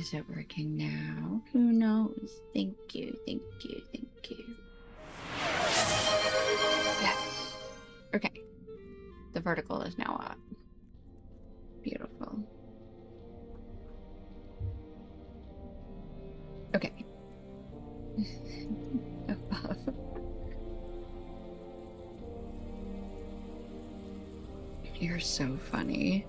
Is it working now? Who knows? Thank you, thank you, thank you. Yes. Okay. The vertical is now up. Beautiful. Okay. Above. You're so funny.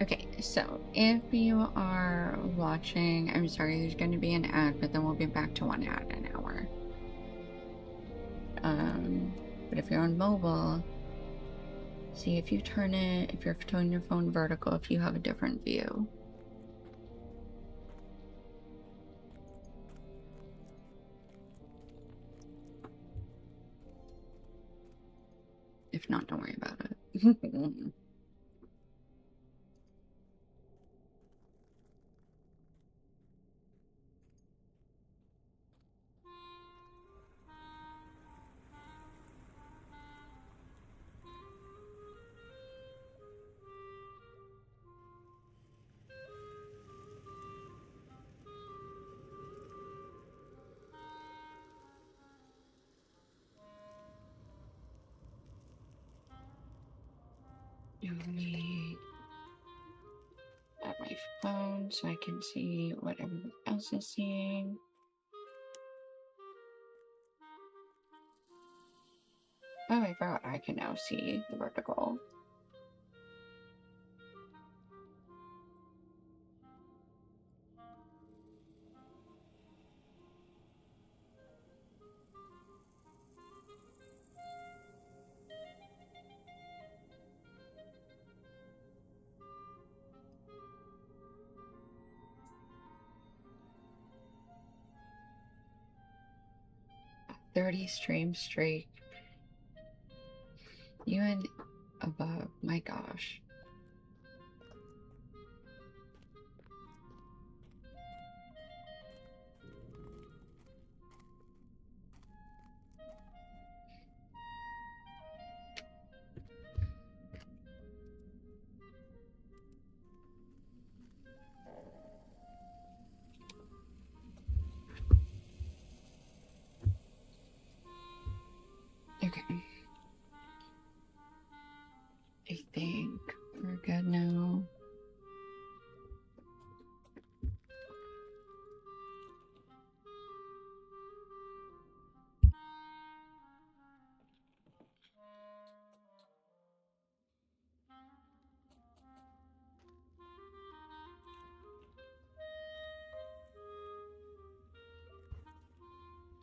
Okay, so if you are watching, I'm sorry, there's going to be an ad, but then we'll be back to one ad an hour. But if you're on mobile, see if you turn it, if you're towing your phone vertical, if you have a different view. If not, don't worry about it. Let me add my phone so I can see what everyone else is seeing. Oh, I forgot I can now see the vertical. A 30 stream streak. You and above, my gosh. Okay. I think we're good now.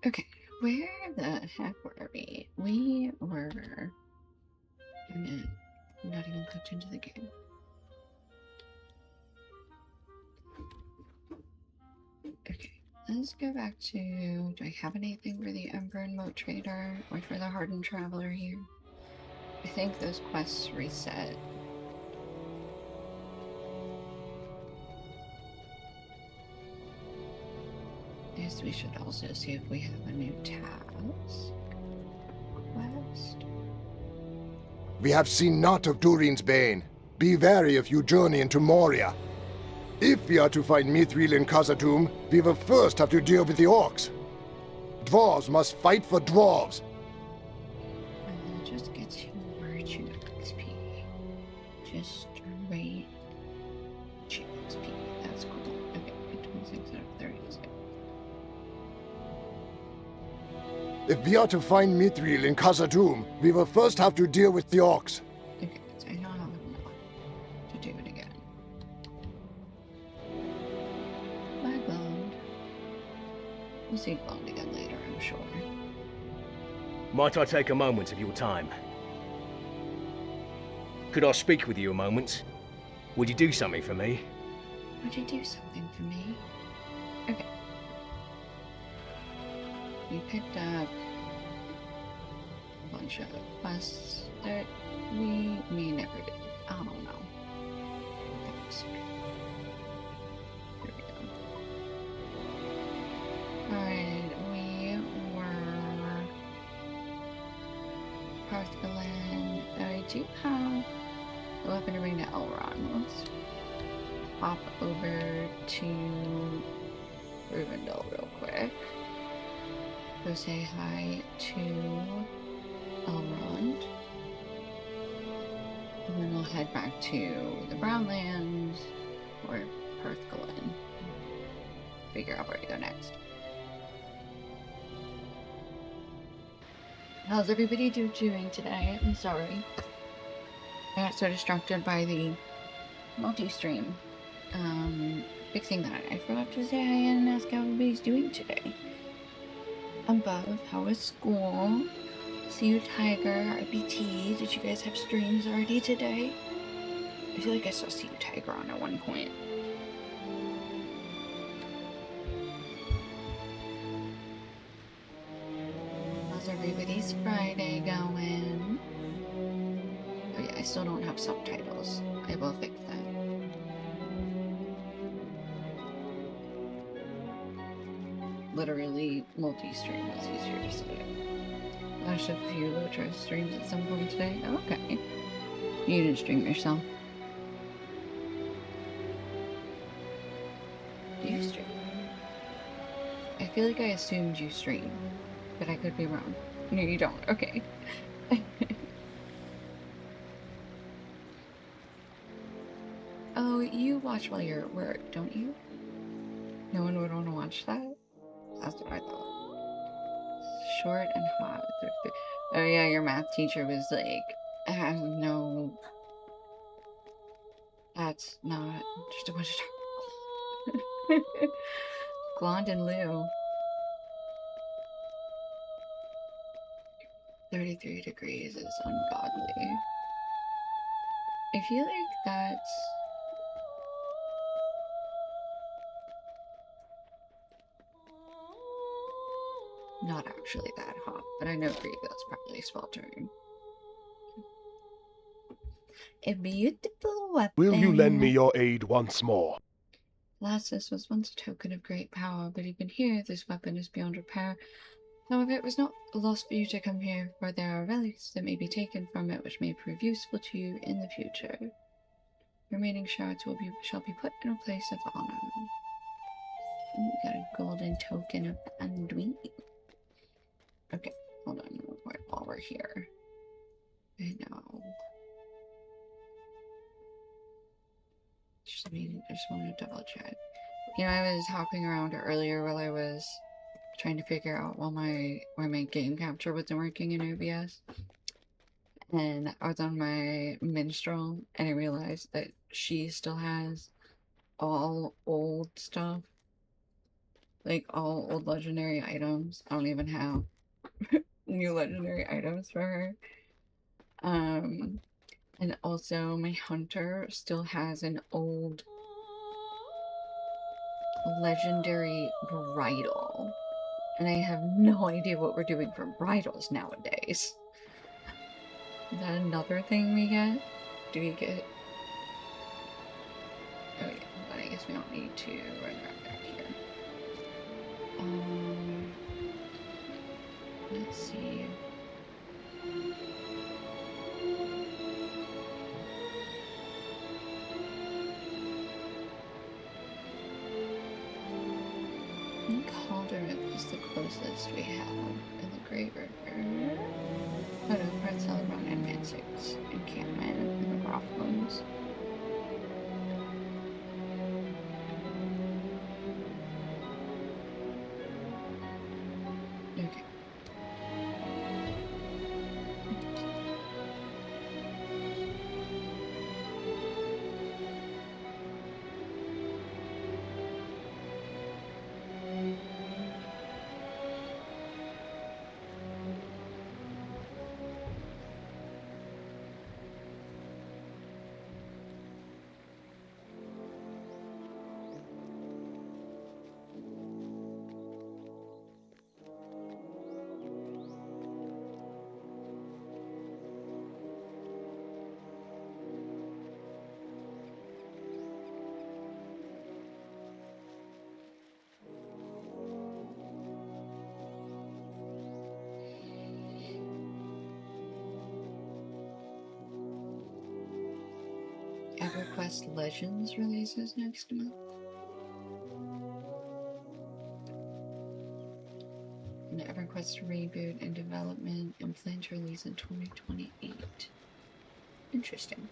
Okay, where the heck were we? We were... I'm not even clicked into the game. Okay, let's go back to... Do I have anything for the Emperor and Moat Trader? Or for the Hardened Traveler here? I think those quests reset. Yes, we should also see if we have a new task. Quest. We have seen naught of Durin's Bane. Be wary if you journey into Moria. If we are to find Mithril in Khazad-dûm, we will first have to deal with the orcs. Dwarves must fight for dwarves. Just get to virtue XP. Just straight XP. That's cool. Okay, 26 out of 36. If we are to find Mithril in Khazad-dûm, we will first have to deal with the orcs. Okay, so I know how to do it again. Bye, Blonde. We'll see Blonde again later, I'm sure. Might I take a moment of your time? Could I speak with you a moment? Would you do something for me? Would you do something for me? Okay. We picked up a bunch of quests that we never did. I don't know. Here we go. Alright, we were Parthgalan. I do have to Elron. Let's hop over to Rivendell real quick. Go say hi to Elrond. And then we'll head back to the Brownlands or Hearthglen. Figure out where to go next. How's everybody doing today? I'm sorry. I got so distracted by the multi-stream. Fixing that. I forgot to say hi and ask how everybody's doing today. Above, how was school? See you, Tiger, RBT. Did you guys have streams already today? I feel like I saw See You, Tiger on at one point. How's everybody's Friday going? Oh yeah, I still don't have subtitles. I will fix that. Literally, multi-stream was easier to set up. Watched a few LotRO streams at some point today. Oh, okay. You didn't stream yourself. Do you stream? I feel like I assumed you stream, but I could be wrong. No, you don't. Okay. Oh, you watch while you're at work, don't you? No one would want to watch that? That's what I thought. Short and hot. Oh yeah, your math teacher was like, no, that's not just a bunch of Glond and Lou. 33 degrees is ungodly. I feel like that's not actually that hot, but I know for you that's probably sweltering. A beautiful weapon. Will you lend me your aid once more? Lassus was once a token of great power, but even here this weapon is beyond repair. However, it was not lost for you to come here, for there are relics that may be taken from it which may prove useful to you in the future. Remaining shards shall be put in a place of honor. Ooh, we got a golden token of Anduin. Okay, hold on real quick while we're here. I know. I just want to double check. You know, I was hopping around earlier while I was trying to figure out why my game capture wasn't working in OBS. And I was on my minstrel and I realized that she still has all old stuff. Like all old legendary items. I don't even have new legendary items for her. And also my hunter still has an old legendary bridle. And I have no idea what we're doing for bridles nowadays. Is that another thing we get? Do we get... Oh yeah, but I guess we don't need to run right back here. Let's see. I think Calderip is the closest we have in the Great River. Oh no, Port Celebron and Mansix encampment in the Grafflins. Okay. EverQuest Legends releases next month. An EverQuest reboot in development and planned to release in 2028. Interesting.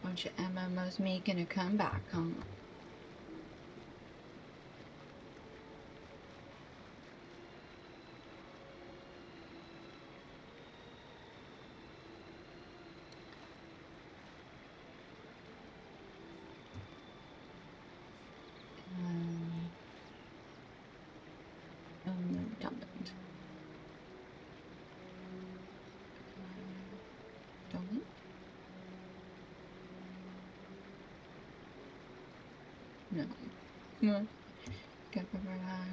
Bunch of MMOs making a comeback, huh? Dumbland. Dumbland? No. No. Get over that.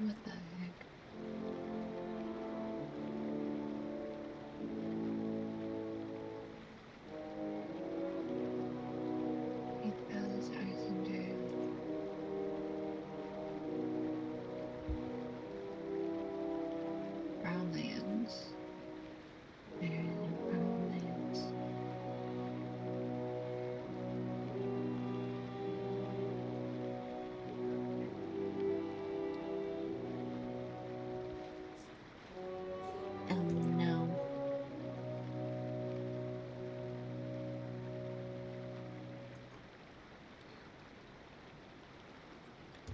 What the heck? Palace, Isendale. Brownlands. And Brownlands. No.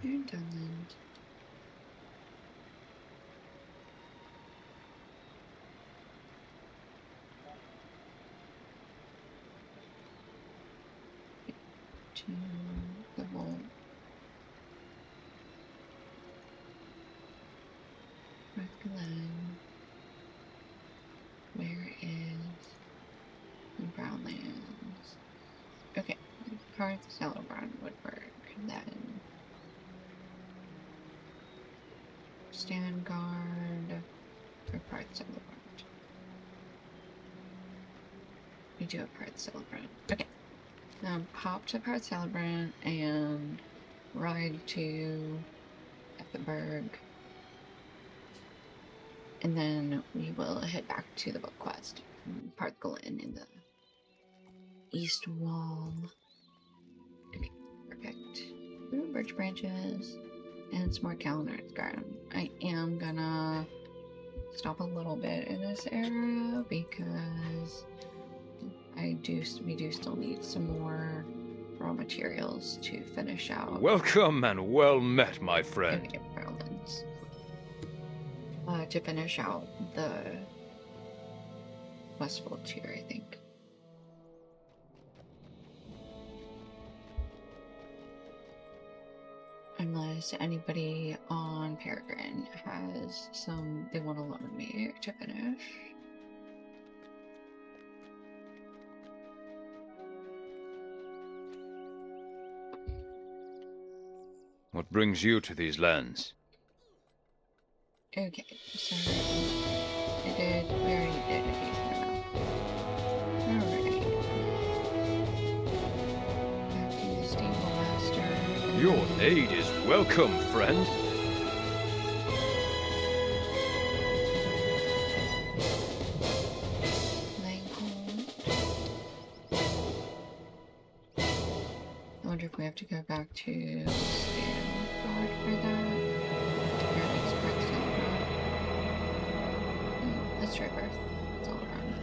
You're in Dunland. To the vault. North Glen. Where is the Brownlands? Okay, Carth Celebron would work. Then Stand Guard for Carth Celebron. We do have Carth Celebron. Okay. Pop to Carth Celebron and ride to Ethelberg. And then we will head back to the book quest. Parth Glen in the East Wall. Okay, perfect. Ooh, birch branches. And some more Calendar's Garden. I am gonna stop a little bit in this area because we do still need some more raw materials to finish out. Welcome and well met, my friend. Okay, Berlin's. To finish out the Westfold tier, I think. Unless anybody on Peregrine has some they want to loan me to finish. What brings you to these lands? Okay, so we already did a decent amount. Alright. Back to the stable master. Your aid is welcome, friend. Langholm. I wonder if we have to go back to Stanford for that. Let's try birth. That's all around.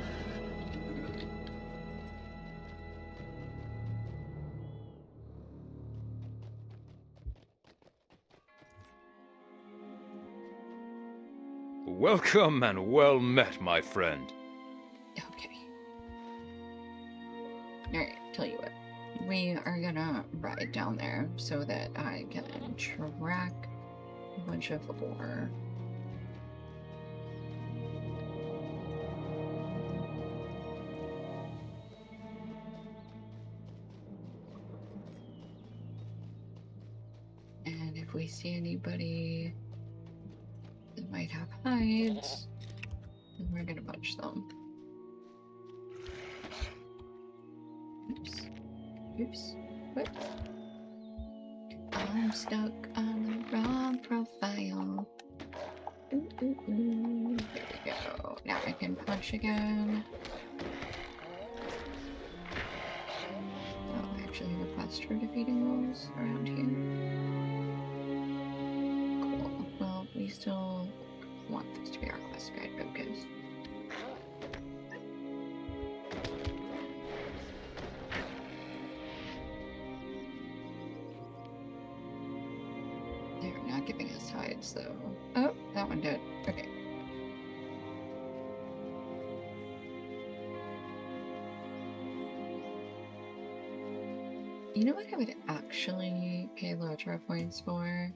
Welcome and well met, my friend. Okay. Alright, tell you what. We are gonna ride down there so that I can track a bunch of ore. if we see anybody that might have hides, then we're gonna punch them. Oops. Oops. What? I'm stuck on the wrong profile. Ooh, ooh, ooh. There we go. Now I can punch again. Oh, actually request for defeating wolves around here. Cool. Well, we still want this to be our quest guide focus. They're not giving us hides though. Oh, that one did. Okay. You know what I would actually pay LotRO points for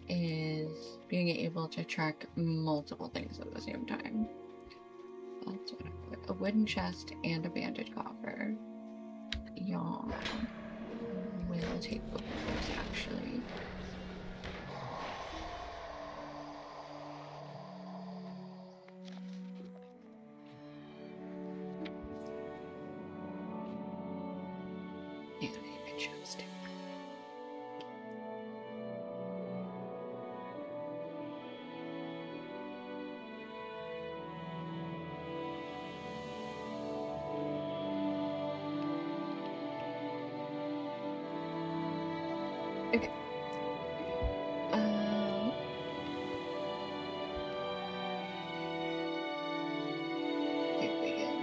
is being able to track multiple things at the same time. That's what I would. A wooden chest and a banded coffer. Yawn. We'll take both of those actually. And a chest. Okay. Think we can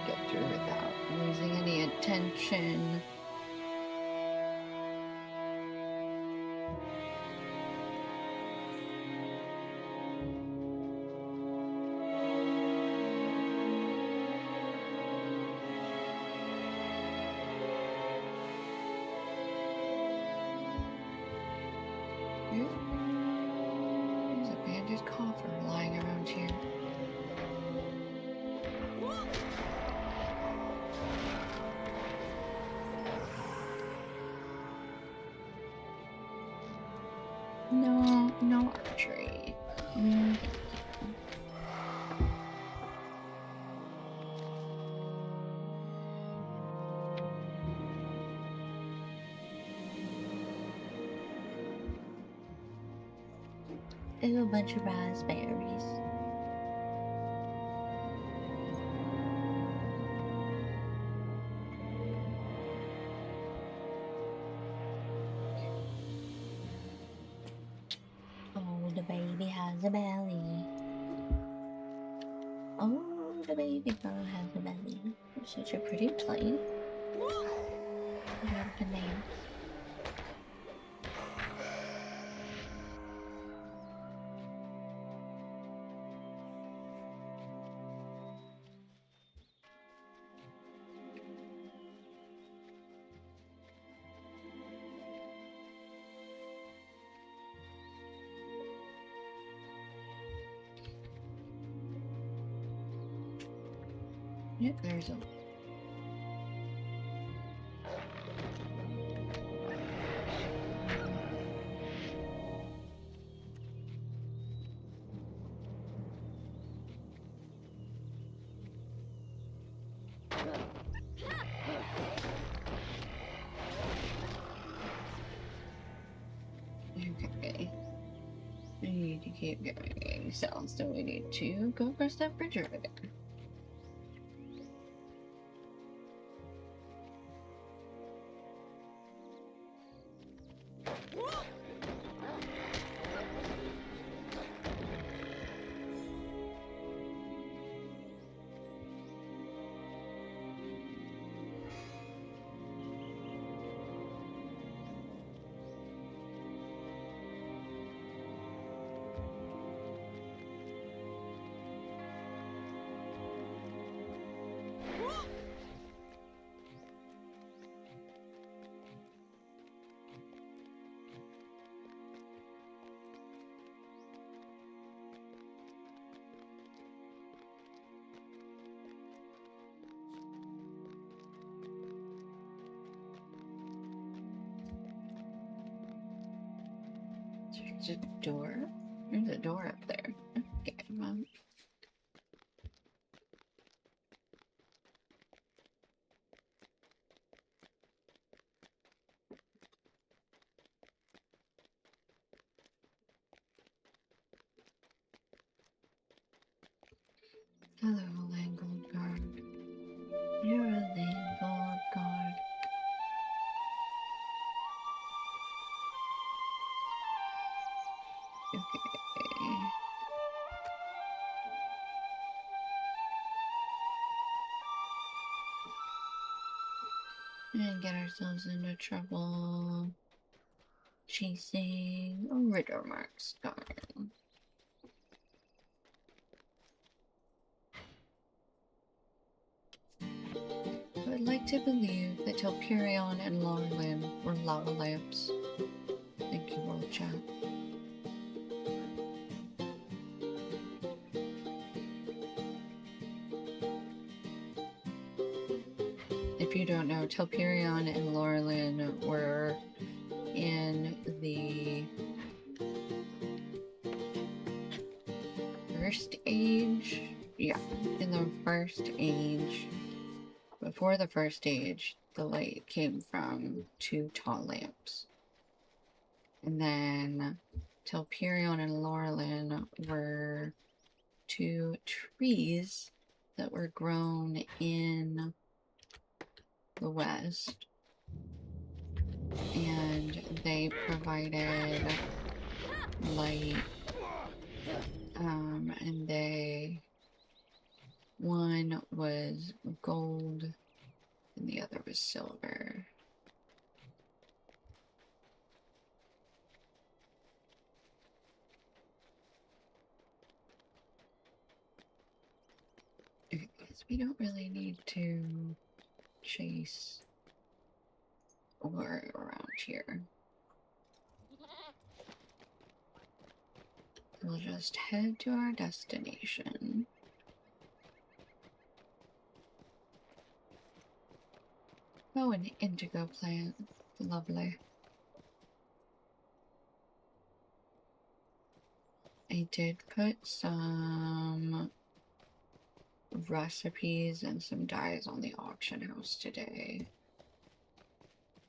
get through without losing any attention. There's a banded coffer lying around here. No, no archery. Ooh, a bunch of raspberries. Oh, the baby has a belly. Oh, the baby girl has a belly. You're such a pretty plate. You're a name. Yep, there's a. Okay. We need to keep going. Sounds so we need to go across that bridge over there. There's a door. There's a door up there. Okay, hello, Langold Guard. You're a Langold Guard. Okay. And get ourselves into trouble. Chasing a Rittermark's guard. I would like to believe that Telperion and Lorelin were lava lamps. Thank you, World Chat. If you don't know, Telperion and Lorelin were in the first age. Yeah, in the first age. Before the first age, the light came from two tall lamps. And then Telperion and Lorelin were two trees that were grown in the west. And they provided light. And one was gold and the other was silver. Because we don't really need to chase or around here. We'll just head to our destination. Oh, an indigo plant. Lovely. I did put some recipes and some dyes on the auction house today.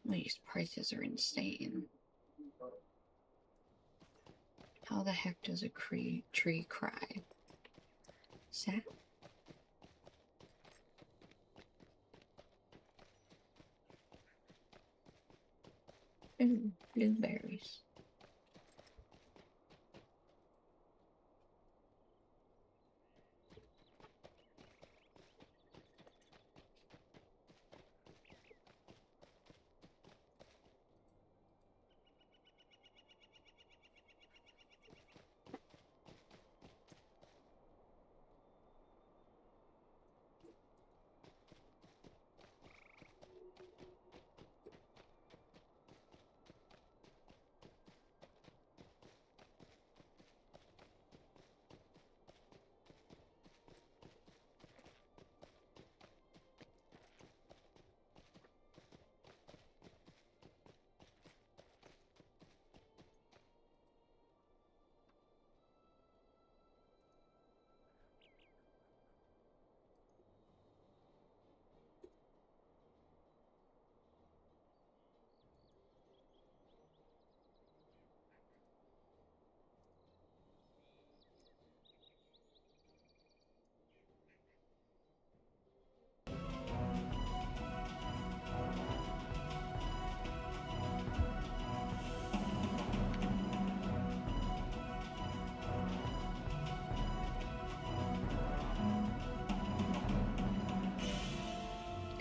These prices are insane. How the heck does a tree cry? Sad? Ooh, blueberries.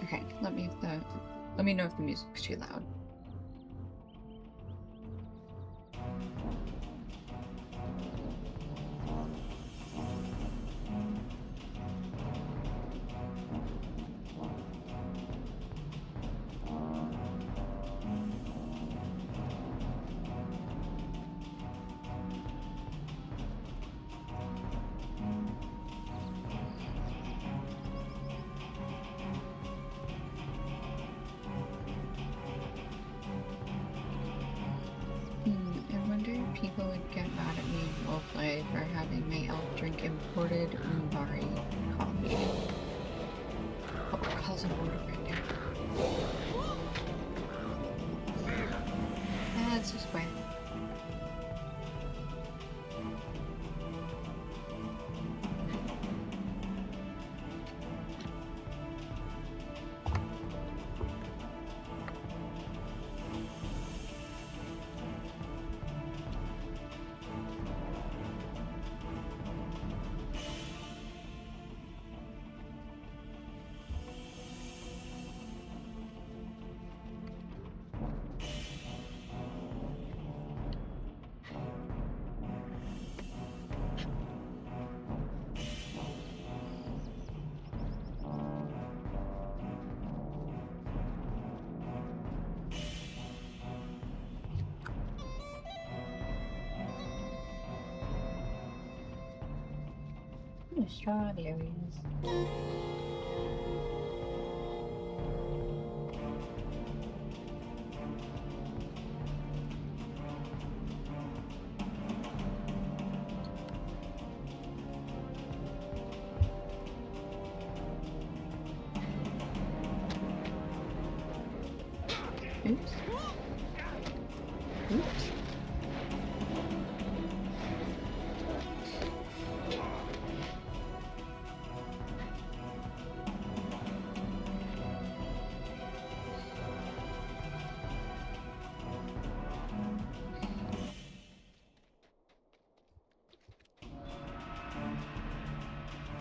Okay, let me know if the music's too loud. play for having my elf drink imported Umbari coffee. Oh, calls an order right now. That's this way. Strawberries. Oops. Oops.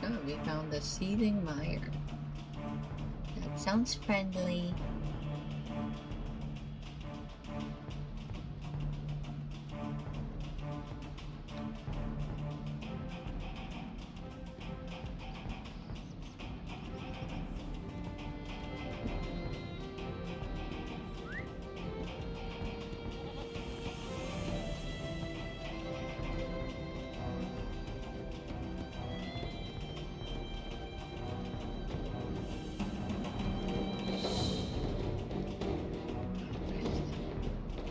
Oh, we found the seething mire. That sounds friendly.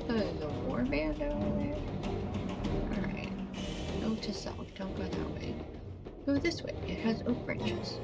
There's a warband over there. Alright. Note to self, don't go that way. Go this way, it has oak branches.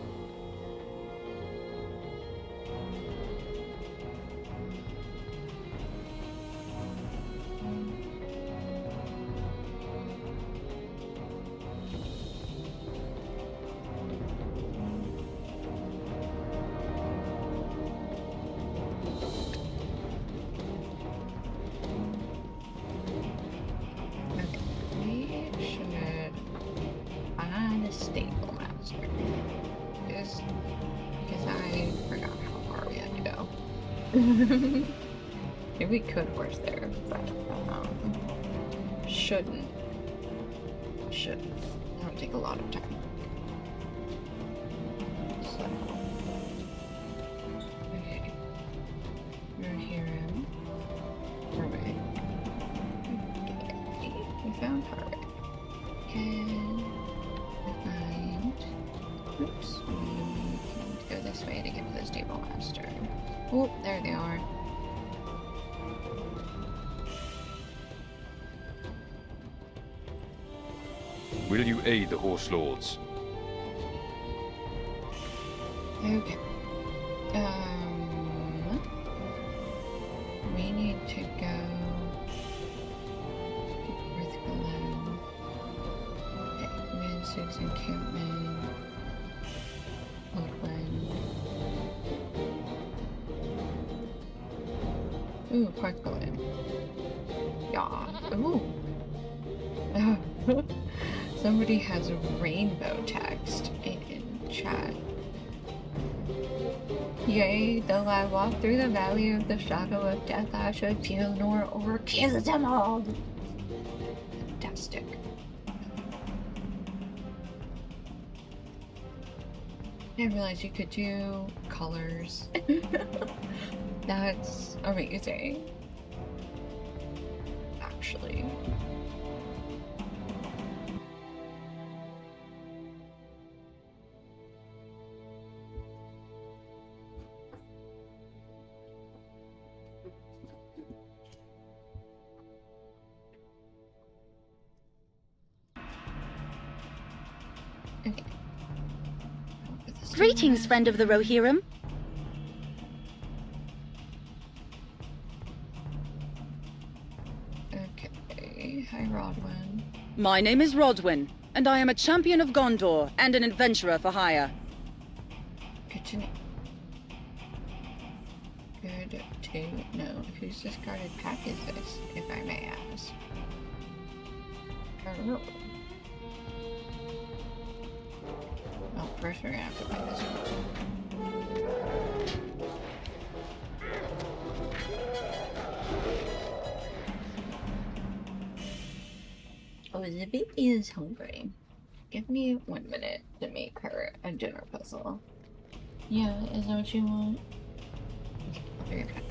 Maybe we could horse there, but shouldn't. That would take a lot of time. So, okay, we're here. Harway. Okay, we found Harway. And we find. Oops, we need to go this way to get to the stable master. Oh, there they are. Will you aid the horse lords? Okay. We need to go with Glen. Mansig's encampment. Oakland. Ooh, Park Glen. Yeah. Ooh. Somebody has a rainbow text in chat. Yea, though I walk through the valley of the shadow of death, I should feel nor overkill them all. Fantastic. I didn't realize you could do colors. That's amazing. Actually. Okay. Greetings, friend of the Rohirrim. Okay. Hi, Rodwin. My name is Rodwin, and I am a champion of Gondor and an adventurer for hire. Good to know. Good to know. Whose discarded pack is this, if I may ask? Oh. Well, first we're gonna have to find this one. Elizabeth is hungry. Give me 1 minute to make her a dinner puzzle. Yeah, is that what you want? Okay, I'll be right back.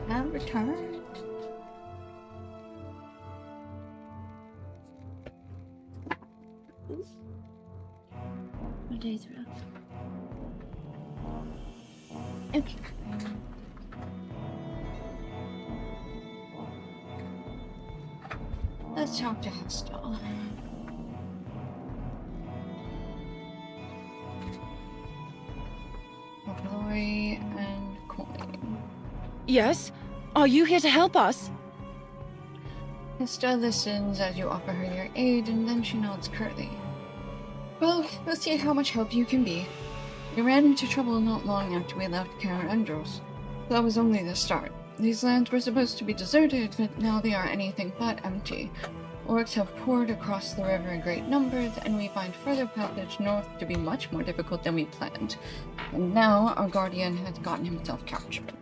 Have returned. What day through? Okay. Let's talk to Hostel. Glory and coin. Yes? Are you here to help us? Hesta listens as you offer her your aid, and then she nods curtly. Well, let's see how much help you can be. We ran into trouble not long after we left Karen Andros. That was only the start. These lands were supposed to be deserted, but now they are anything but empty. Orcs have poured across the river in great numbers, and we find further passage north to be much more difficult than we planned. And now our guardian has gotten himself captured.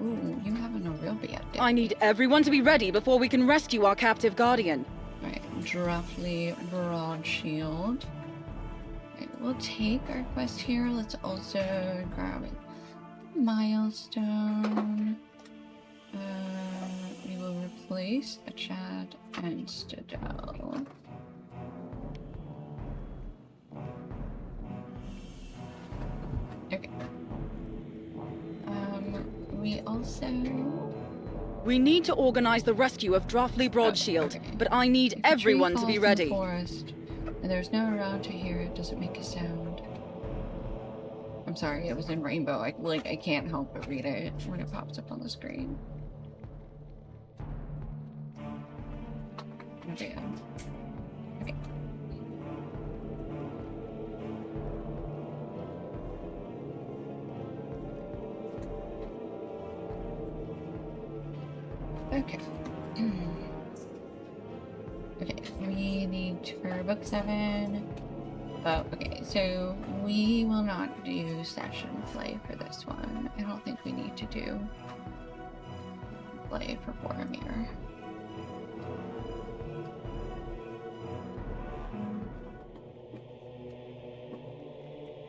Ooh, you having a real bad day. I need everyone to be ready before we can rescue our captive guardian. Right, Drafly Broad Shield. Right, we'll take our quest here. Let's also grab a milestone. We will replace a Chad and Stadell. Okay. We also... We need to organize the rescue of Droftley Broadshield, okay. but I need If a tree everyone to be falls in the ready. forest, and there's no one around to hear it, does it make a sound? I'm sorry, it was in rainbow. I can't help but read it when it pops up on the screen. Okay. Okay. Okay. Okay, we need for book 7. Oh, okay, so we will not do session play for this one. I don't think we need to do play for Boromir.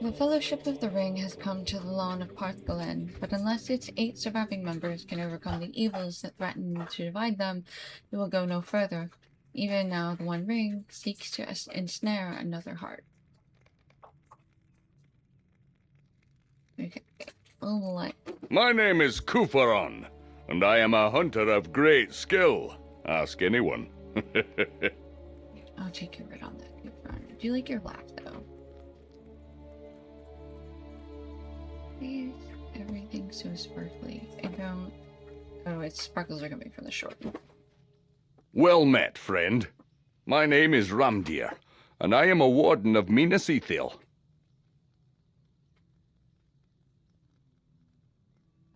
The Fellowship of the Ring has come to the lawn of Parthgalen, but unless its 8 surviving members can overcome the evils that threaten to divide them, it will go no further. Even now, the One Ring seeks to ensnare another heart. Okay. My name is Kufaron, and I am a hunter of great skill. Ask anyone. I'll take your word on that, Kufaron. Do you like your laugh, though? Why is everything so sparkly? I don't... Oh, its sparkles are coming from the short. Well met, friend. My name is Ramdir, and I am a warden of Minas Ithil.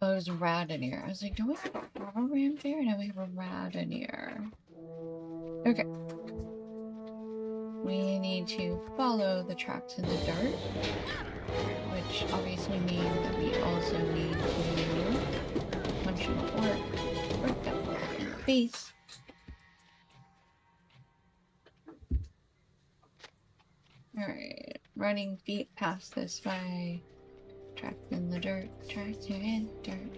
Oh, it was Radonir. I was like, don't we have a Ramdir? Now we have a Radonir. Okay. We need to follow the tracks in the dirt, which obviously means that we also need to punch an orc that in the face. Alright, running feet past this way. Tracks in the dirt, tracks are in dirt.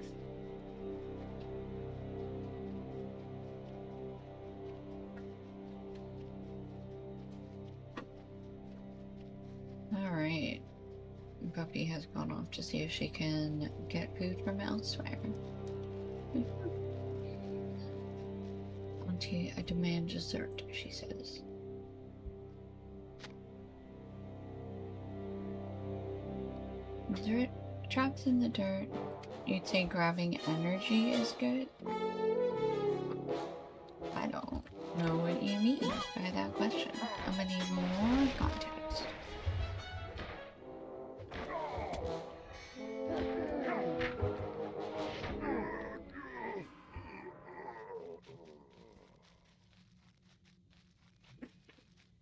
Alright. Guppy has gone off to see if she can get food from elsewhere. Auntie, I demand dessert, she says. Dirt traps in the dirt. You'd say grabbing energy is good? I don't know what you mean by that question. I'm gonna need more context.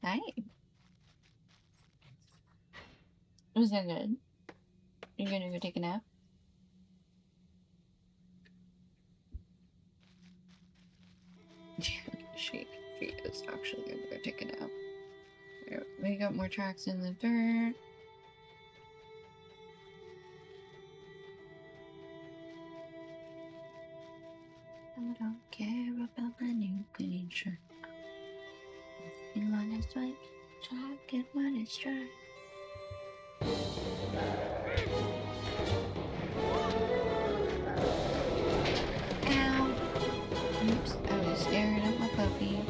Hi. Was that good? You're gonna go take a nap? she is actually gonna go take a nap. There, we got more tracks in the dirt. I don't care about the new creature. In one is right, try get one is try. Ow! Oops, I was staring at my puppy.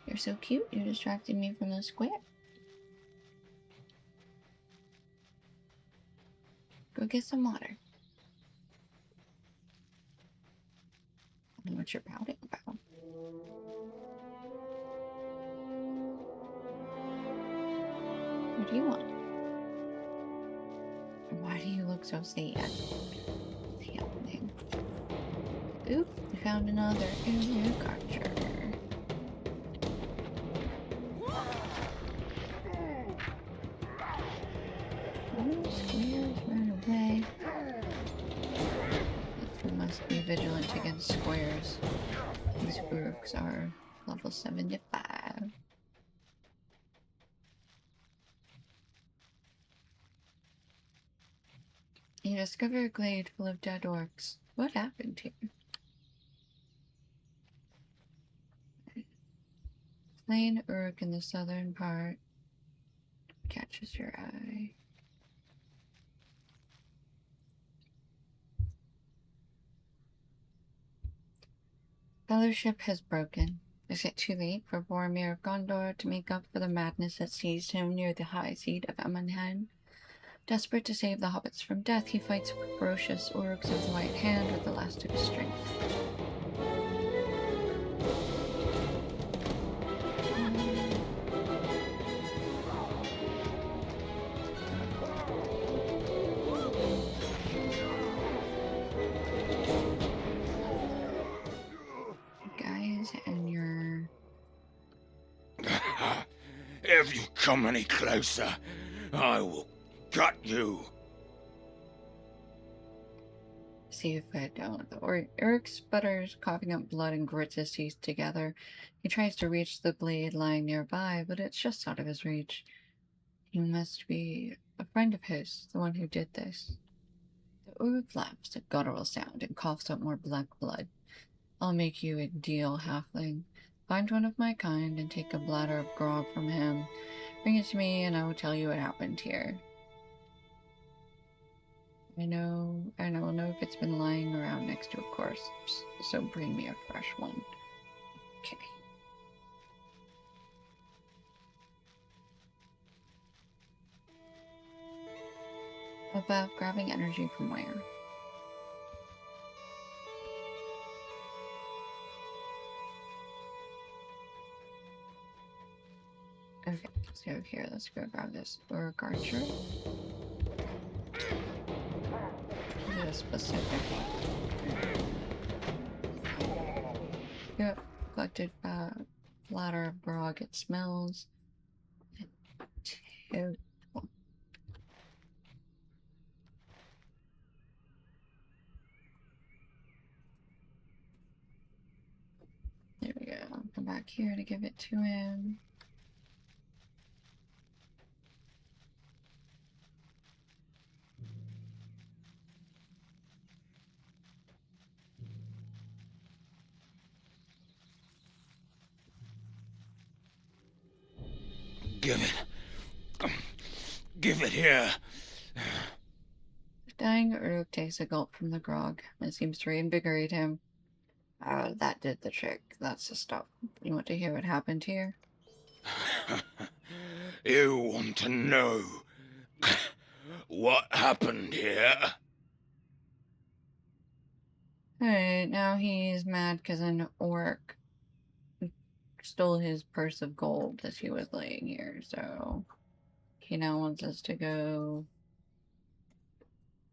You're so cute, you distracted me from the square. Go get some water. I don't know what you're pouting about. What do you want? Why do you look so sad? What's happening? Oop, we found another archer. Oh, squares, run away. We must be vigilant against squares. These urks are level 75. discover a glade full of dead orcs. What happened here? Slain orc in the southern part catches your eye. Fellowship has broken. Is it too late for Boromir of Gondor to make up for the madness that seized him near the high seat of Amanhan? Desperate to save the hobbits from death, he fights ferocious orcs of the White Hand with the last of his strength. Guys, and your... If you come any closer, I will cut you. See if I don't. Eric sputters, coughing up blood, and grits his teeth together. He tries to reach the blade lying nearby, but it's just out of his reach. He must be a friend of his, the one who did this. The orc laughs, a guttural sound, and coughs up more black blood. I'll make you a deal, halfling. Find one of my kind and take a bladder of grog from him. Bring it to me, and I will tell you what happened here. I will know if it's been lying around next to a corpse, so bring me a fresh one. Okay. Above, grabbing energy from where? Okay, so here, let's go grab this orc archer. Is it specific? Yep, collected bladder of grog. It smells terrible. There we go. I'll come back here to give it to him. Give it here. The dying orc takes a gulp from the grog. It seems to reinvigorate him. That did the trick. That's the stuff. You want to hear what happened here? You want to know what happened here? Alright, now he's mad because an orc stole his purse of gold as he was laying here, so he now wants us to go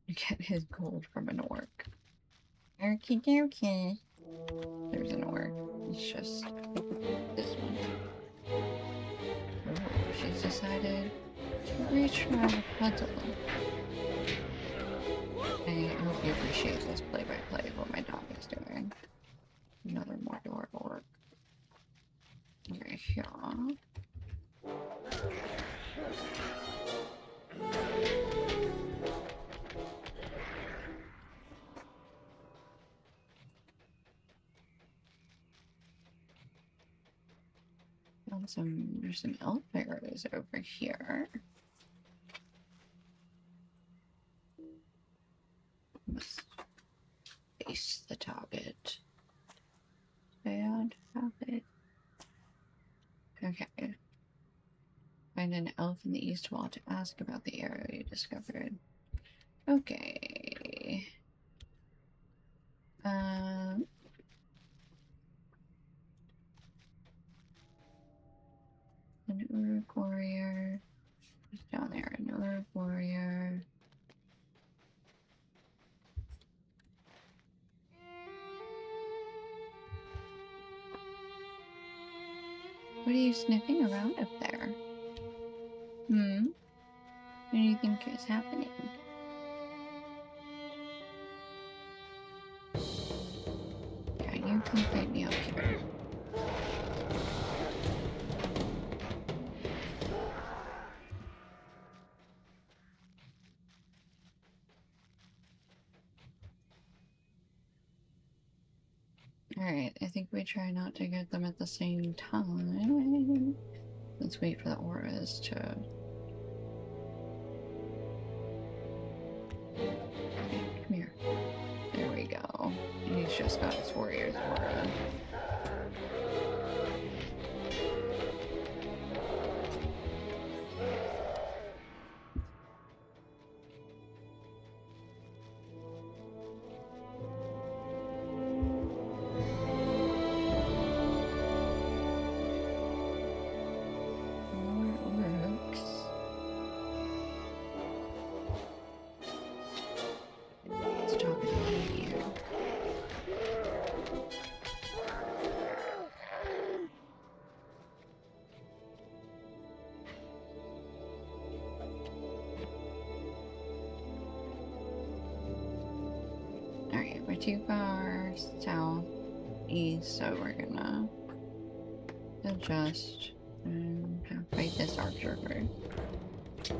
get his gold from an orc. Okie dokie. There's an orc. It's just this one. Oh, she's decided to reach for a puzzle. I hope you appreciate this play-by-play of what my dog is doing. Another Mordor orc. Right here. There's some elf arrows over here. Must face the target. Bad habit. Okay. Find an elf in the east wall to ask about the arrow you discovered. Okay. An Uruk warrior. Who's down there? An Uruk warrior. What are you sniffing around up there? What do you think is happening? Yeah, you can fight me up here. Alright, I think we try not to get them at the same time. Let's wait for the auras to... Come here. There we go. He's just got his warrior's aura. Alright, we're too far southeast, so we're gonna adjust and fight this archer first.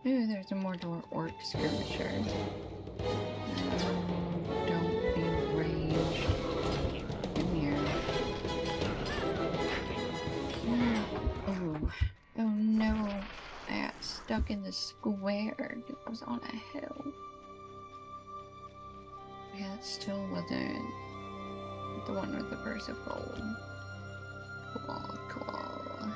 Ooh, there's a more orc skirmisher. Don't be raged. Come here. Oh, oh no. I got stuck in the square. I was on a hill. Yeah, it still wasn't the one with the purse of gold. Cool, cool.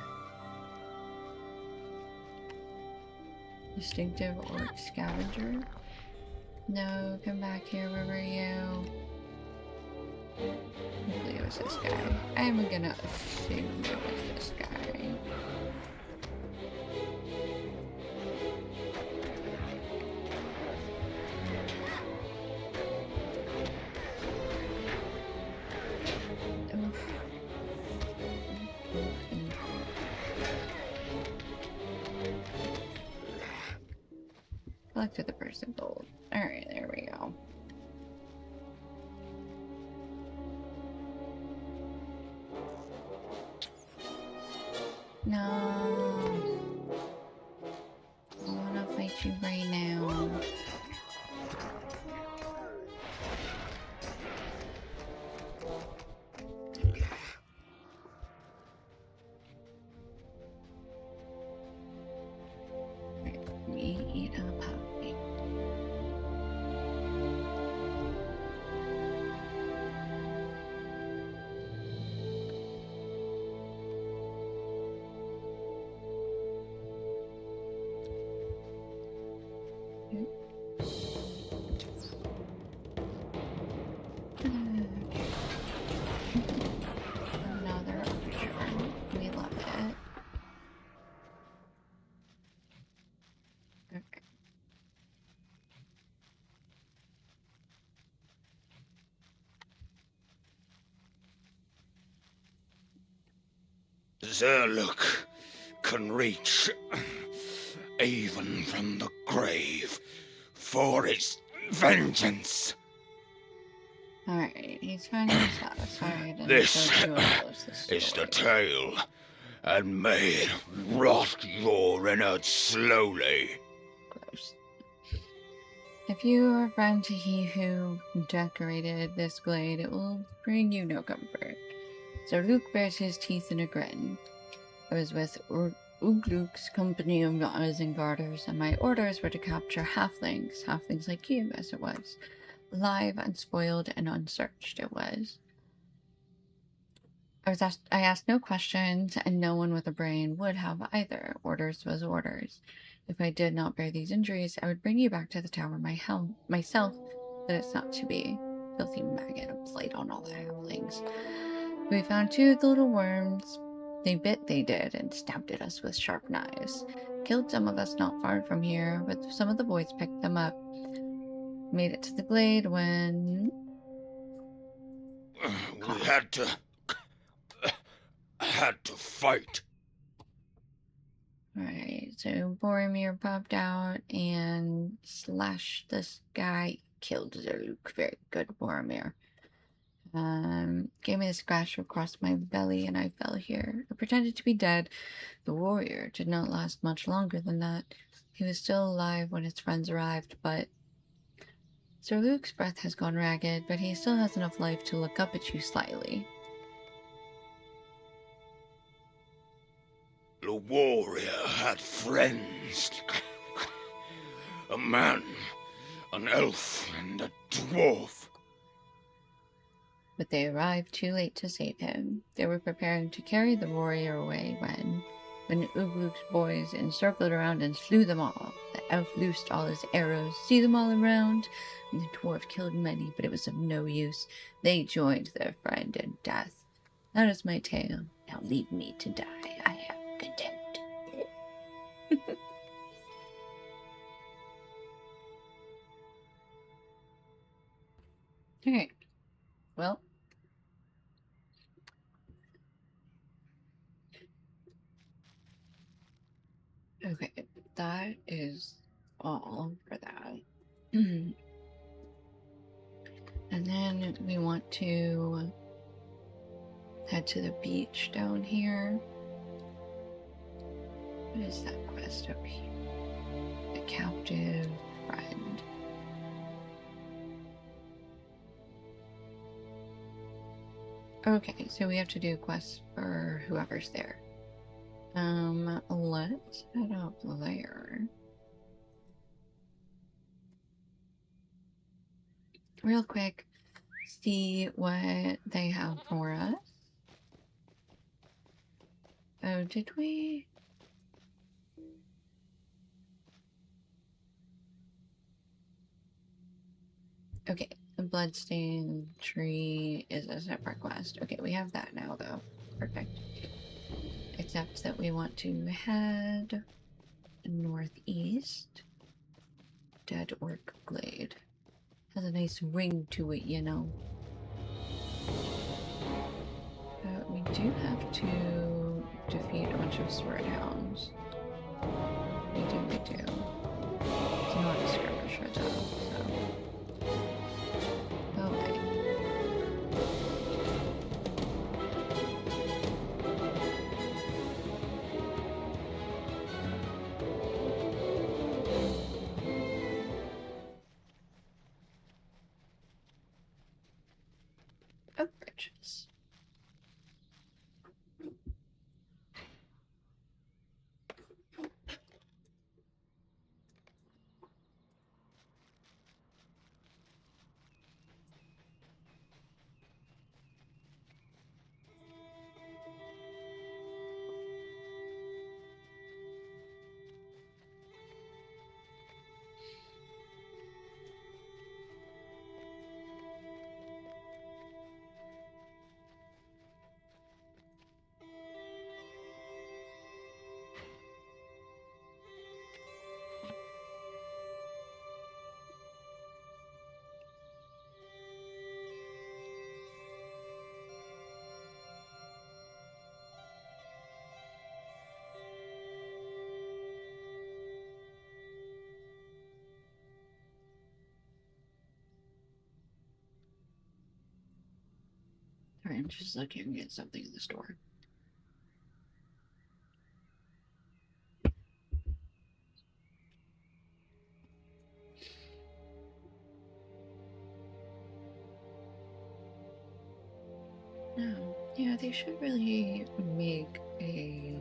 Distinctive orc scavenger? No, come back here, where were you? Hopefully it was this guy. I'm gonna assume it was this guy. Collected the purse of gold. Alright, there we go. No. I wanna fight you right now. Let me eat a puppy. Another archer. We love it. Okay. Zerluk can reach even from the grave for its vengeance. Alright, he's finally satisfied. And This so tell us is the story. tale, and may it rot your innards slowly. Gross. If you are a friend to he who decorated this glade, it will bring you no comfort. So Luke bares his teeth in a grin. I was with Ugluk's company of Isengarders, and my orders were to capture halflings like you, as it was. Alive, unspoiled, and unsearched it was. I asked no questions, and no one with a brain would have either. Orders was orders. If I did not bear these injuries, I would bring you back to the tower myself, but it's not to be. Filthy maggot, a blight on all the halflings. We found two of the little worms. They did, and stabbed at us with sharp knives. Killed some of us not far from here, but some of the boys picked them up. Made it to the glade when... We had to fight. Right, so Boromir popped out and slashed this guy, killed Zeruk. Very good, Boromir. Gave me the scratch across my belly and I fell here. I pretended to be dead. The warrior did not last much longer than that. He was still alive when his friends arrived, but Sir Luke's breath has gone ragged, but he still has enough life to look up at you slyly. The warrior had friends. A man, an elf, and a dwarf. But they arrived too late to save him. They were preparing to carry the warrior away when Ugluk's boys encircled around and slew them all. The elf loosed all his arrows, see them all around, and the dwarf killed many, but it was of no use. They joined their friend in death. That is my tale. Now leave me to die. I am content. Okay. Well. Okay, that is all for that. And then we want to head to the beach down here. What is that quest up here? The captive friend. Okay, so we have to do quests for whoever's there. Let's head up there. Real quick, see what they have for us. Oh, did we? Okay, the bloodstained tree is a separate quest. Okay, we have that now, though. Perfect. Except that we want to head northeast. Dead Orc Glade. Has a nice ring to it, you know. We do have to defeat a bunch of sword hounds. We do. It's not a skirmisher though, so. Okay. Oh, bridges. Alright, I'm just looking at something in the store. No, yeah, they should really make a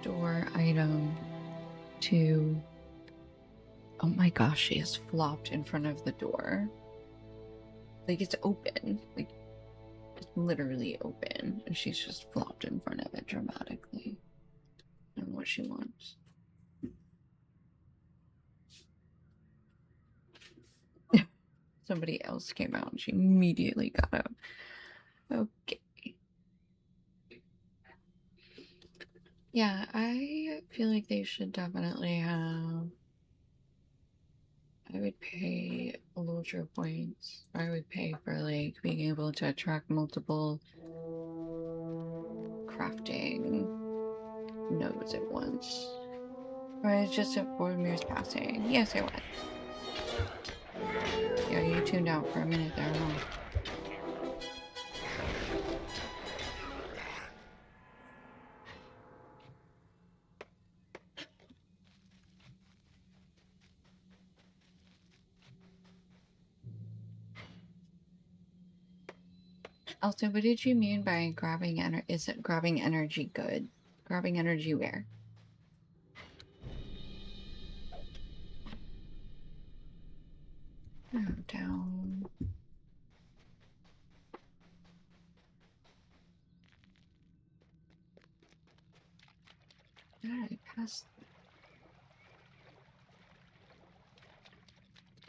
store item to... Oh my gosh, she is flopped in front of the door. Like, it's open. Like, it's literally open. And she's just flopped in front of it dramatically. I don't know what she wants. Somebody else came out and she immediately got out. Okay. Yeah, I feel like they should definitely have... I would pay LotRO points. I would pay for, like, being able to attract multiple crafting nodes at once. Or is just at Boromir's passing? Yes, I would. Yeah, you tuned out for a minute there, huh? Also, what did you mean by grabbing energy? Is it grabbing energy good? Grabbing energy where? Oh, down. How did I pass?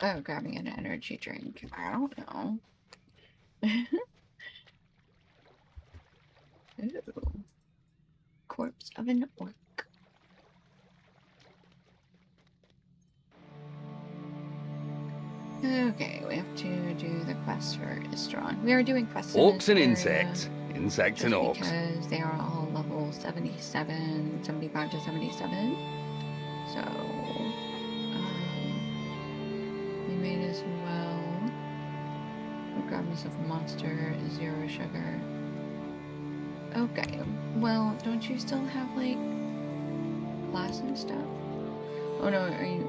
Oh, grabbing an energy drink. I don't know. Ooh. Corpse of an orc. Okay, we have to do the quest for Istron. We are doing quests in Orcs this and area insects. Insects and just orcs. because they are all level 77, 75 to 77. So, we may as well grab myself a monster, 0 sugar. Okay, well, don't you still have, like, class and stuff? Oh no, are you,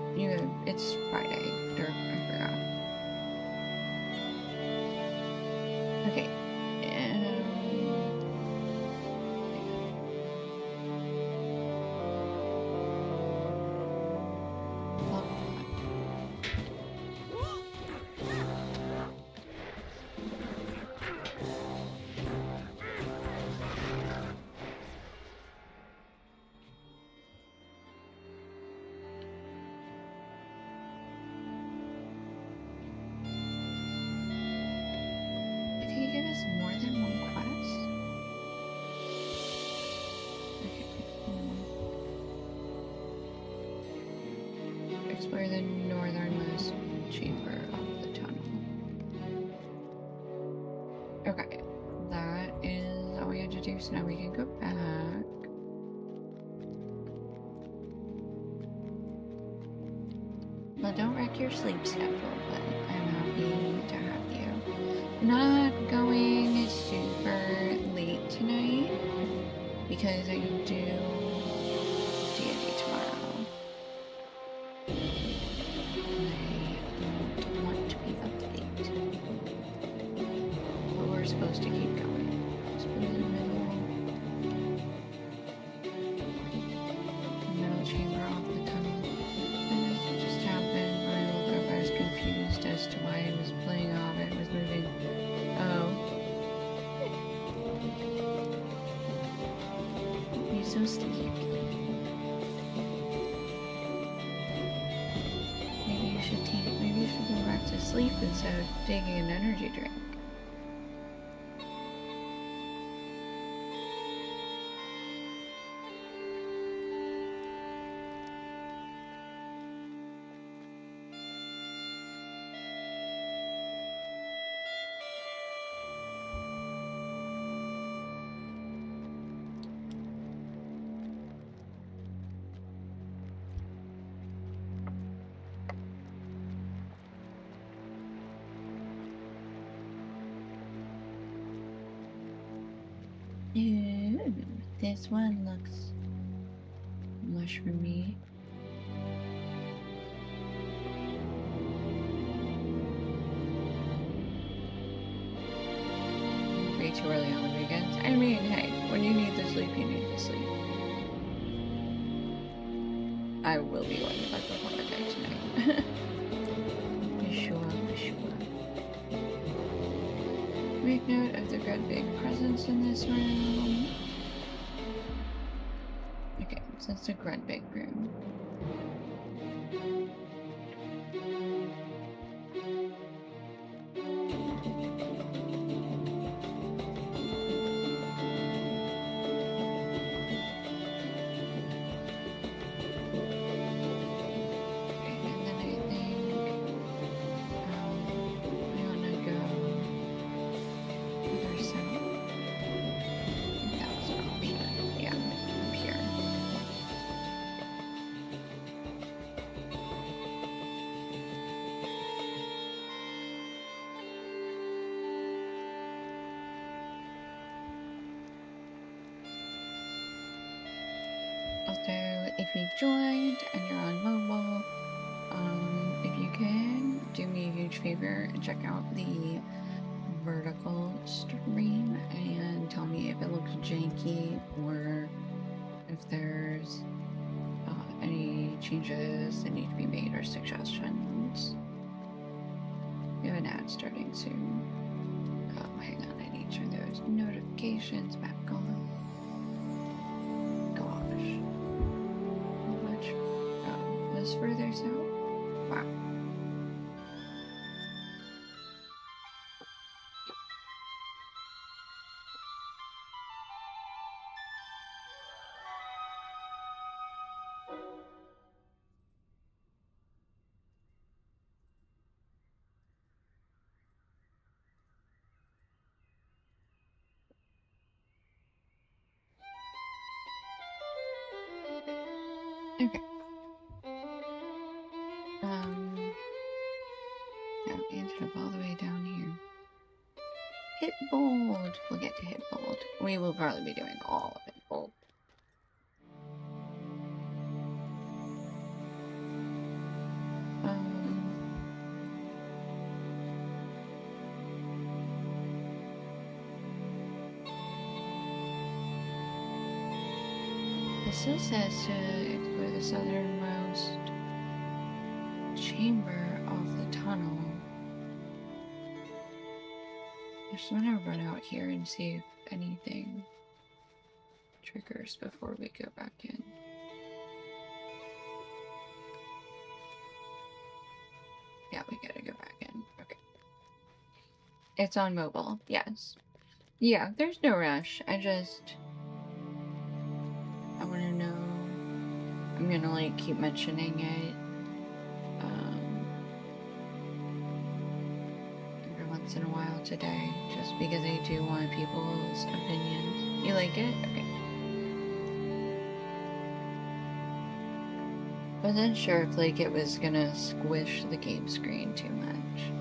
it's Friday, or I forgot. Okay, did he give us more than one quest? Okay. Explore the northernmost chamber of the tunnel. Okay, that is all we had to do, so now we can go back. Well, don't wreck your sleep schedule, but I'm happy to have you. Not going super late tonight because I can do D&D tomorrow. I don't want to be up late. But we're supposed to keep going. Spin in the middle chamber off the tunnel. And this just happened when I woke up. I was confused as to why I was playing off. It was moving. Oh. You're so sleepy. Maybe you should go back to sleep instead of taking an energy drink. Ooh, this one looks mushroomy. Way too early on the weekends. I mean, hey, when you need to sleep, you need to sleep. I will be going to bed before midnight tonight. Sure. Make note of the red big presence in this room. Okay, so it's a red big room. joined and you're on mobile, if you can do me a huge favor and check out the vertical stream and tell me if it looks janky or if there's any changes that need to be made or suggestions. We have an ad starting soon. Oh, hang on, I need to turn those notifications back on. Gosh. How much? Oh, this further south? Wow. Okay. Now we ended up all the way down here. Hit bold. We'll get to hit bold. We will probably be doing all of it bold. It still says to explore the southernmost chamber of the tunnel. I just want to run out here and see if anything triggers before we go back in. Yeah, we gotta go back in. Okay. It's on mobile, yes. Yeah, there's no rush. I want to know. I'm gonna like keep mentioning it every once in a while today, just because I do want people's opinions. You like it? Okay. I wasn't sure if like it was gonna squish the game screen too much.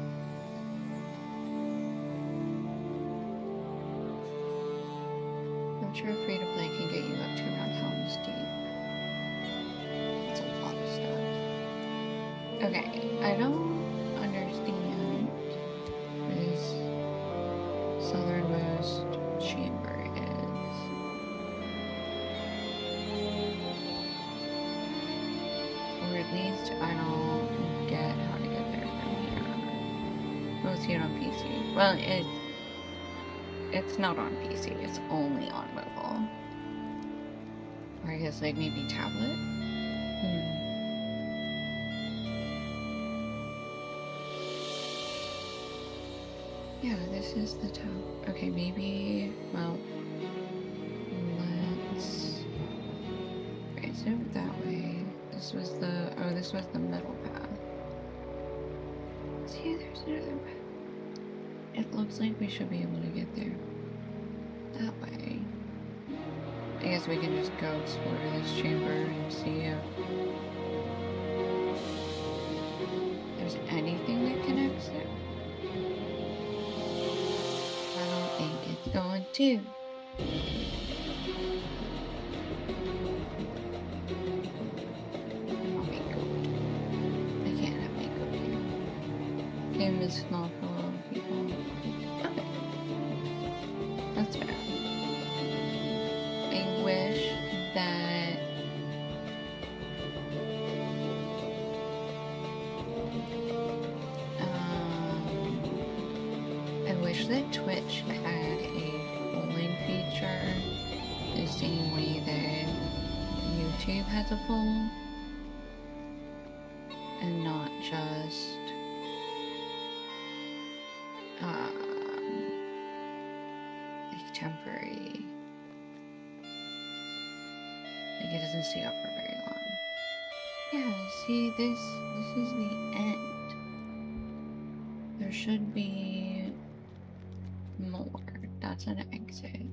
I'm sure free to play can get you up to around Helm's Deep. That's a lot of stuff. Okay, I don't understand where this southernmost chamber is. Or at least I don't get how to get there from here. We'll see it on PC. Well, it's not on PC, it's only on mobile. Or I guess like maybe tablet? Yeah, this is the top. Okay, maybe, well, let's... Okay, so that way. This was the middle path. See, there's another path. It looks like we should be able to get there that way. I guess we can just go explore this chamber and see if there's anything that connects it. I don't think it's going to. I can't have makeup here. Game is not for all people. Okay. That's fair. I wish that Twitch had a polling feature the same way that YouTube has a poll, and not just like temporary. Like it doesn't stay up for very long. Yeah, see, this is the end. There should be more. That's an exit.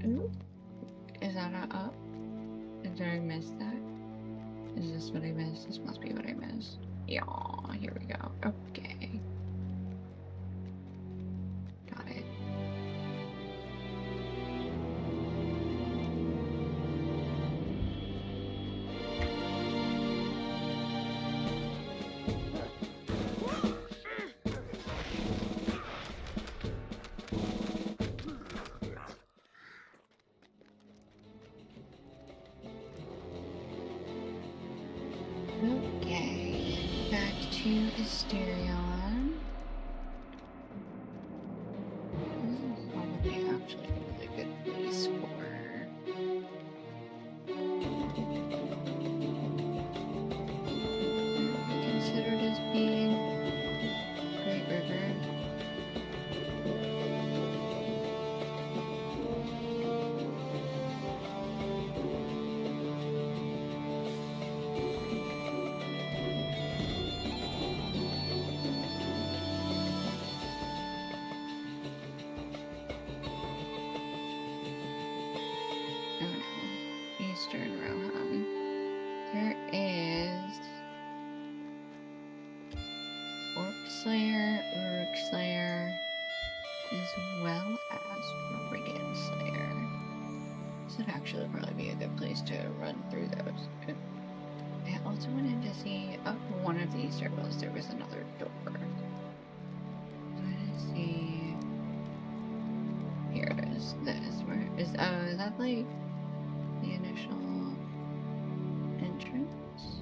Ooh. Is that a up? Did I miss that? Is this what I missed? This must be what I missed. Yeah, here we go. Okay. Got it. back to Asterion. This is probably actually a really good place for. Considered as being Great River. Oh no, Eastern Rohan. There is Orc Slayer, Uruk Slayer, as well as Brigand Slayer. This would actually probably be a good place to run through those. I also wanted to see up one of these circles there was another door. Let's see. Here it is. This where is is that like the initial entrance?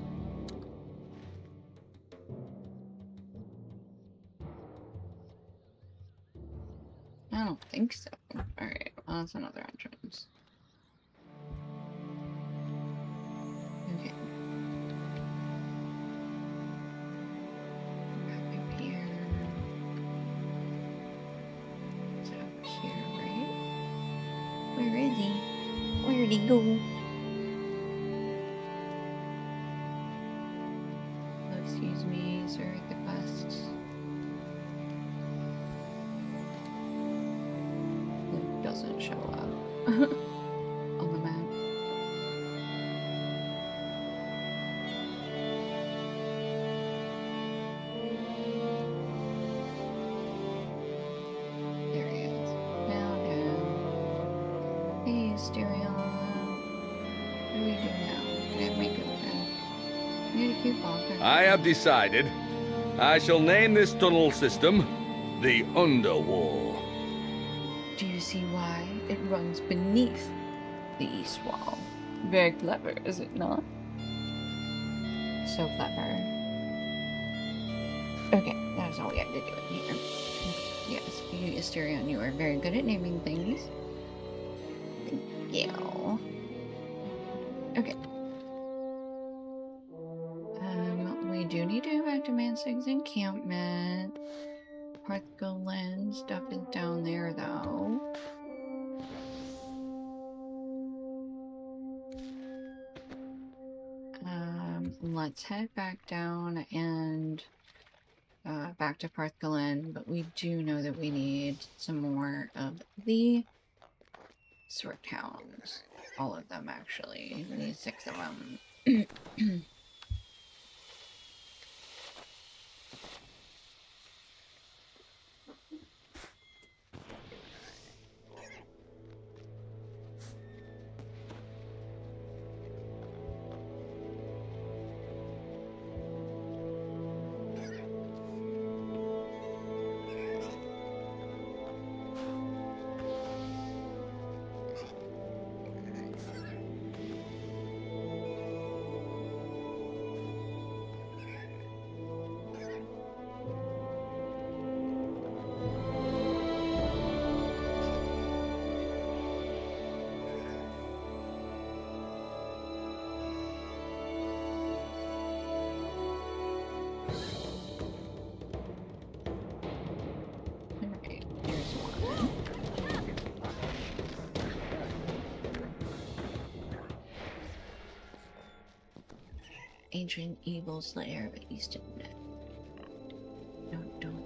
I don't think so. Alright, well that's another entrance. Okay. Back up here. It's up here, right? Where is he? Where'd he go? Excuse me, sir, the quest. It doesn't show up on the map. There he is. Found him. Hey, Asterion. What do we do now? Can I have my goat now? I need a coupon. I have decided I shall name this tunnel system the Underwall. Do you see why it runs beneath the east wall? Very clever, is it not? So clever. Okay, that's all we had to do in here. Yes, you, Asterion, you are very good at naming things. Thank you. Okay. We do need to go back to Mansig's encampment. Parthgolan stuff is down there, though. Let's head back down and back to Parthgolan, but we do know that we need some more of the sword hounds. All of them, actually. We need 6 of them. Alright, there's one. Ancient Evil Slayer of Eastern. Don't.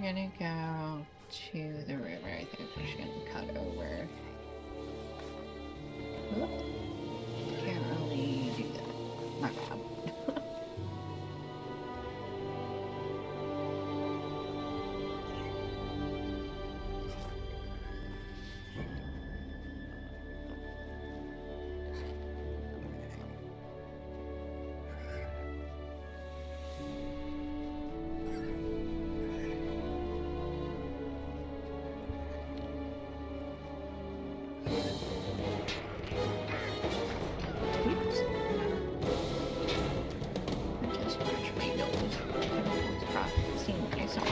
gonna go to the river. I think we're just gonna cut over. Oop. Can't really do that. My bad. Oops. I just scratched my nose. Everyone's probably seen what I saw.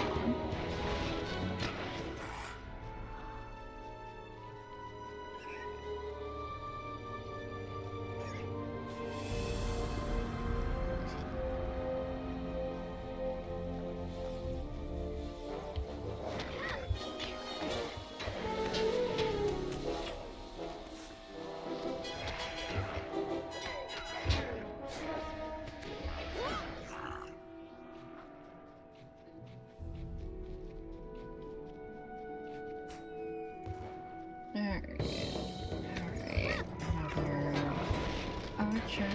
Alright. Alright. Another archer.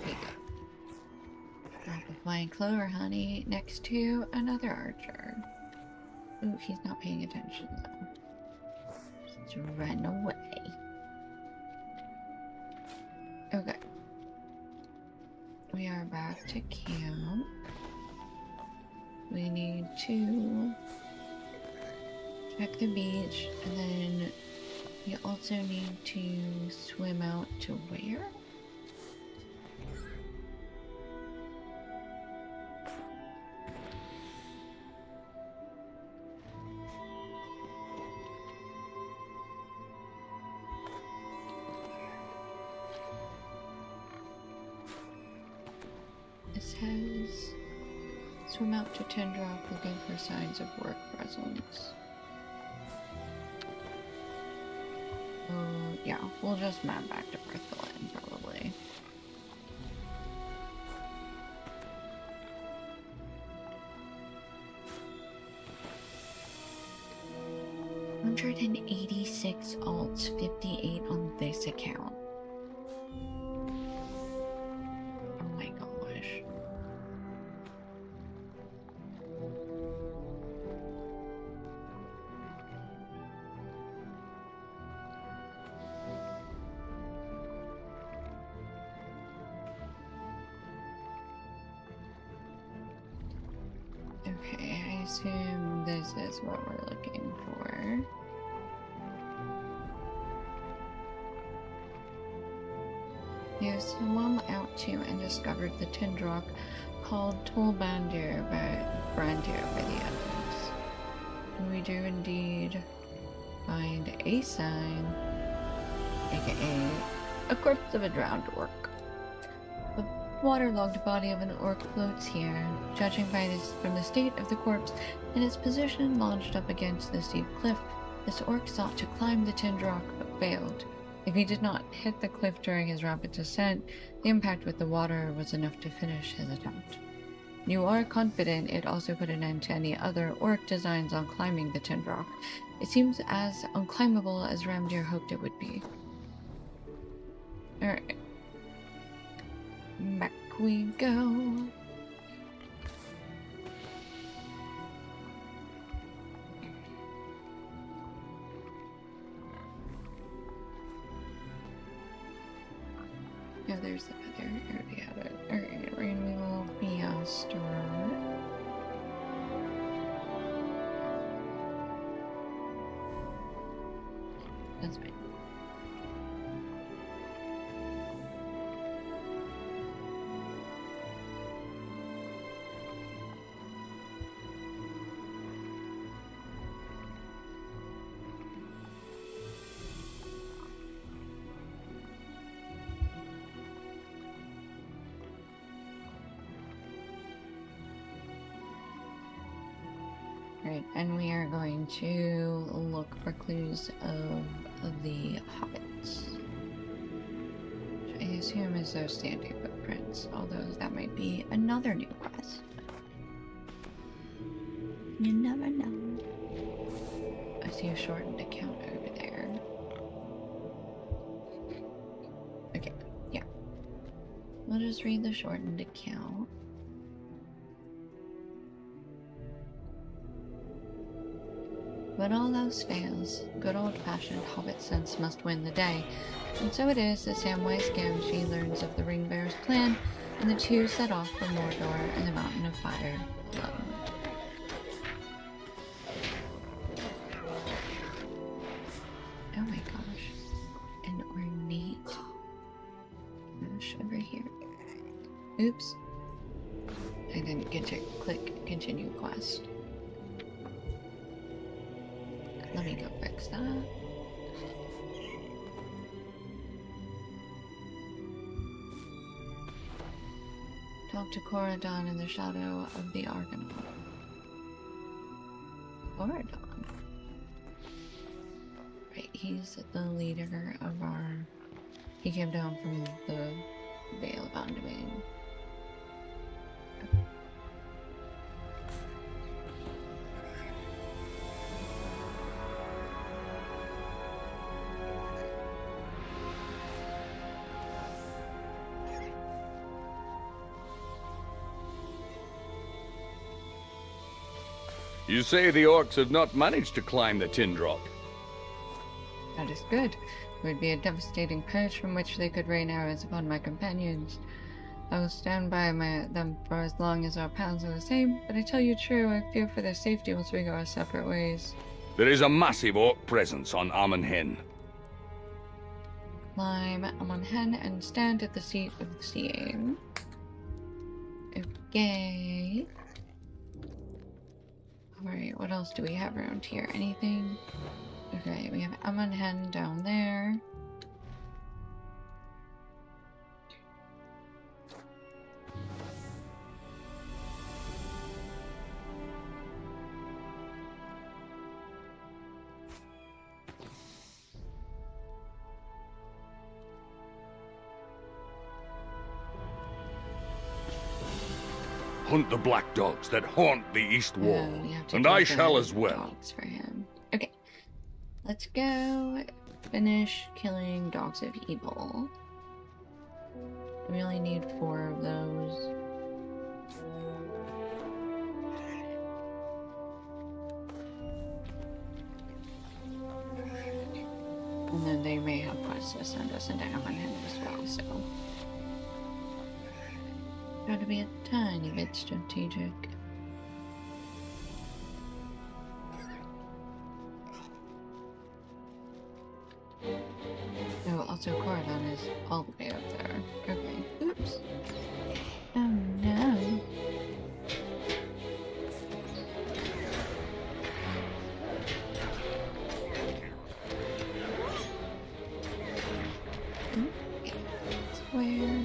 There you go. Drop a flying clover, honey, next to another archer. Ooh, he's not paying attention though. Just run away. Okay. We are back to camp. We need to check the beach, and then we also need to swim out to where? It says swim out to Tendrock looking for signs of work presence. Yeah, we'll just map back to Earthland, probably. $186 alts, 58 on this account. Oh my gosh. Okay, I assume this is what we're looking for. You swum out to and discovered the Tindrock called Tolbandir by the others. And we do indeed find a sign, aka a corpse of a drowned orc. The waterlogged body of an orc floats here. Judging from the state of the corpse and its position launched up against the steep cliff, this orc sought to climb the Tindrock but failed. If he did not hit the cliff during his rapid descent, the impact with the water was enough to finish his attempt. You are confident it also put an end to any other orc designs on climbing the Tindrock. It seems as unclimbable as Ramdir hoped it would be. Alright. Back we go. Yeah, there's the feather. I already had it. Alright, Rainbow Fiastor. That's fine. Right, and we are going to look for clues of the hobbits. Which I assume is those standing footprints, although that might be another new quest. You never know. I see a shortened account over there. Okay, yeah. We'll just read the shortened account. When all else fails, good old-fashioned hobbit sense must win the day. And so it is that Samwise Gamgee learns of the Ringbearer's plan, and the two set off for Mordor and the Mountain of Fire alone. Oh my gosh. An ornate cache over here. Oops. I didn't get to click continue quest. Let me go fix that. Talk to Coradon in the shadow of the Argonaut. Coradon? Right, he's the leader of our... He came down from the Vale of Anduin. You say the orcs have not managed to climb the Tindrop. That is good. It would be a devastating perch from which they could rain arrows upon my companions. I will stand by them for as long as our paths are the same, but I tell you true, I fear for their safety once we go our separate ways. There is a massive orc presence on Amon Hen. Climb Amon Hen and stand at the seat of the seeing. Okay. Alright, what else do we have around here? Anything? Okay, we have Amon Hen down there. Hunt the black dogs that haunt the east wall, We have to and kill I the shall as well. dogs for him. Okay, let's go finish killing dogs of evil. We only need 4 of those. And then they may have quests to send us into Amon Hen as well, so. Got to be a tiny bit strategic. Oh, also Coradon is all the way up there. Okay. Oops. Oh no. Okay. Where?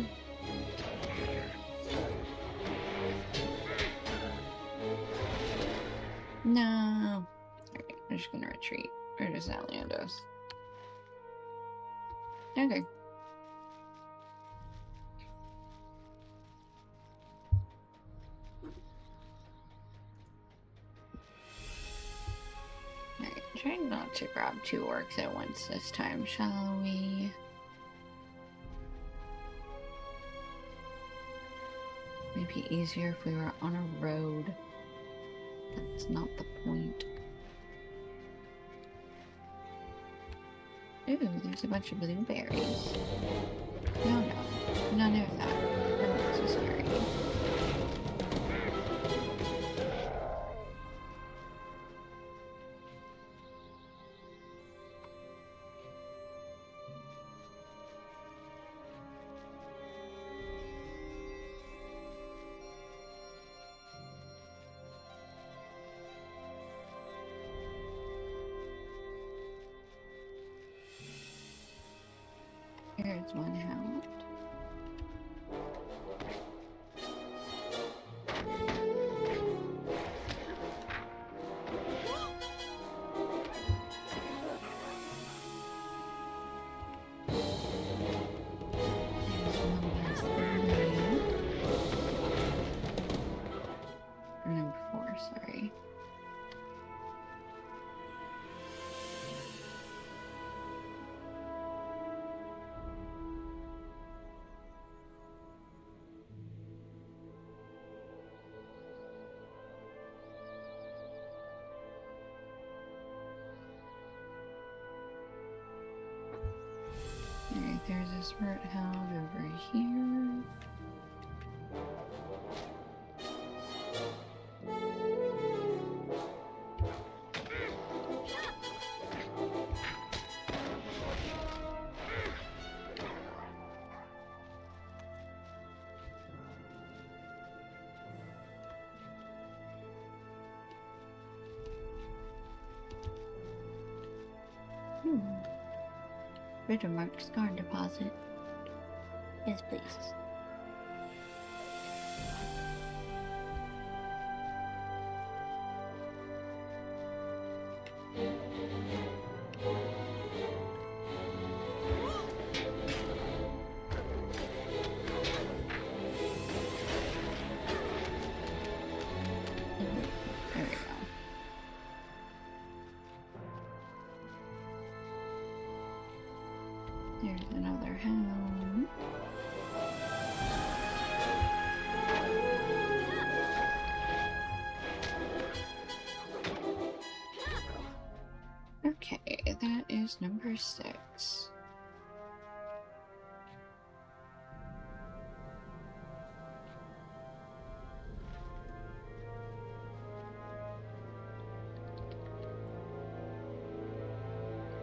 No. Alright, I'm just gonna retreat. Where does that land us? Okay. Alright, try not to grab 2 orcs at once this time, shall we? Maybe easier if we were on a road. That's not the point. Ooh, there's a bunch of blueberries. No, none of that. Unnecessary. Here's one house. smart hound over here. Rittermark scar deposit. Yes, please. There we go. There's another hound. Okay, that is number 6.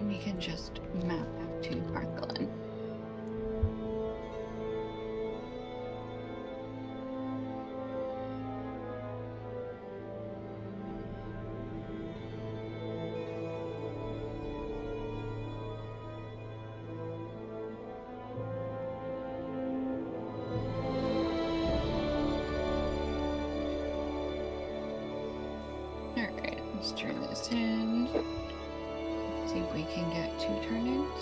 We can just map out to Parkland. Alright, let's turn this in. See if we can get 2 turn-ins.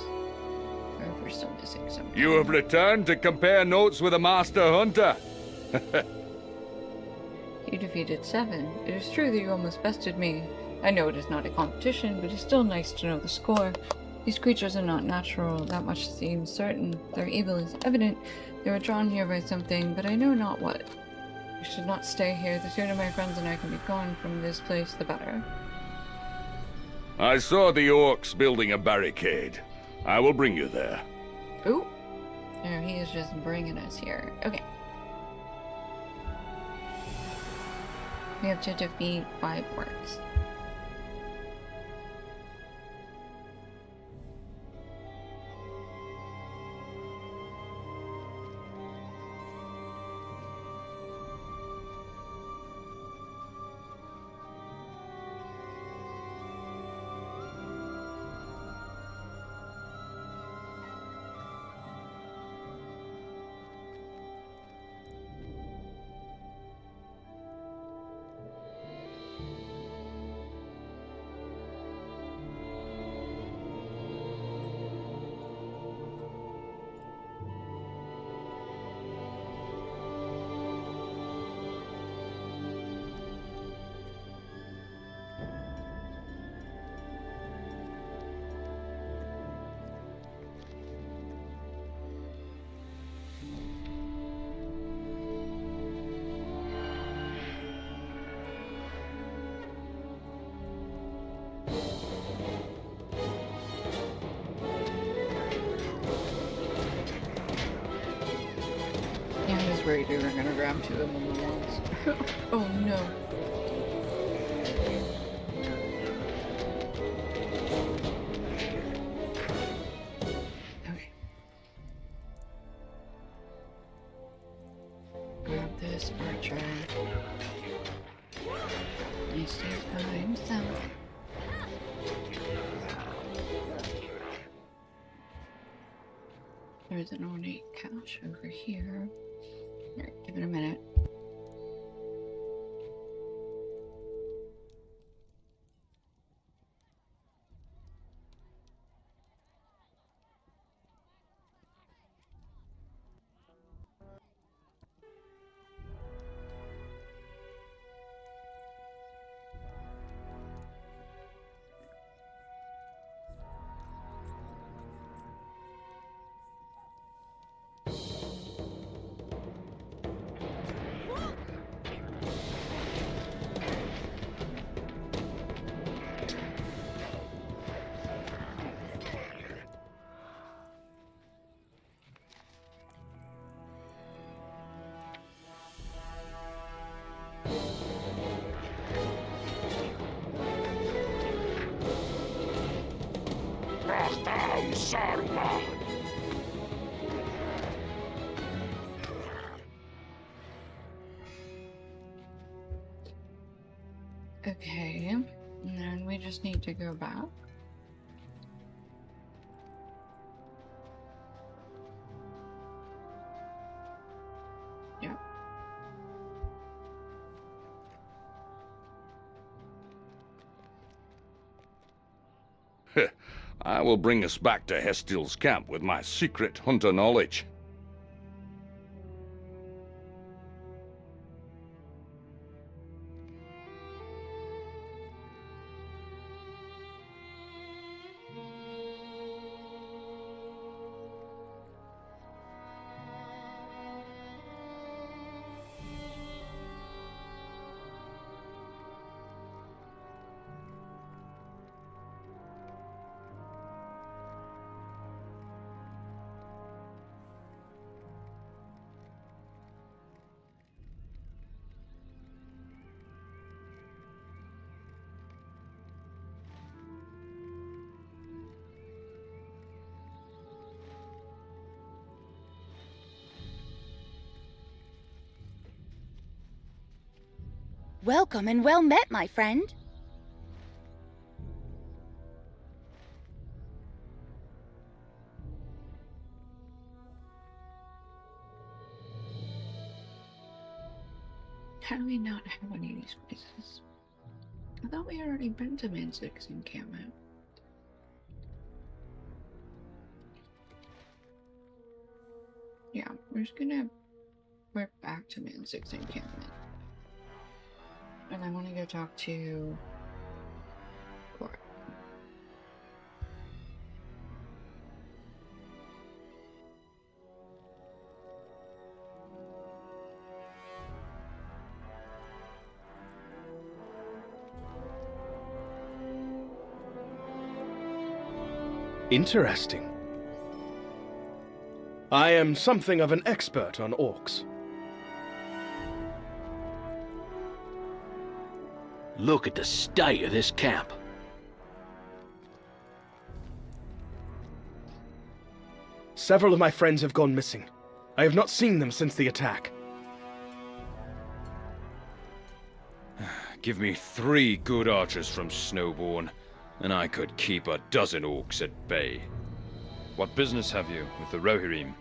Or if we're still missing something. You have returned to compare notes with the Master Hunter. You defeated 7. It is true that you almost bested me. I know it is not a competition, but it's still nice to know the score. These creatures are not natural, that much seems certain. Their evil is evident. They were drawn here by something, but I know not what. We should not stay here. The sooner my friends and I can be gone from this place, the better. I saw the orcs building a barricade. I will bring you there. Ooh. No, he is just bringing us here. Okay. We have to defeat 5 orcs. Worried we were gonna grab 2 of them at once. Oh no. Okay. Grab this archer. He stays by himself. There's an ornate couch over here. Alright, give it a minute. Sarma. Okay, and then we just need to go back. Yep. I will bring us back to Hestil's camp with my secret hunter knowledge. Welcome and well met, my friend. How do we not have any of these places? I thought we had already been to Manzik's encampment. Yeah, we're back to Manzik's encampment. And I want to go talk to Cora. Interesting. I am something of an expert on orcs. Look at the state of this camp. Several of my friends have gone missing. I have not seen them since the attack. Give me 3 good archers from Snowbourne, and I could keep a dozen orcs at bay. What business have you with the Rohirrim?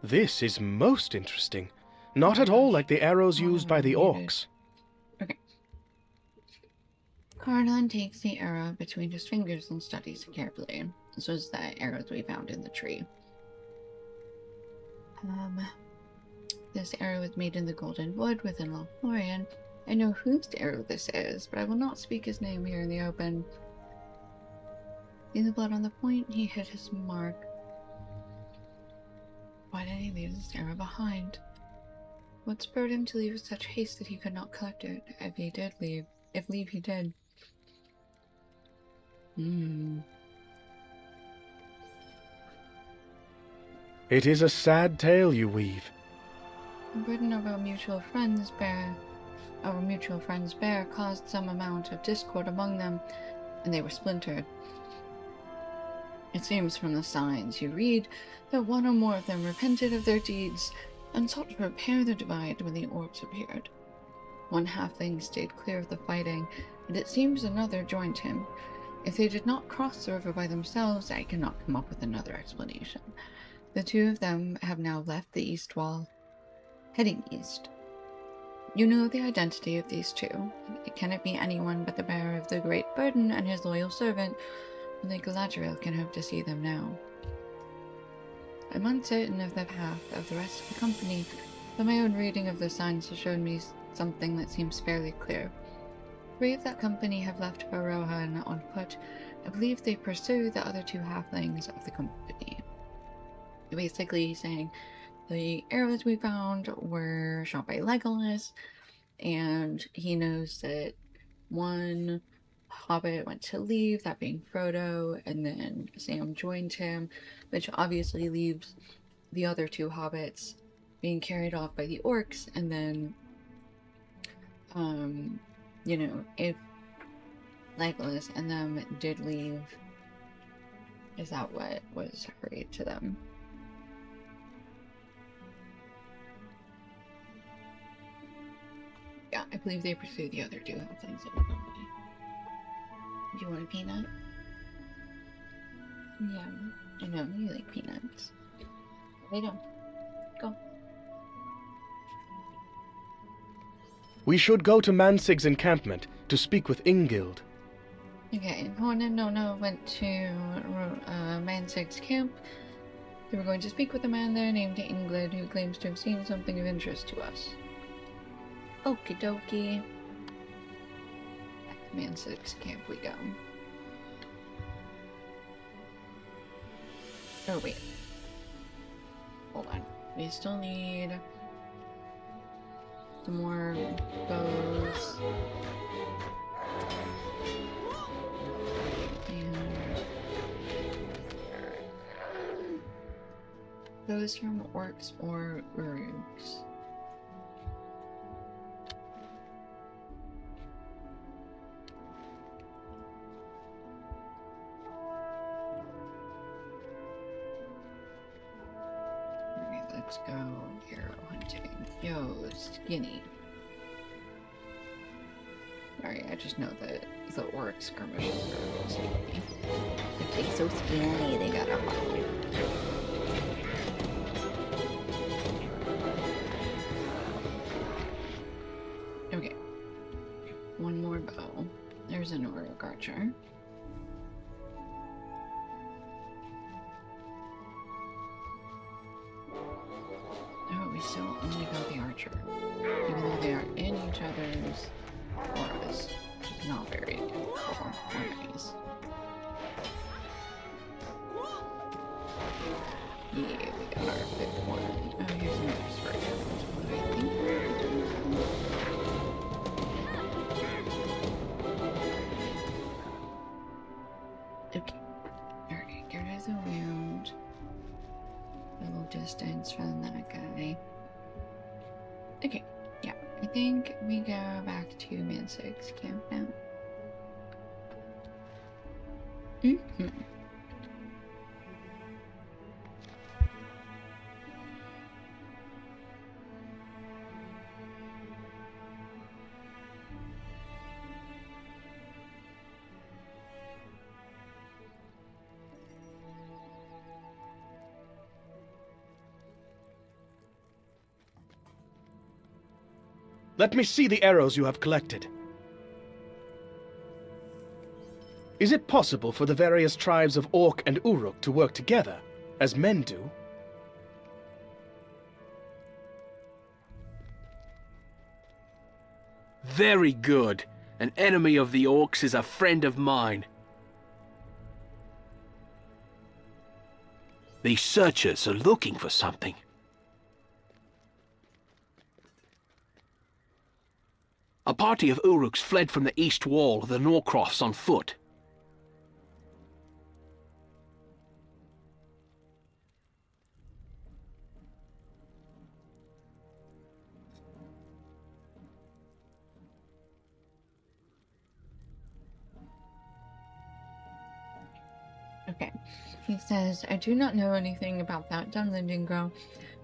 This is most interesting. Not at all like the arrows used by the orcs. Okay. Carlin takes the arrow between his fingers and studies it carefully. This was the arrows we found in the tree. This arrow was made in the Golden Wood within LotRO. I know whose arrow this is, but I will not speak his name here in the open. See the blood on the point? He hit his mark. Why did he leave this arrow behind? What spurred him to leave with such haste that he could not collect it, if he did leave? If leave he did. It is a sad tale you weave. The burden of our mutual friends bear caused some amount of discord among them, and they were splintered. It seems from the signs you read that one or more of them repented of their deeds and sought to repair the divide when the orcs appeared. One halfling stayed clear of the fighting, and it seems another joined him. If they did not cross the river by themselves, I cannot come up with another explanation. The two of them have now left the east wall, heading east. You know the identity of these two. Can it be anyone but the bearer of the great burden and his loyal servant? Only Galadriel can hope to see them now. I'm uncertain of the path of the rest of the company, but my own reading of the signs has shown me something that seems fairly clear. 3 of that company have left for Rohan on foot. I believe they pursue the other 2 halflings of the company. Basically saying the arrows we found were shot by Legolas, and he knows that one hobbit went to leave, that being Frodo, and then Sam joined him, which obviously leaves the other 2 hobbits being carried off by the orcs, and then, you know, if Legolas and them did leave, is that what was hurried to them? Yeah, I believe they pursue the other 2 halflings of the company. Do you want a peanut? Yeah, I know, you like peanuts. They don't. Go. We should go to Mansig's encampment to speak with Ingild. Okay, Horn and Nona went to Mansig's camp. They were going to speak with a man there named Ingrid who claims to have seen something of interest to us. Okie dokie. Back to Mansig's camp we go. Oh, wait. Hold on. We still need some more bows. And bows from orcs or urugs. Let's go arrow hunting. Yo, skinny. Sorry, I just know that the orc skirmishes are real skinny. Like, they're so skinny, they got a heart. Okay. One more bow. There's an orc archer. Still only got the archer, even though they are in each other's auras, which is not very cool or nice. Yeah, we got our 5th one. Oh, here's another spurgeon. I think we're doing. Okay. Alright, get rid of the wound. A little distance from that guy. Okay, yeah, I think we go back to Mansig's camp now. Let me see the arrows you have collected. Is it possible for the various tribes of Orc and Uruk to work together, as men do? Very good. An enemy of the Orcs is a friend of mine. These searchers are looking for something. A party of Uruks fled from the east wall of the Norcrofts on foot. Okay. He says, I do not know anything about that Dunlendingro,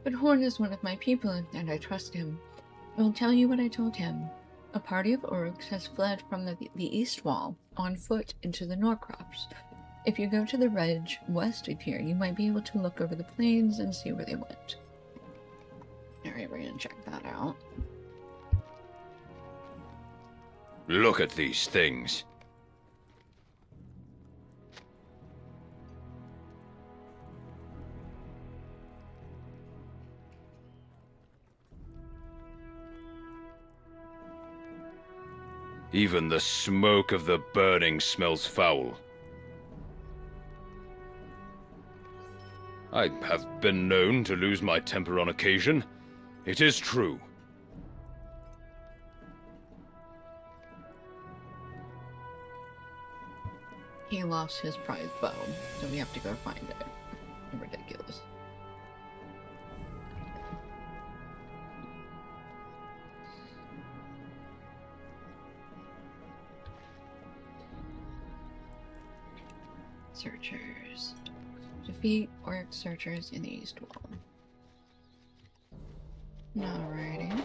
but Horn is one of my people, and I trust him. I will tell you what I told him. A party of Uruks has fled from the east wall, on foot, into the Norcrofts. If you go to the ridge west of here, you might be able to look over the plains and see where they went. Alright, we're gonna check that out. Look at these things. Even the smoke of the burning smells foul. I have been known to lose my temper on occasion. It is true. He lost his prized bow, so we have to go find it. Ridiculous. Searchers. Defeat orc searchers in the east wall. Alrighty.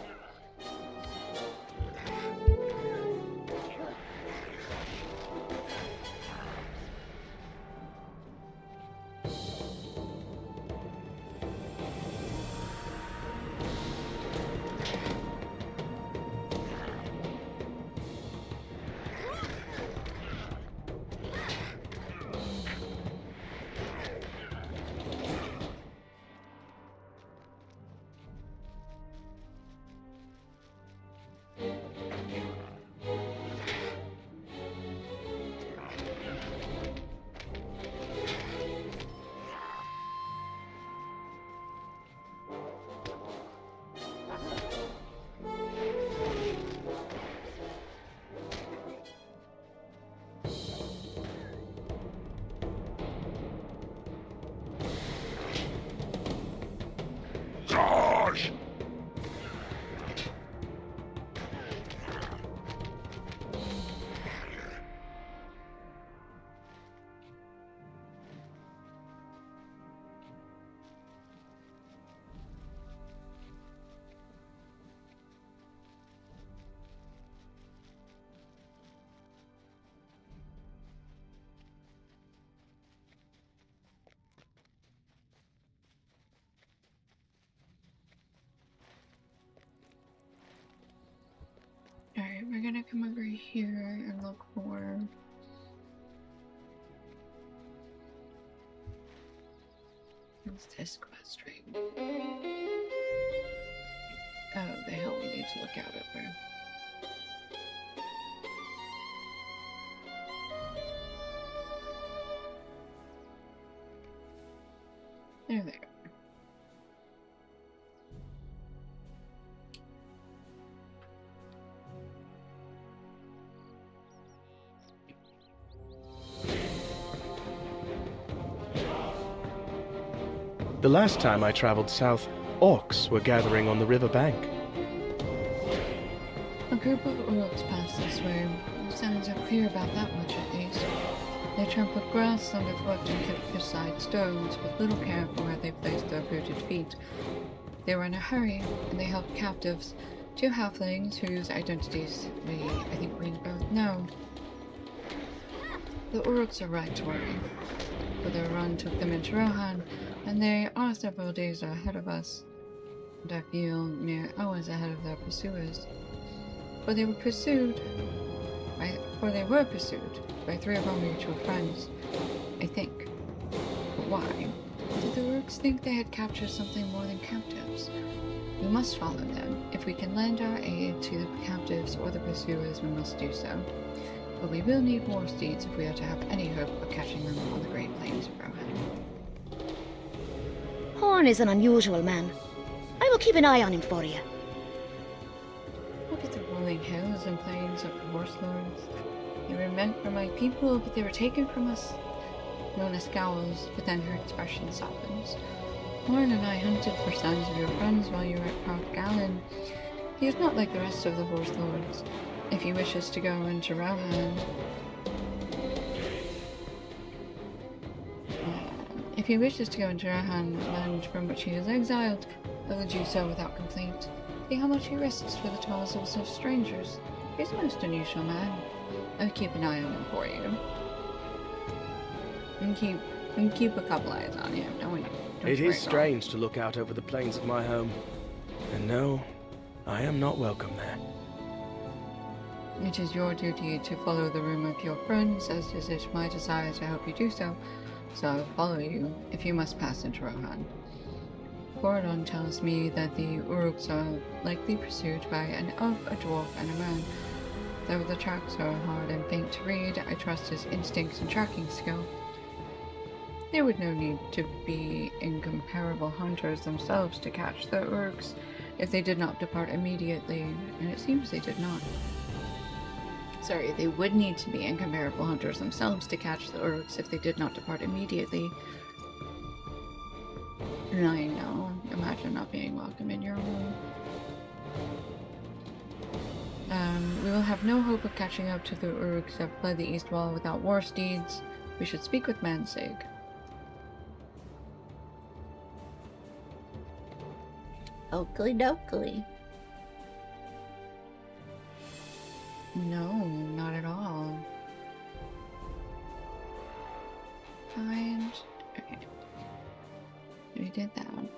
Alright, we're gonna come over here and look for... What's this quest right? Oh, the hell we need to look out over. There they are. The last time I traveled south, orcs were gathering on the river bank. A group of Uruks passed this way. The sounds are clear about that much at least. They trampled grass underfoot and kept beside stones with little care for where they placed their booted feet. They were in a hurry, and they held captives 2 halflings whose identities I think we both know. The Uruks are right to worry, but their run took them into Rohan, and they are several days ahead of us, and I feel mere hours ahead of their pursuers. For they were pursued by three of our mutual friends, I think. But why? Did the orcs think they had captured something more than captives? We must follow them. If we can lend our aid to the captives or the pursuers, we must do so. But we will need war steeds if we are to have any hope of catching them on the Great Plains of Rohan. Horn is an unusual man. I will keep an eye on him for you. Look at the rolling hills and plains of the horse lords. They were meant for my people, but they were taken from us. Nona scowls, but then her expression softens. Horn and I hunted for signs of your friends while you were at Park Gallon. He is not like the rest of the horse lords. If he wishes to go into Rohan, land from which he is exiled, he will do so without complaint. See how much he risks for the toils of strangers. He's a most unusual man. I'll keep an eye on him for you. And keep a couple eyes on him, don't you? It is strange to look out over the plains of my home. And no, I am not welcome there. It is your duty to follow the room of your friends, as is it my desire to help you do so. So I will follow you, if you must pass into Rohan. Gordon tells me that the Uruks are likely pursued by an elf, a dwarf, and a man. Though the tracks are hard and faint to read, I trust his instincts and tracking skill. There would no need to be incomparable hunters themselves to catch the Uruks if they did not depart immediately, and it seems they did not. Sorry, they would need to be incomparable hunters themselves to catch the Uruks if they did not depart immediately. And I know, imagine not being welcome in your home. We will have no hope of catching up to the Uruks who have fled the East Wall without war steeds. We should speak with Mansig. Oakley dokley. No, not at all. Find... Okay. We did that one.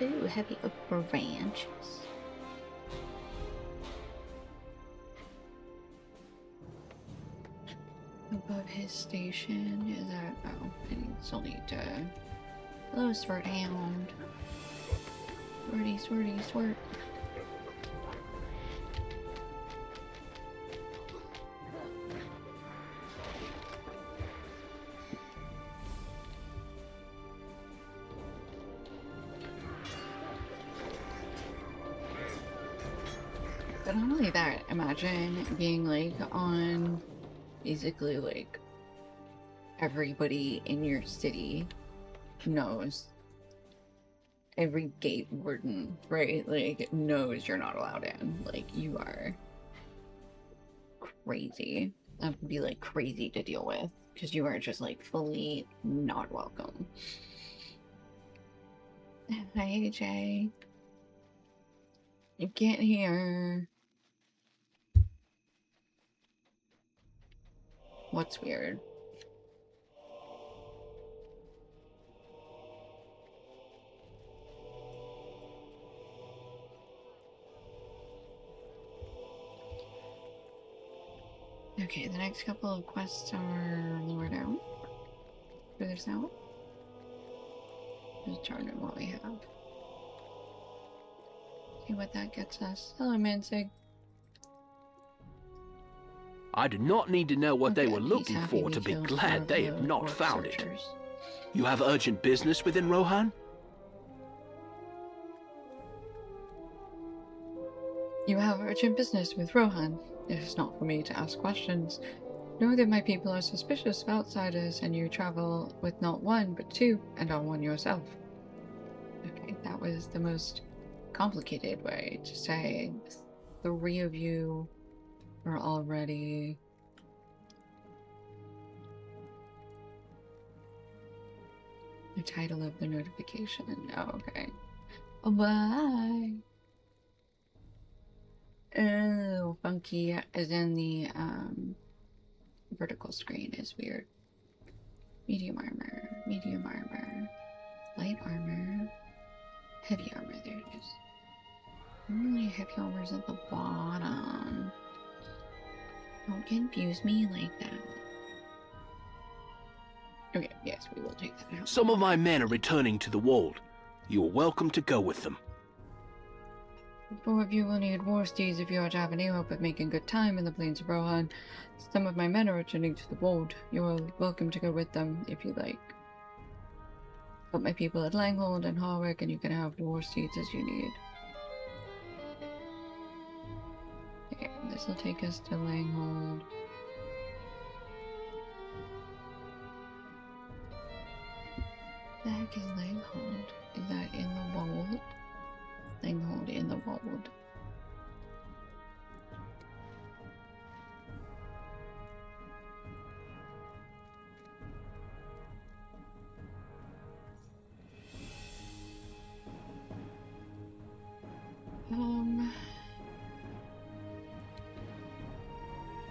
Ooh, heavy oak branches. Above his station is that... Oh, I still need to... Hello, Sword Hound. Swordy, swordy, sword. But not only that, imagine being like on basically like everybody in your city knows. Every gate warden, right? Like, knows you're not allowed in. Like, you are crazy. That would be, like, crazy to deal with. Because you are just, like, fully not welcome. Hi, AJ. You can't hear. What's weird? Okay, the next couple of quests are lower down. Further south. Just charting what we have. See what that gets us. Hello, Mansig. I do not need to know what they were He's looking happy for we to be killed glad some they of have the not orc found it. searchers. You have urgent business within Rohan? You have urgent business with Rohan. It is not for me to ask questions. Know that my people are suspicious of outsiders, and you travel with not one, but two, and are one yourself. Okay, that was the most complicated way to say three of you are already... The title of the notification. Oh, okay. Oh, bye! Oh, funky as in the vertical screen is weird. Medium armor, light armor, Heavy armor, there it is. Normally heavy armor's at the bottom. Don't confuse me like that. Okay, yes, we will take that out. Some of my men are returning to the Wold. You are welcome to go with them. 4 of you will need war steeds if you are to have any hope of making good time in the plains of Rohan. Some of my men are returning to the Wold. You are welcome to go with them if you like. Put my people at Langhold and Harwick, and you can have war steeds as you need. Okay, this will take us to Langhold. The heck is Langhold? Is that in the Wold? Langhold in the Wold.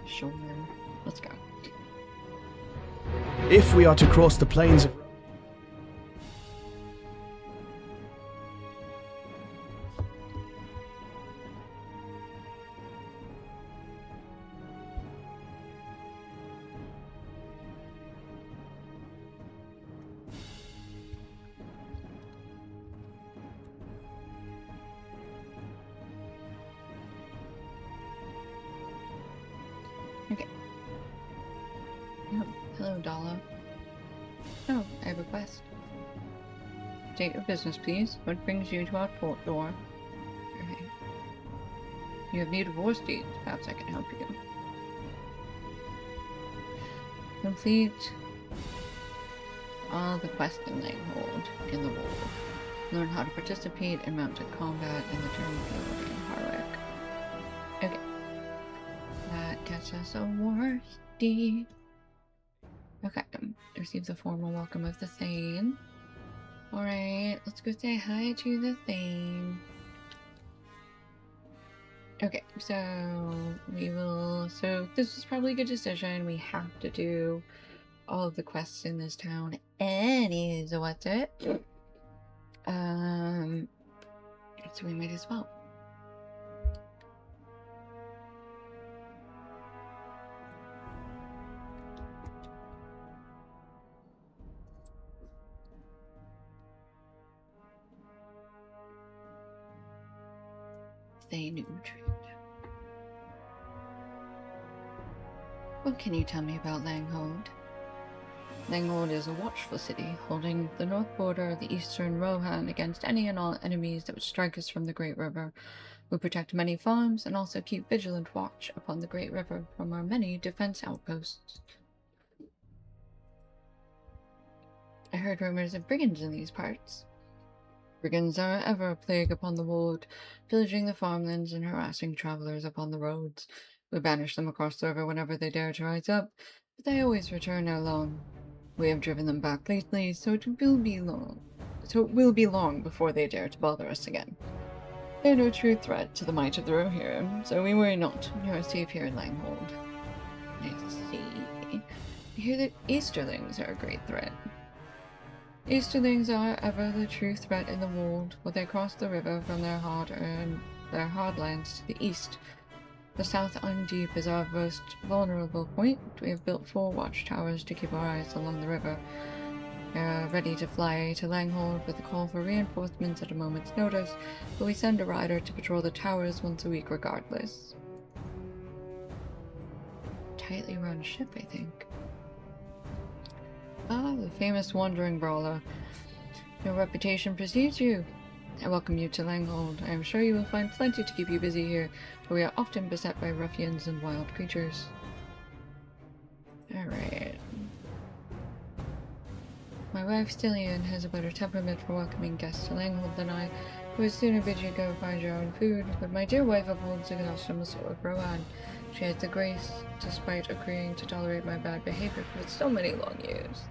Sure. Let's go. If we are to cross the plains of... Okay. Oh, hello, Dala. Oh, I have a quest. State of business, please. What brings you to our port door? Okay. You have need of war steeds. Perhaps I can help you. Complete all the quests in Langhold in the Wold. Learn how to participate in mounted combat in the Turnfield in Harwick. Okay. That gets us a war steed. Okay. Receive the formal welcome of the Thane. Alright, let's go say hi to the Thane. Okay, so this is probably a good decision. We have to do all of the quests in this town. Anyways, what's it? So we might as well. They knew trade. What can you tell me about Langhold? Langhold is a watchful city, holding the north border of the eastern Rohan against any and all enemies that would strike us from the Great River. We protect many farms and also keep vigilant watch upon the Great River from our many defense outposts. I heard rumors of brigands in these parts. Brigands are ever a plague upon the Wold, pillaging the farmlands and harassing travelers upon the roads. We banish them across the river whenever they dare to rise up, but they always return ere long. We have driven them back lately, so it will be long before they dare to bother us again. They are no true threat to the might of the Rohirrim, so we worry not. You are safe here in Langhold. I see. I hear that Easterlings are a great threat. Easterlings are ever the true threat in the Wold, for they cross the river from their hardlands to the east. The South Undeep is our most vulnerable point. We have built 4 watchtowers to keep our eyes along the river. We are ready to fly to Langhold with a call for reinforcements at a moment's notice, but we send a rider to patrol the towers once a week regardless. Tightly run ship, I think. Ah, the famous wandering brawler. Your reputation precedes you. I welcome you to Langhold. I am sure you will find plenty to keep you busy here, for we are often beset by ruffians and wild creatures. Alright. My wife Stillian has a better temperament for welcoming guests to Langhold than I, who would sooner bid you go find your own food, but my dear wife upholds the customs of Rohan. She has the grace, despite agreeing to tolerate my bad behavior for so many long years.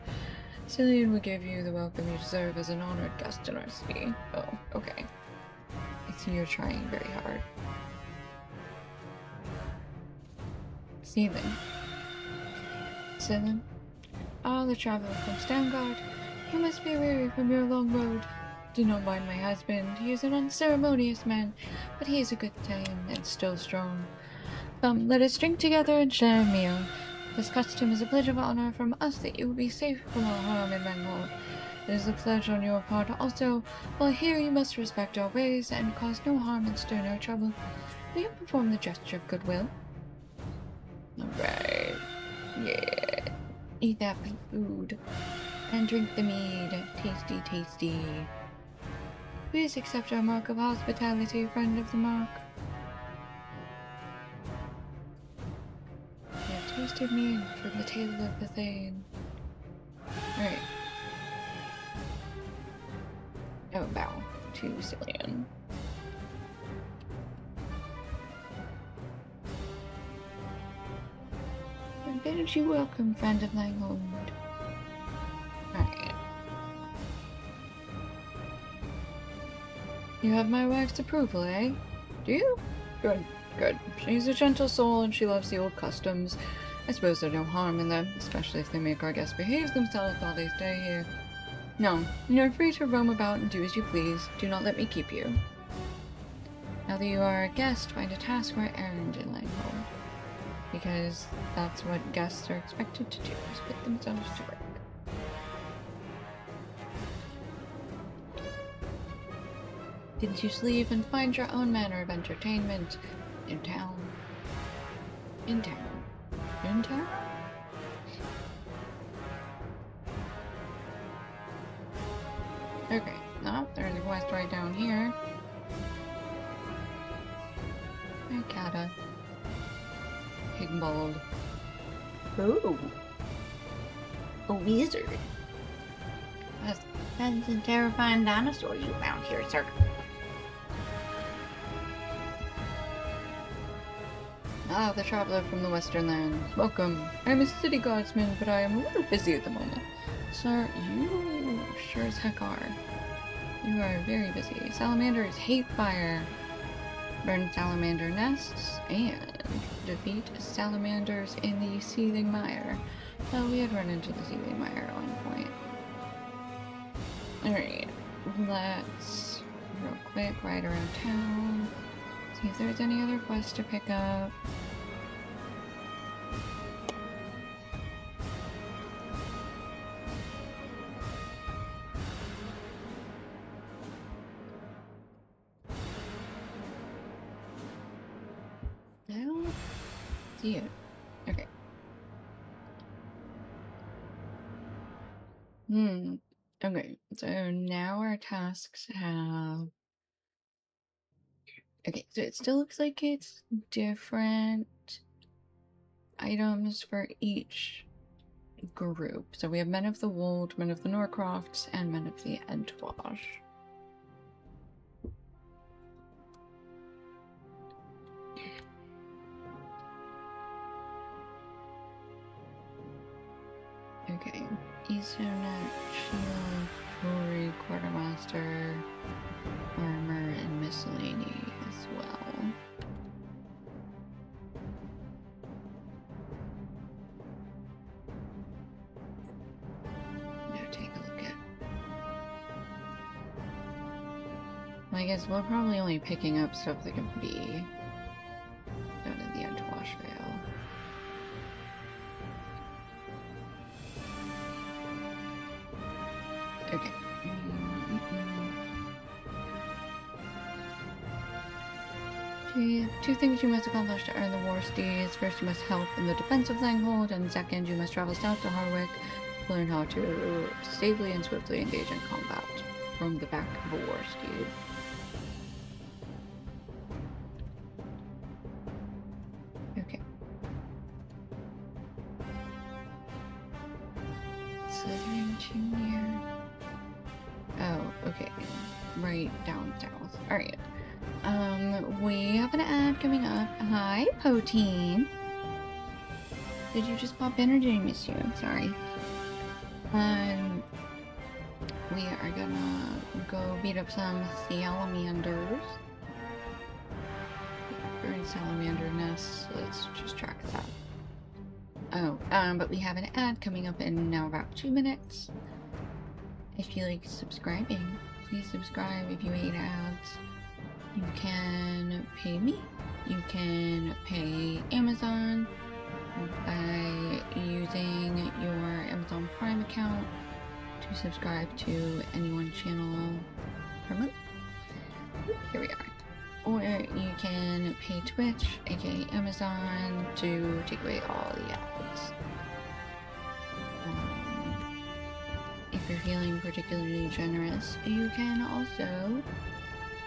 Cillian will give you the welcome you deserve as an honored guest in our city. Oh, okay. I see you're trying very hard. Seething. Cillian? Ah, the traveler from Stangard. You must be weary from your long road. Do not mind my husband. He is an unceremonious man, but he is a good thing and still strong. Come, let us drink together and share a meal. This custom is a pledge of honor from us that you will be safe from all harm in Mangold. It is a pledge on your part also. While here you must respect our ways and cause no harm and stir no trouble. Will you perform the gesture of goodwill? Alright. Yeah. Eat that food. And drink the mead. Tasty, tasty. Please accept our mark of hospitality, friend of the mark. Yeah, tasted mead from the table of the Thane. Alright. Oh, bow to Cillian. I bid you welcome, friend of Langhold. Alright. You have my wife's approval, eh? Do you? Good, good. She's a gentle soul and she loves the old customs. I suppose there's no harm in them, especially if they make our guests behave themselves while they stay here. No, you're free to roam about and do as you please. Do not let me keep you. Now that you are a guest, find a task or errand in Langhold. Because that's what guests are expected to do, is put themselves to work. Didn't you sleep and find your own manner of entertainment in town? In town? In town? Okay, no, there's a quest right down here. Hey, Kata. Pigbold. Oh. A wizard. That's a terrifying dinosaur you found here, sir. Ah, the traveler from the Western Lands. Welcome. I'm a city guardsman, but I am a little busy at the moment. Sir, you sure as heck are. You are very busy. Salamanders hate fire. Burn salamander nests, and defeat salamanders in the seething mire. Well, we had run into the seething mire at one point. Alright, let's real quick ride around town. See if there's any other quests to pick up. I don't see it. Okay. Okay, so now our tasks have... Okay, so it still looks like it's different items for each group. So we have Men of the Wold, Men of the Norcrofts, and Men of the Entwash. Okay, Ethernet, Shield, Jewelry, Quartermaster, Armor, and Miscellany as well. Now take a look at... Well, I guess we're probably only picking up stuff that can be done in the Entwash Vale. Okay. Two things you must accomplish to earn the war steeds. First, you must help in the defense of Langhold, and second, you must travel south to Harwick to learn how to safely and swiftly engage in combat from the back of a war steed. Okay. Slithering Junior. Oh, okay. Right down south. Alright. We have an ad coming up. Hi, Poteen. Did you just pop in or did I miss you? Sorry. We are gonna go beat up some salamanders. Burn salamander nests. Let's just track that. Oh, but we have an ad coming up in now about 2 minutes. If you like subscribing, Please subscribe if you hate ads. You can pay me. You can pay Amazon by using your Amazon Prime account to subscribe to any one channel per month. Here we are. Or you can pay Twitch, aka Amazon, to take away all the ads. If you're feeling particularly generous, you can also...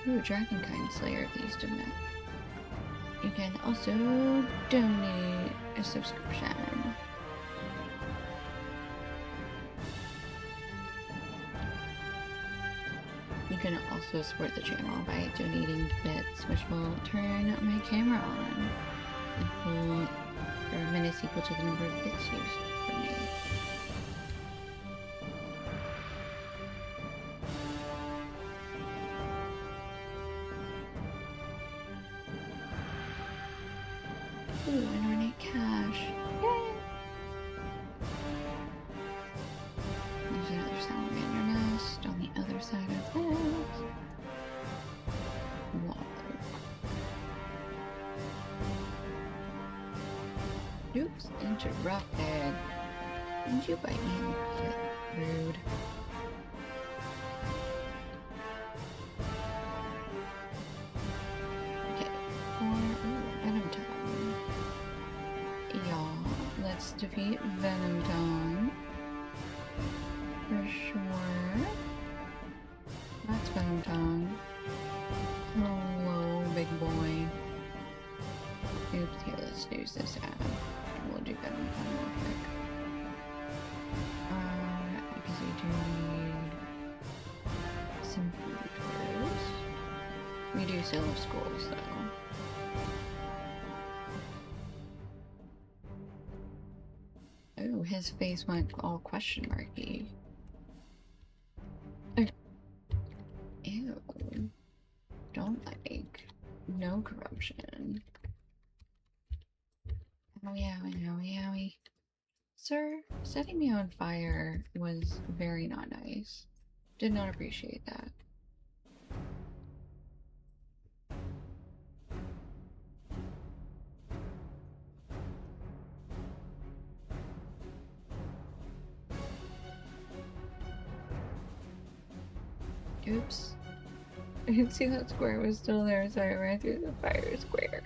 Ooh, Dragonkind Slayer of the East of Net. You can also donate a subscription. You can also support the channel by donating bits, which will turn my camera on. Equal, or a minute equal to the number of bits used for me. Ooh, an ornate cache. Yay! There's another salamander nest on the other side of this. Log. Oops, interrupted. Didn't you bite me in the butt? Rude. Okay, Venom Tongue. Y'all, let's defeat Venom Tongue. For sure. That's Venom Tongue. Hello, big boy. Oops, here, let's snooze this ad. We'll do Venom Tongue real quick. Because we do need some food first. We do still have schools, though. Oh, his face went all question marky. Ew. Don't like. No corruption. Owie, owie, owie, owie. Sir, setting me on fire was very not nice. Did not appreciate that. Oops. I didn't see that square was still there, so I ran through the fire square.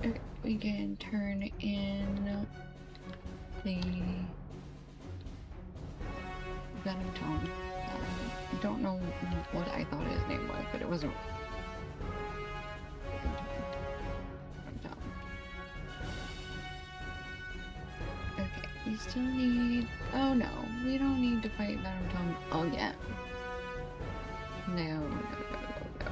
Okay, we can turn in the Venom Tongue. I don't know what I thought his name was, but it wasn't Venom Tongue. Okay, we still need... Oh no, we don't need to fight Venom Tongue again. No, no, no, no, no.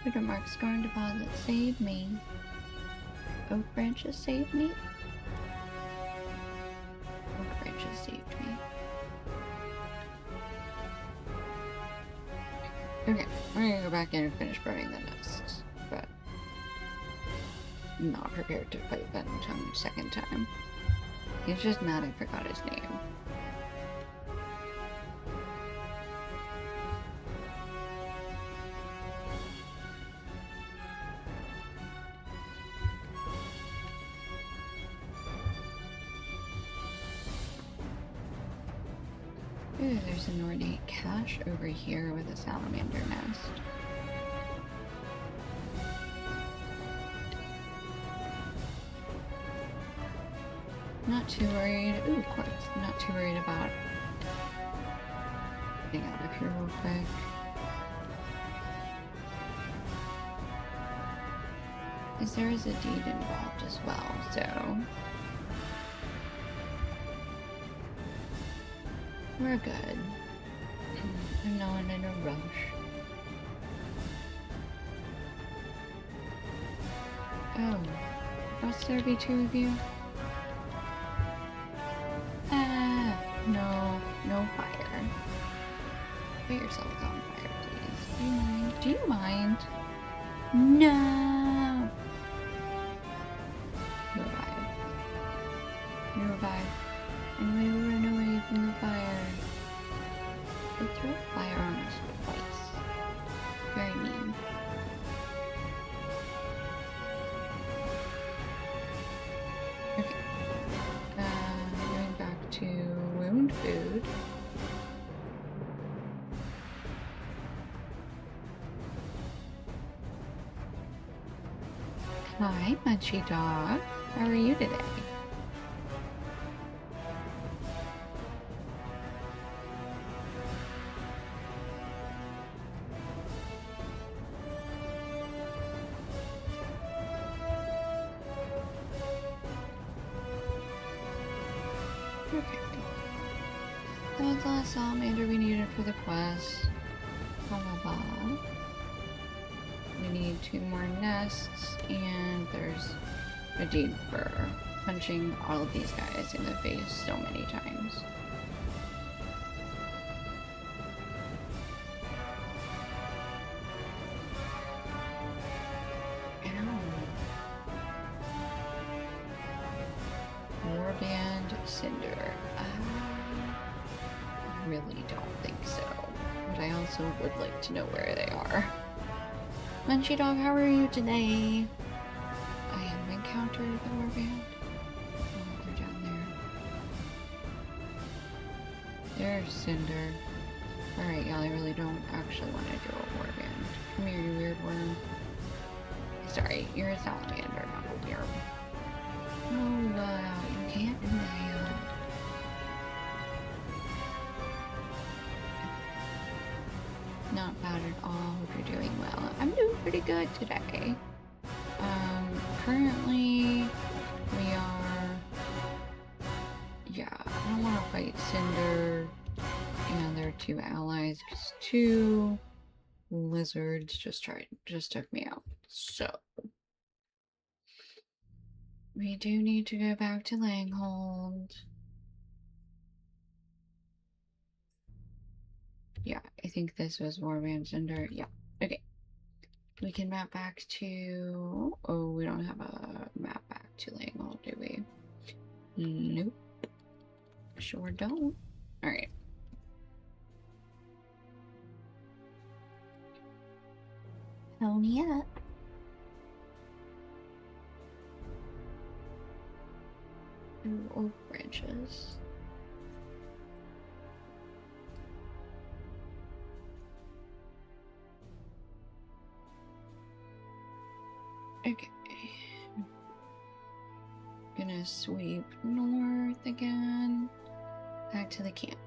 Bittermark Scar Deposit saved me. Oak branches saved me? Oak branches saved me. Okay, we're gonna go back in and finish burning the nests, but I'm not prepared to fight Venom Tongue a second time. He's just mad I forgot his name. Ooh, there's an ornate cache over here with a salamander nest. Not too worried. Ooh, quartz. Not too worried about getting out of here real quick. Because there is a deed involved as well, so we're good. I'm not in a rush. Oh, must there be two of you? No, no fire. Put yourselves on fire, please. Do you mind? Do you mind? No! Revive. You revive. And we run away from the fire. They throw fire on us twice. Very mean. Okay. Going back to wound food. Hi, Munchy Dog. How are you today? Okay. That was the last salamander we needed for the quest. Blah blah blah. We need 2 more nests, and there's a deed for punching all of these guys in the face so many times. Warband Cinder. I really don't think so. But I also would like to know where they are. Munchy Dog, how are you today? I have encountered the warband. Oh, they're down there. There's Cinder. Alright, y'all, I really don't actually want to do a warband. Come here, you weird worm. Sorry, you're a salamander, not a weird. Oh, wow, you can't do that. Not bad at all. Hope you're doing well. I'm doing pretty good today. Currently, we are... Yeah, I don't want to fight Cinder and their 2 allies, because 2 lizards just took me out. So... we do need to go back to Langhold. Yeah, I think this was Warband Cinder. Yeah, okay. We can map back to... Oh, we don't have a map back to Langhold, do we? Nope. Sure don't. Alright. Pony up. Ooh, oak branches. Okay. Gonna sweep north again. Back to the camp.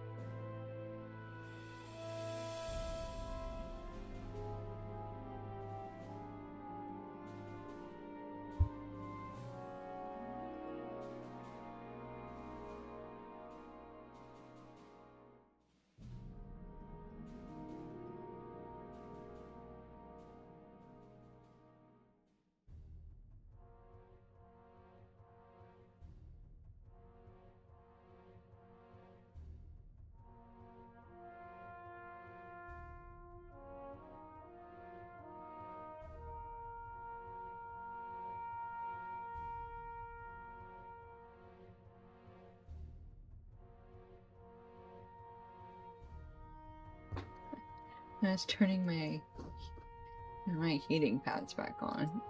I was turning my heating pads back on.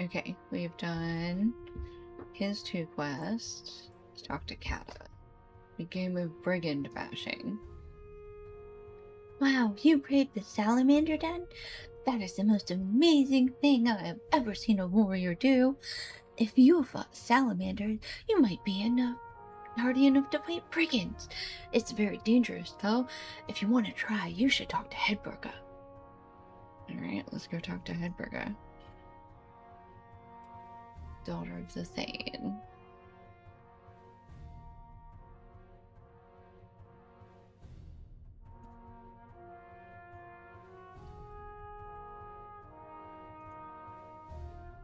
Okay, we've done his 2 quests. Let's talk to Kata. A game of brigand bashing. Wow, you raid the salamander den? That is the most amazing thing I have ever seen a warrior do. If you fought salamanders, you might be hardy enough to fight brigands. It's very dangerous, though. If you want to try, you should talk to Hedberga. Alright, let's go talk to Hedberga. Daughter of the Thane.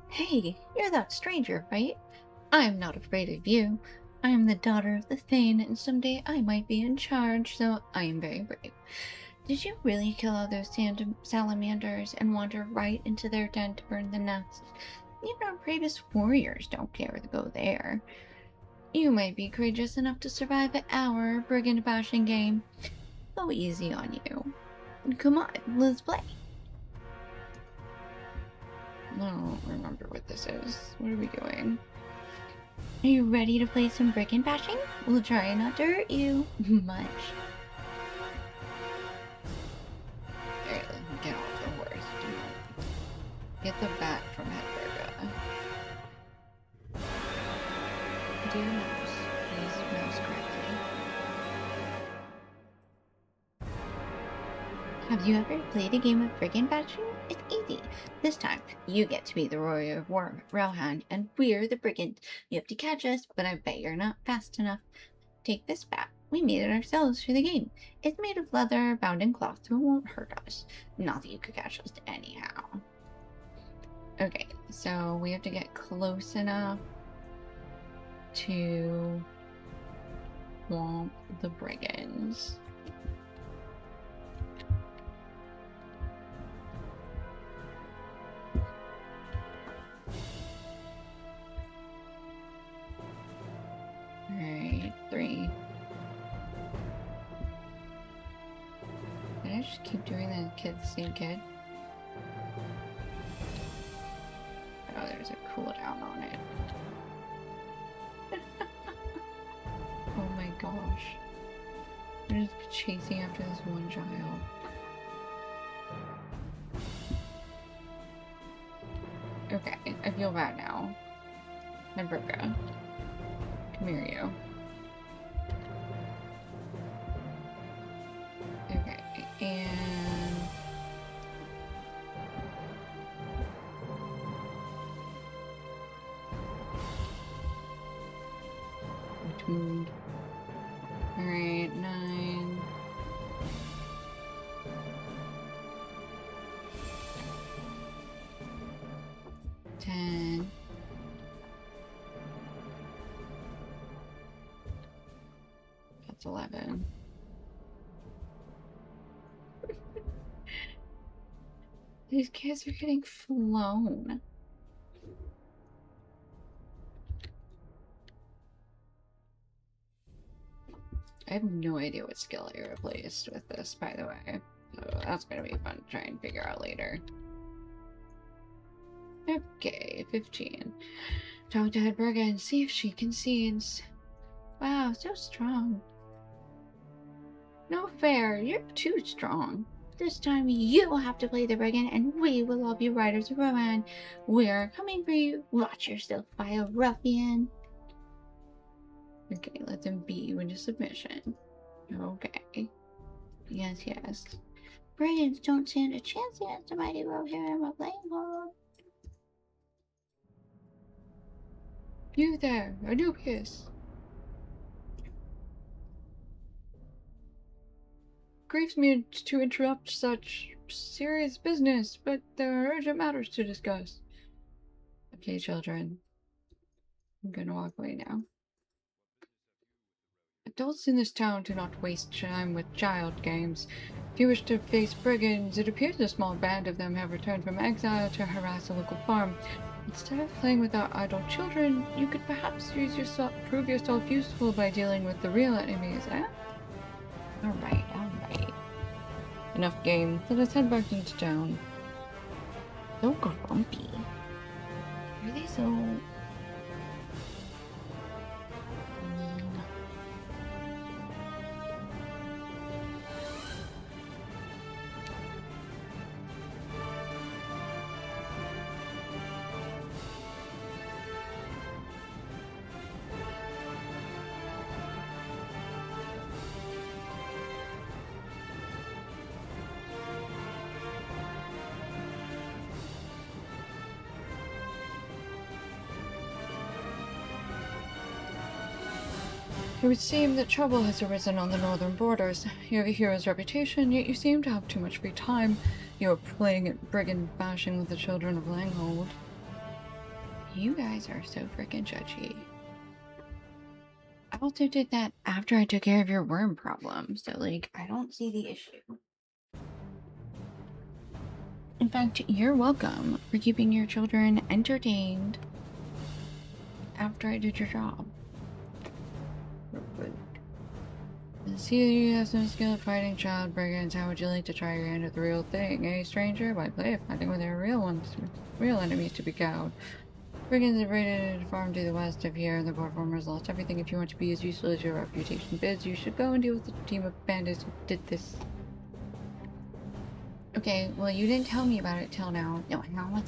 Hey, you're that stranger, right? I'm not afraid of you. I am the daughter of the Thane, and someday I might be in charge, so I am very brave. Did you really kill all those salamanders and wander right into their den to burn the nests? Even our bravest warriors don't dare to go there. You might be courageous enough to survive our brigand bashing game. Go easy on you. Come on, let's play. I don't remember what this is. What are we doing? Are you ready to play some brigand bashing? We'll try not to hurt you much. Alright, let's get off the horse. Get the bat from Hedberga. Dear mouse, please mouse correctly. Have you ever played a game of brigand bashing? It's easy. This time, you get to be the warrior war railhound, and we're the brigand. You have to catch us, but I bet you're not fast enough. Take this bat. We made it ourselves for the game. It's made of leather, bound in cloth, so it won't hurt us. Not that you could catch us anyhow. Okay, so we have to get close enough to swamp the brigands. Alright, 3. Did I just keep doing the same kid? Oh, there's a cooldown on it. Oh my gosh. I'm just chasing after this one child. Okay, I feel bad now. Hedberga. Come here, you. Okay, and... Attuned. Alright, 9. Ten. That's 11. These kids are getting flown. I have no idea what skill I replaced with this, by the way. So that's gonna be fun to try and figure out later. Okay, 15. Talk to Hedberga and see if she concedes. Wow, so strong. No fair, you're too strong. This time you will have to play the brigand, and we will all be riders of Rohan. We're coming for you. Watch yourself, vile ruffian. Okay, let them beat you into submission. Okay. Yes, yes. Brigands don't stand a chance against the mighty Rohirrim of Langhold. You there, Anubius. Grieves me to interrupt such serious business, but there are urgent matters to discuss. Okay, children. I'm gonna walk away now. Adults in this town do not waste time with child games. If you wish to face brigands, it appears a small band of them have returned from exile to harass a local farm. Instead of playing with our idle children, you could perhaps prove yourself useful by dealing with the real enemies, eh? Alright, alright. Enough game. Let us head back into town. So grumpy. Are they so... It would seem that trouble has arisen on the northern borders. You have a hero's reputation, yet you seem to have too much free time. You are playing at brigand bashing with the children of Langhold. You guys are so freaking judgy. I also did that after I took care of your worm problem, so, like, I don't see the issue. In fact, you're welcome for keeping your children entertained after I did your job. See, you have some skill at fighting child brigands. How would you like to try your hand at the real thing, eh, stranger? Why play at fighting when there are real enemies to be cowed? Brigands have raided a farm to the west of here, and the performers lost everything. If you want to be as useful as your reputation bids, you should go and deal with the team of bandits who did this. Okay, well, you didn't tell me about it till now. No, no,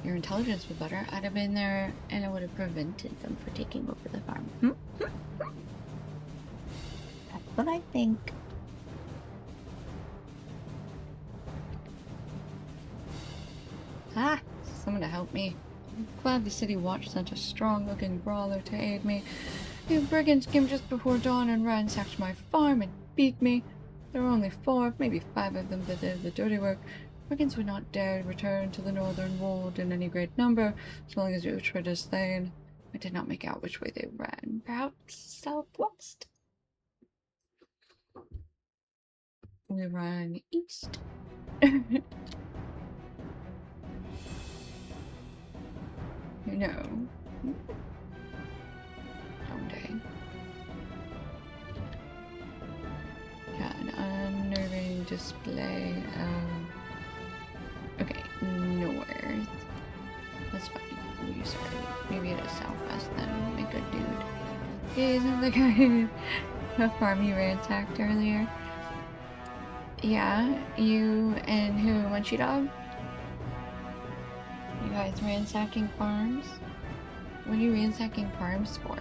your intelligence was better. I'd have been there, and I would have prevented them from taking over the farm. That's what I think. Ah, someone to help me. I'm glad the city watch sent a strong-looking brawler to aid me. You brigands came just before dawn and ransacked my farm and beat me. There were only 4, maybe 5 of them that did the dirty work. Brigands would not dare return to the northern wold in any great number, so long as you tried to slain. I did not make out which way they ran. Perhaps southwest? We ran east. You know. Someday. Yeah, an unnerving display of... Okay, north. That's fine. We started. Maybe it is southwest then, my good dude. Okay, isn't the guy the farm you ransacked earlier? Yeah, you and who? Munchy Dog? You guys ransacking farms? What are you ransacking farms for?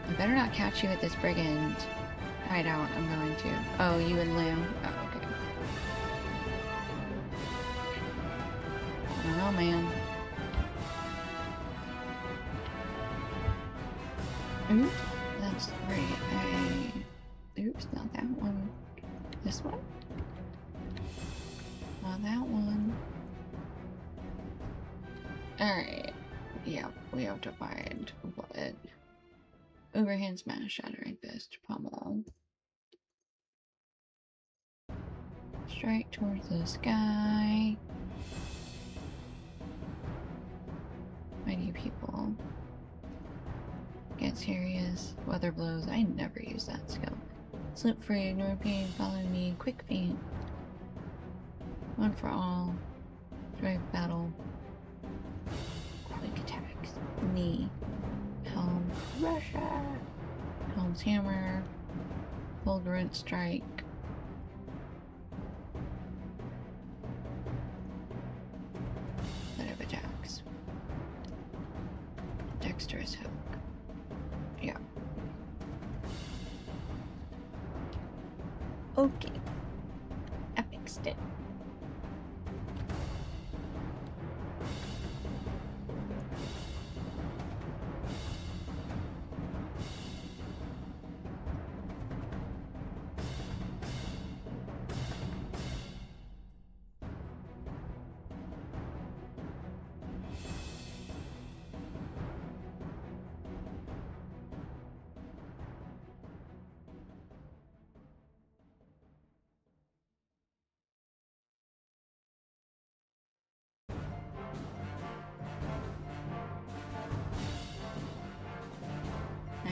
I better not catch you at this brigand hideout I'm going to. Oh, you and Lamb? Oh, okay. I don't know, man. Oops, that's right. Oops, not that one. This one? Not that one. Alright. Yeah, we have to find what? Overhand smash, shattering fist, pummel. Strike towards the sky. Mighty people. Get serious. Weather blows. I never use that skill. Slip free, ignore pain, follow me. Quick feint. One for all. Drive battle. Quick attacks. Knee. Helm Crusher. Helm's hammer. Fulgurant strike. Set of attacks. Dexterous hook. Yeah. Okay. I fixed it.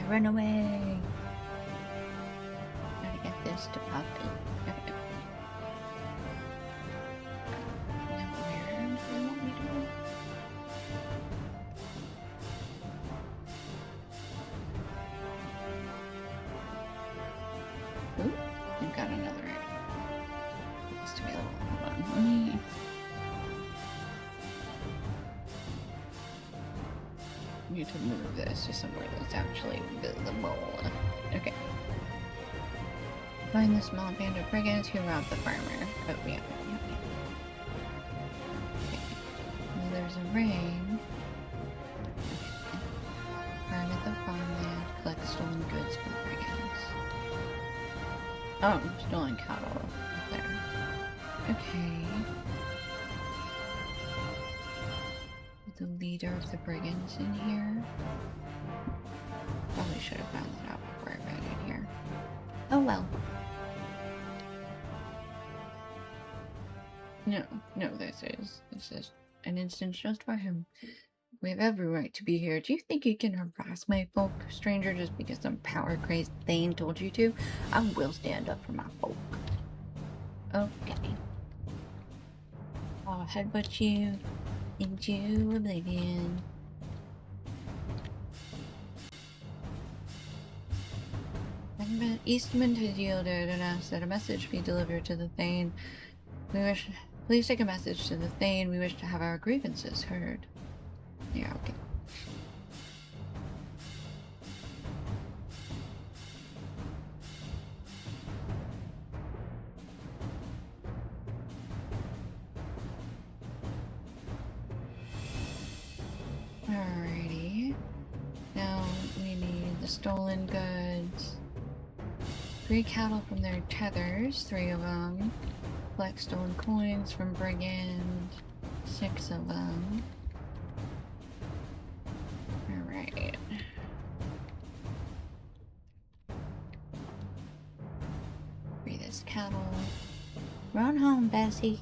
Run away. Gotta get this to pop in. Okay. Now where do they want me to go? Ooh, I've got another. It's available. Hold on. Let me. Need to move this to somewhere that's actually visible. Okay. Find the small band of brigands who robbed the farmer. Oh, yeah. Okay. Well, there's a ring. Burn at the farmland. Collect stolen goods from brigands. Oh, stolen cattle. There. Okay. Okay. The leader of the brigands in here. Probably should have found that out before I read it here. Oh well. No, this is an instance just for him. We have every right to be here. Do you think you can harass my folk, stranger, just because some power-crazed Thane told you to? I will stand up for my folk. Okay. I'll headbutt you into oblivion. Eastman has yielded and asked that a message be delivered to the Thane. Please take a message to the Thane. We wish to have our grievances heard. Yeah, okay. Alrighty. Now we need the stolen goods. 3 cattle from their tethers, 3 of them. Collect stolen coins from brigands, 6 of them. Alright. Free this cattle. Run home, Bessie.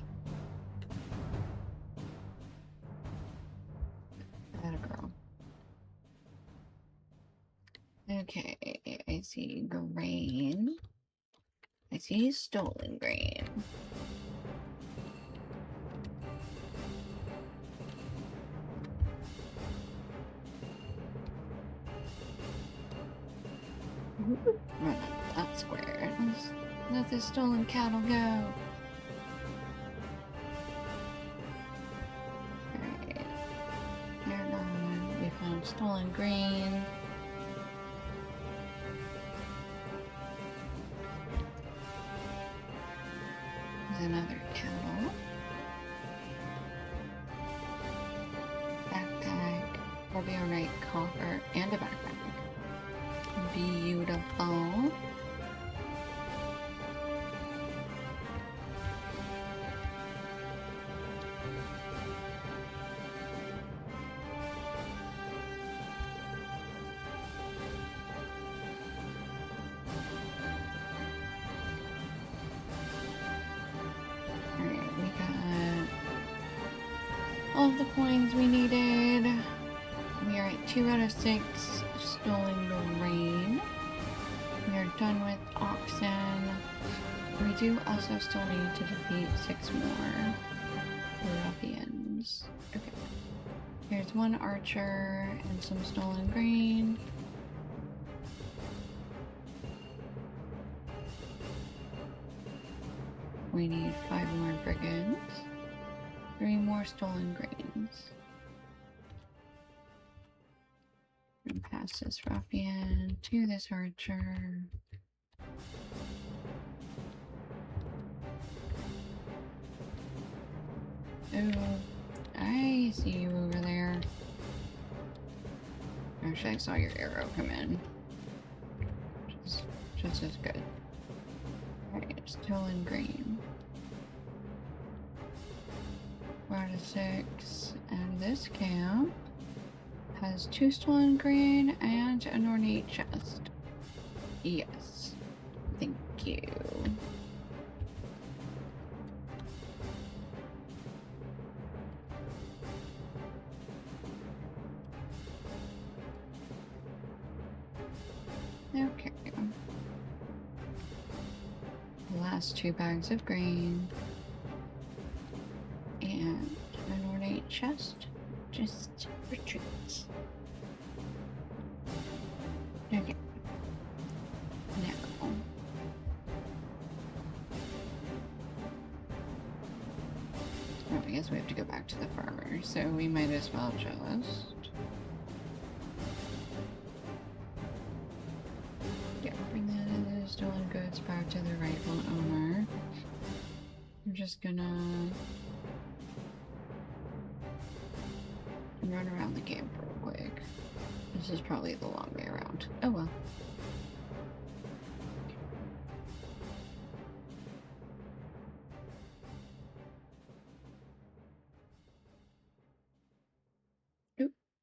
That a girl. Okay, I see grain. I see stolen grain. Run up that square. Let the stolen cattle go. Alright. They're gone. We found stolen grain. There's another cattle. Backpack. Probably a right coffer and a backpack. Beautiful. Alright, we got all the coins we needed. We are at 2 out of 6 stolen grain. We are done with oxen. We do also still need to defeat 6 more ruffians. Okay. Here's 1 archer and some stolen grain. We need 5 more brigands. 3 more stolen grains. And pass this ruffian to this archer. Oh, I see you over there. Actually, I saw your arrow come in. Just as good. Alright, stolen grain. 4 out of 6. And this camp has 2 stolen grain and an ornate chest. Yes. Thank you. Okay. The last 2 bags of grain. And an ornate chest. Just retreat. Okay. Now. Oh, I guess we have to go back to the farmer, so we might as well just... Yeah, bring the stolen goods back to the rightful owner. I'm just gonna... run around the camp real quick. This is probably the long way around. Oh well.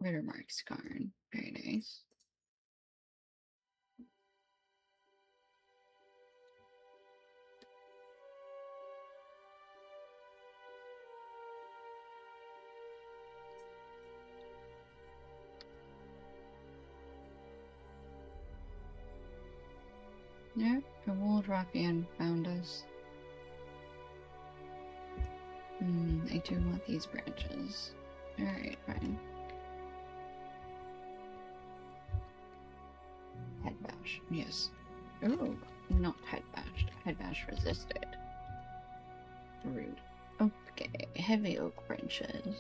Rittermark Scarn. Very nice. Yep, a Wold Ruffian found us. I do want these branches. Alright, fine. Head bash, yes. Oh, not head bashed. Head bash resisted. Rude. Okay, heavy oak branches.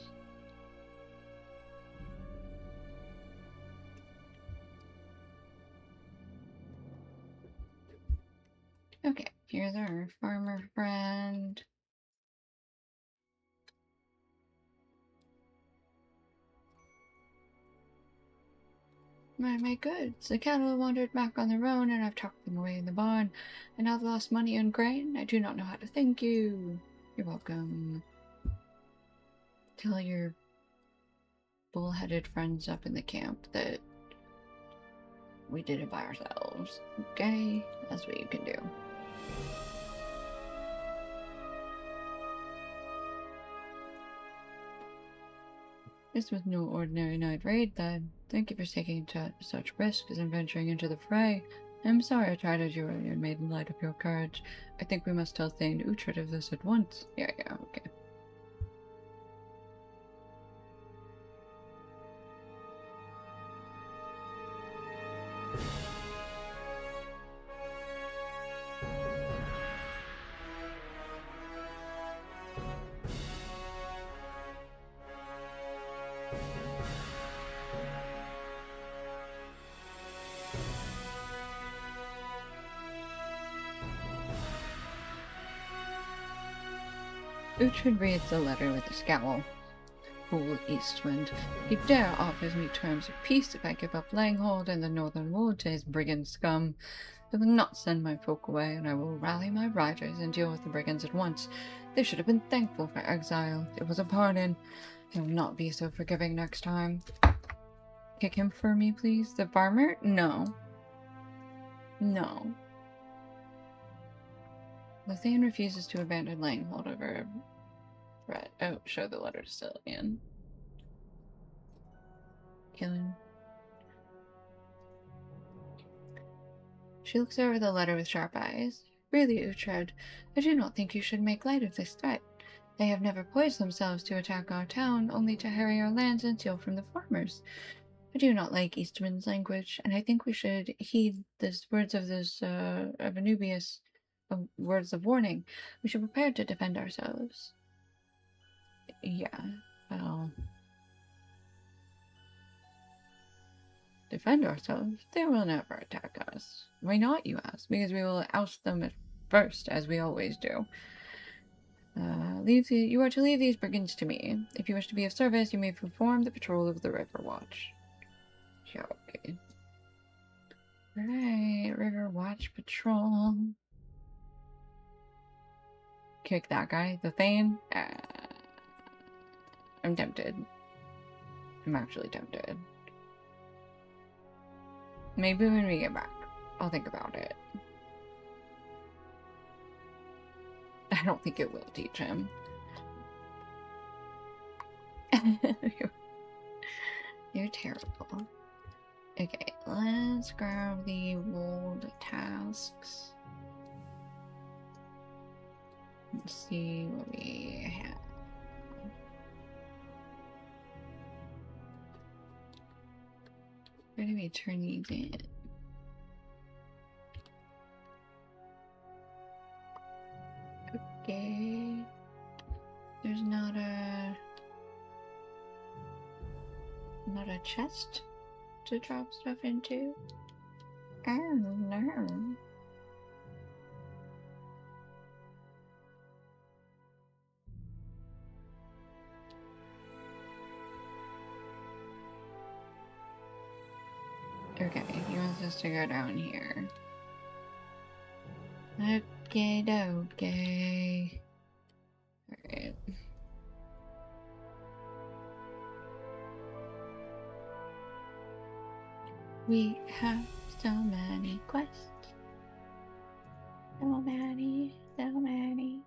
Okay, here's our farmer friend. My goods. The cattle wandered back on their own, and I've tucked them away in the barn. And now I've lost money and grain. I do not know how to thank you. You're welcome. Tell your bull-headed friends up in the camp that we did it by ourselves. Okay? That's what you can do. This was no ordinary night raid, then. Thank you for taking such risks and venturing into the fray. I'm sorry I tried you earlier and made light of your courage. I think we must tell Thane Uhtred of this at once. Yeah, okay. Uhtred reads the letter with a scowl. Fool Eastwind. He dare offers me terms of peace if I give up Langhold and the Northern Wold to his brigand scum. I will not send my folk away, and I will rally my riders and deal with the brigands at once. They should have been thankful for exile. It was a pardon. I will not be so forgiving next time. Kick him for me, please. The farmer? No. No. The Thane refuses to abandon Langhold over threat. Oh, show the letter to Cillian. Kill him. She looks over the letter with sharp eyes. Really, Uhtred, I do not think you should make light of this threat. They have never poised themselves to attack our town, only to harry our lands and steal from the farmers. I do not like Eastman's language, and I think we should heed the words of Anubius, words of warning. We should prepare to defend ourselves. Yeah, well... Defend ourselves? They will never attack us. Why not, you ask? Because we will oust them at first, as we always do. You are to leave these brigands to me. If you wish to be of service, you may perform the patrol of the River Watch. Yeah, okay. Alright, River Watch Patrol. Kick that guy, the Thane. I'm tempted. I'm actually tempted. Maybe when we get back, I'll think about it. I don't think it will teach him. You're terrible. Okay, let's grab the Wold tasks. Let's see what we have. Where do we turn these in? Okay. There's not a chest to drop stuff into. Oh no. Okay, he wants us to go down here. Okay, okay. Alright. We have so many quests. So many, so many.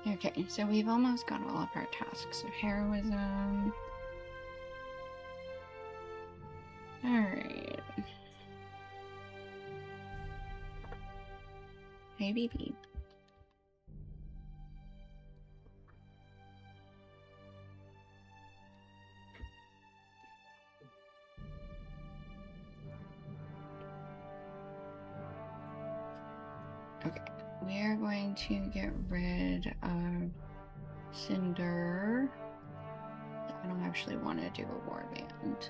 Okay, so we've almost got all of our tasks. So heroism. Alright. Hey, baby. Okay, we are going to get rid of Cinder. I don't actually want to do a warband.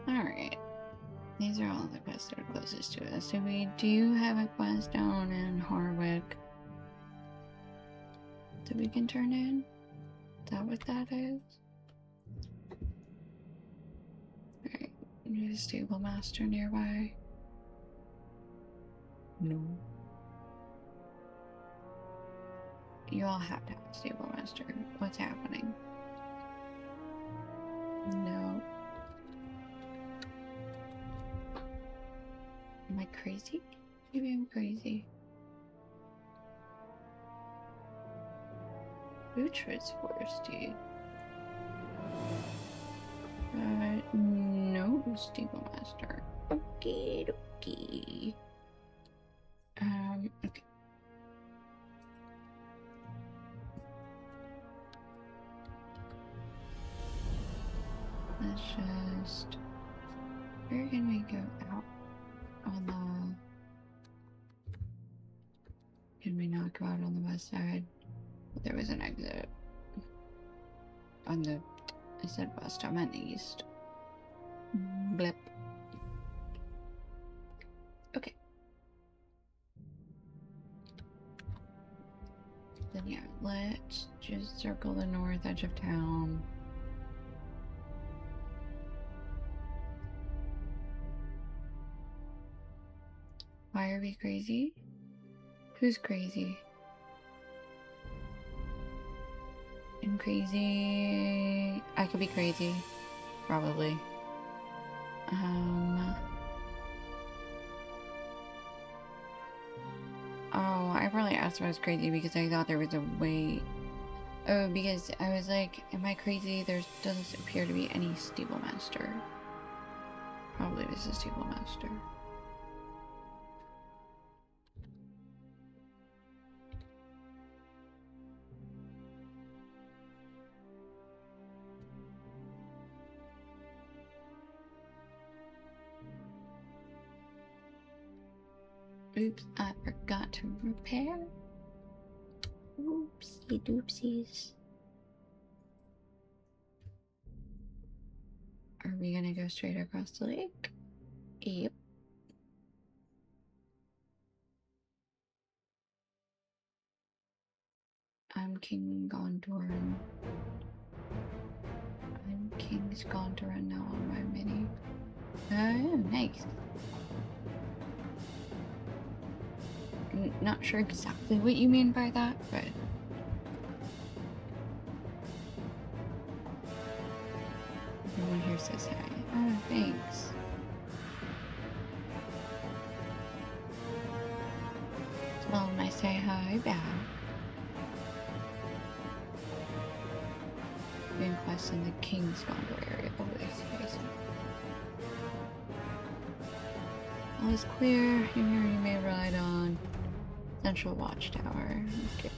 Alright. These are all the quests that are closest to us. So we do have a quest down in Harwick that we can turn in. Is that what that is? Alright. There's a stable master nearby. No. You all have to have a stable master. What's happening? No. Am I crazy? Maybe I'm crazy. Lutra's foresty. No stable master. Okay, okay. Okay. Let's just... Where can we go out on the... Can we not go out on the west side? There was an exit. On the... I said west, I meant east. Blip. Okay. Then yeah, let's just circle the north edge of town. Why are we crazy? Who's crazy? I'm crazy. I could be crazy. Probably. Oh, I probably asked if I was crazy because I thought there was a way. Oh, because I was like, am I crazy? There doesn't appear to be any stable master. Probably this is stable master. Oops, I forgot to repair. Oopsie doopsies. Are we gonna go straight across the lake? Yep. I'm King Gondoran. I'm King's Gondoran now on my mini. Oh, nice. Not sure exactly what you mean by that, but... Everyone here's says hi. Oh, thanks. Tell him I say hi back. Doing quests in the King's Gondor area. Oh, I see. All is clear. You may ride on Central Watchtower. Okay.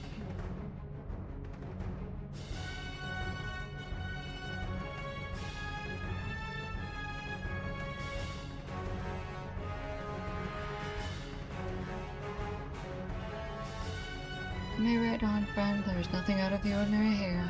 You may ride on, friend. There's nothing out of the ordinary here.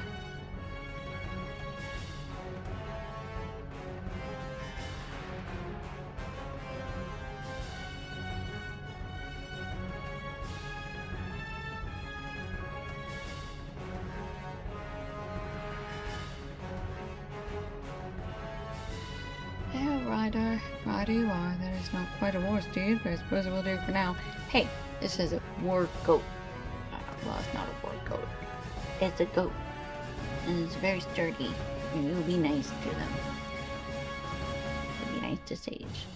Rider you are. That is not quite a war steed, but I suppose it will do for now. Hey, this is a war goat. Well, it's not a war goat. It's a goat. And it's very sturdy. And you'll be nice to them. It'll be nice to Sage.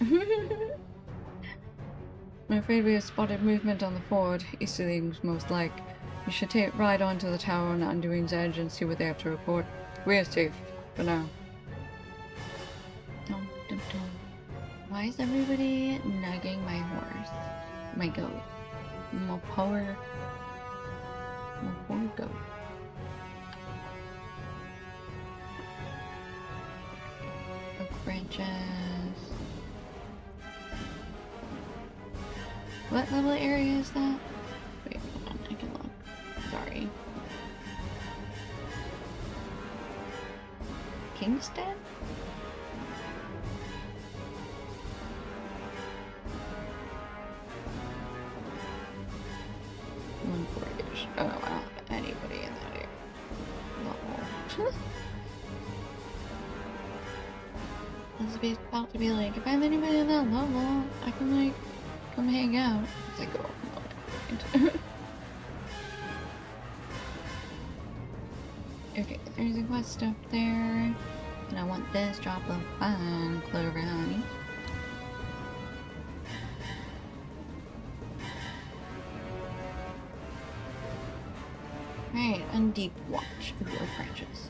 I'm afraid we have spotted movement on the ford. Easterlings most like. You should ride on to the tower on Undoing's Edge and see what they have to report. We're safe for now. Dum, dum, dum. Why is everybody nugging my horse? My goat. My poor goat. Oak branches. What level area is that? Wait, hold on, I can look. Sorry. Kingston? Oh, I don't have anybody in that area. Level. I was about to be like, if I have anybody in that level, I can like come hang out. It's like, oh, no. Okay, there's a quest up there. And I want this drop of fine clover honey. Right, and deep watch. Ooh, oak branches.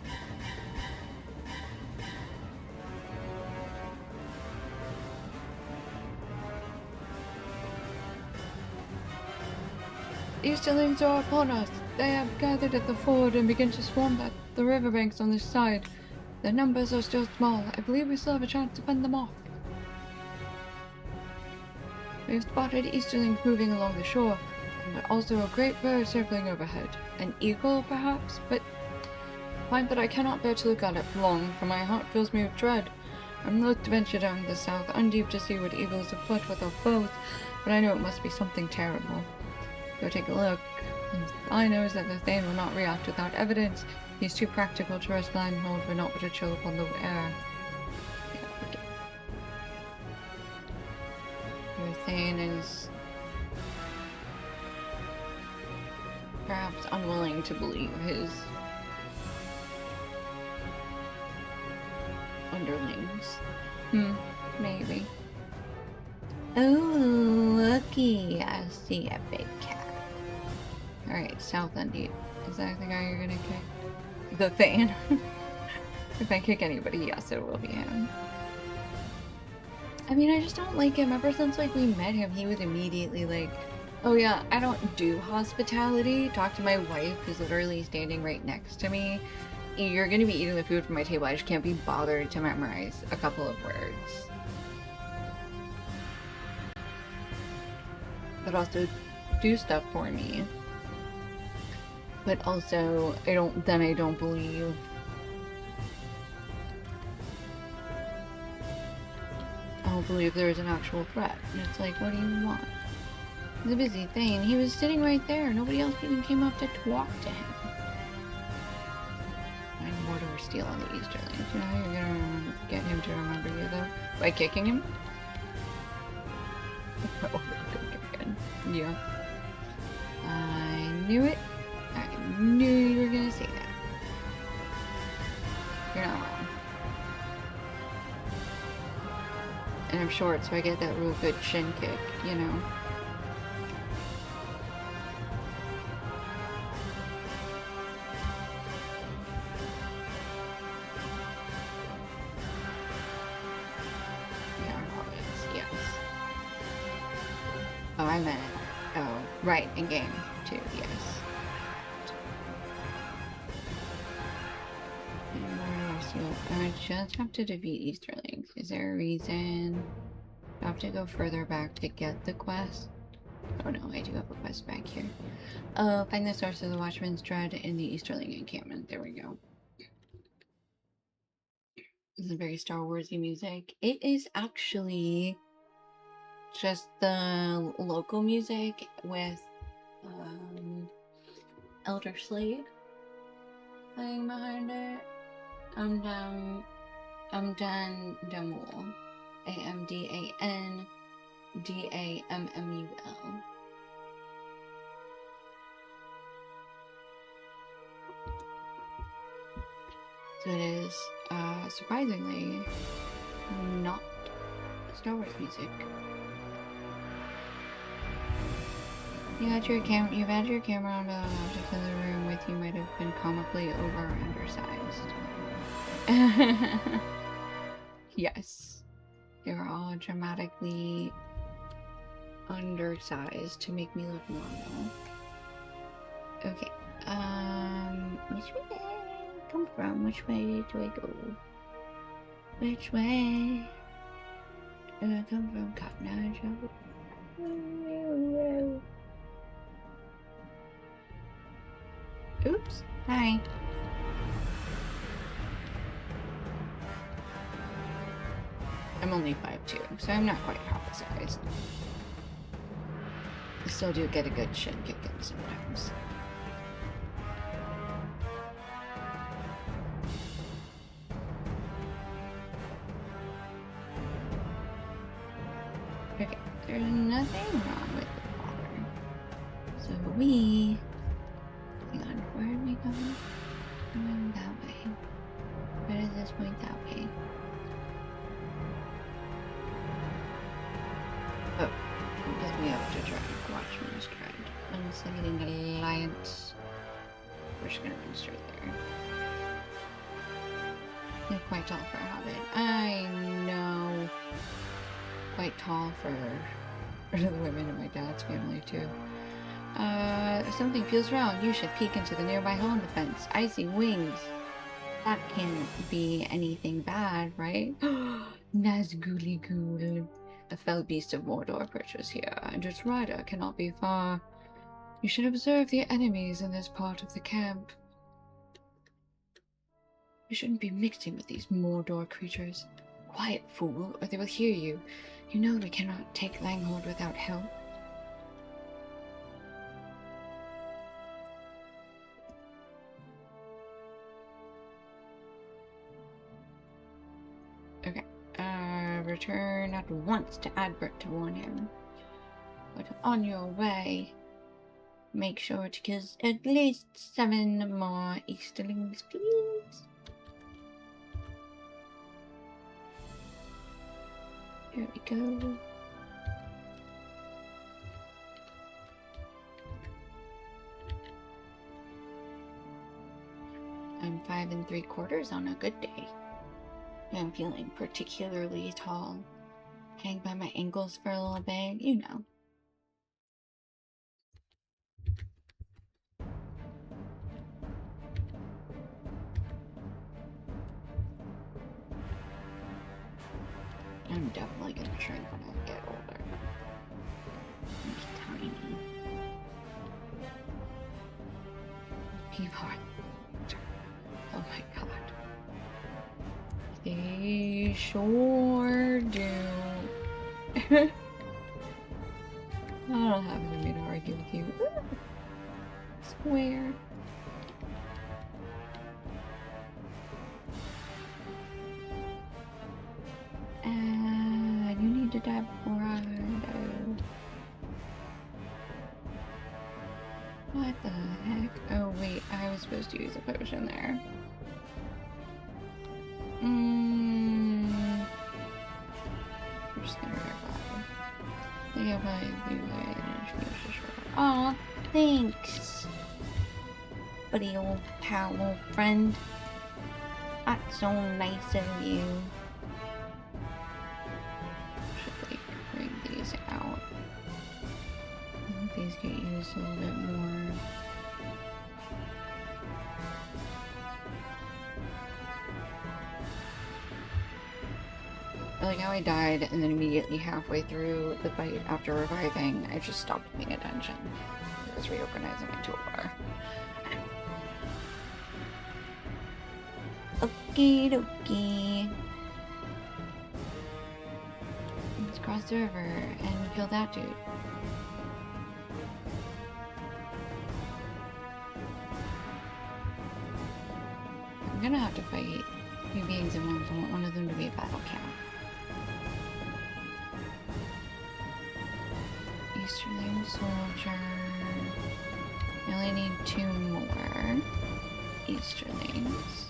Easterlings are upon us. They have gathered at the ford and begin to swarm at the riverbanks on this side. Their numbers are still small. I believe we still have a chance to fend them off. We have spotted Easterlings moving along the shore, and also a great bird circling overhead. An eagle, perhaps? But find that I cannot bear to look at it for long, for my heart fills me with dread. I'm loath to venture down the south undeep to see what evil is afoot with our foes, but I know it must be something terrible. Go take a look. I know is that the Thane will not react without evidence. He's too practical to risk blindfold, but not to chill upon the air. Yeah, okay. Your Thane is perhaps unwilling to believe his underlings. Maybe. Oh, looky, I see a big cat. Alright, South Undeep. Is that the guy you're gonna kick? The Thane. If I kick anybody, yes, it will be him. I mean, I just don't like him. Ever since, like, we met him, he was immediately like, oh yeah, I don't do hospitality. Talk to my wife, who's literally standing right next to me. You're gonna be eating the food from my table. I just can't be bothered to memorize a couple of words. But also do stuff for me. But also, I don't believe. I don't believe there's an actual threat. And it's like, what do you want? He's a busy thing. He was sitting right there. Nobody else even came up to talk to him. Find mortar or steel on the Easterlings. You know how you're gonna get him to remember you, though? By kicking him? Oh, good. Yeah. I knew it. I knew you were gonna say that. You're not wrong. And I'm short, so I get that real good shin kick, you know? Yeah, always, yes. Oh, I meant, oh, right, in game, too, yes. I just have to defeat Easterling. Is there a reason? I have to go further back to get the quest? Oh no, I do have a quest back here. Find the source of the Watchman's Dread in the Easterling encampment. There we go. This is very Star Warsy music. It is actually just the local music with Elder Slade playing behind it. I'm done Damul. AMDANDAMMUL. So it is surprisingly not Star Wars music. You've had your camera on the objects in the room with you might have been comically over or undersized. Yes. They were all dramatically undersized to make me look normal. Okay. Which way did I come from? Which way do I go? Which way do I come from? Cotton Eye. Oops. Hi. I'm only 5'2", so I'm not quite half-sized. I still do get a good shin kick in sometimes. Okay, there's nothing wrong with the water. So we... Hang on, where are we going? Going that way. Where does this point that way? Oh, because we have to try Watchman's Dread. Unsettling Alliance. We're just gonna run straight there. You're quite tall for a hobbit. I know. Quite tall for the women in my dad's family, too. Something feels wrong. You should peek into the nearby hole in the fence. I see wings. That can't be anything bad, right? Nazguli Ghoul. A fell beast of Mordor perches here, and its rider cannot be far. You should observe the enemies in this part of the camp. You shouldn't be mixing with these Mordor creatures. Quiet, fool, or they will hear you. You know we cannot take Langhold without help. Okay. Return at once to Adbert to warn him. But on your way, make sure to kill at least 7 more Easterlings, please. Here we go. I'm 5 3/4 on a good day. I'm feeling particularly tall. Hang by my ankles for a little bit, you know. I'm definitely gonna shrink when I get older. I'm just tiny. People are... Oh my god. They sure do. I don't have anything to argue with you. Square. You need to die before I do. What the heck? Oh wait, I was supposed to use a potion there. We're just Aw, thanks, buddy old pal, old friend. That's so nice of you. Should like bring these out. I think these get used a little bit more. I like how I died and then immediately halfway through the fight after reviving, I just stopped paying attention. I was reorganizing my toolbar. Okie dokie. Let's cross the river and kill that dude. I'm gonna have to fight few beings at once. I want one of them to be a battle cat. Easterling soldier. I only need 2 more Easterlings.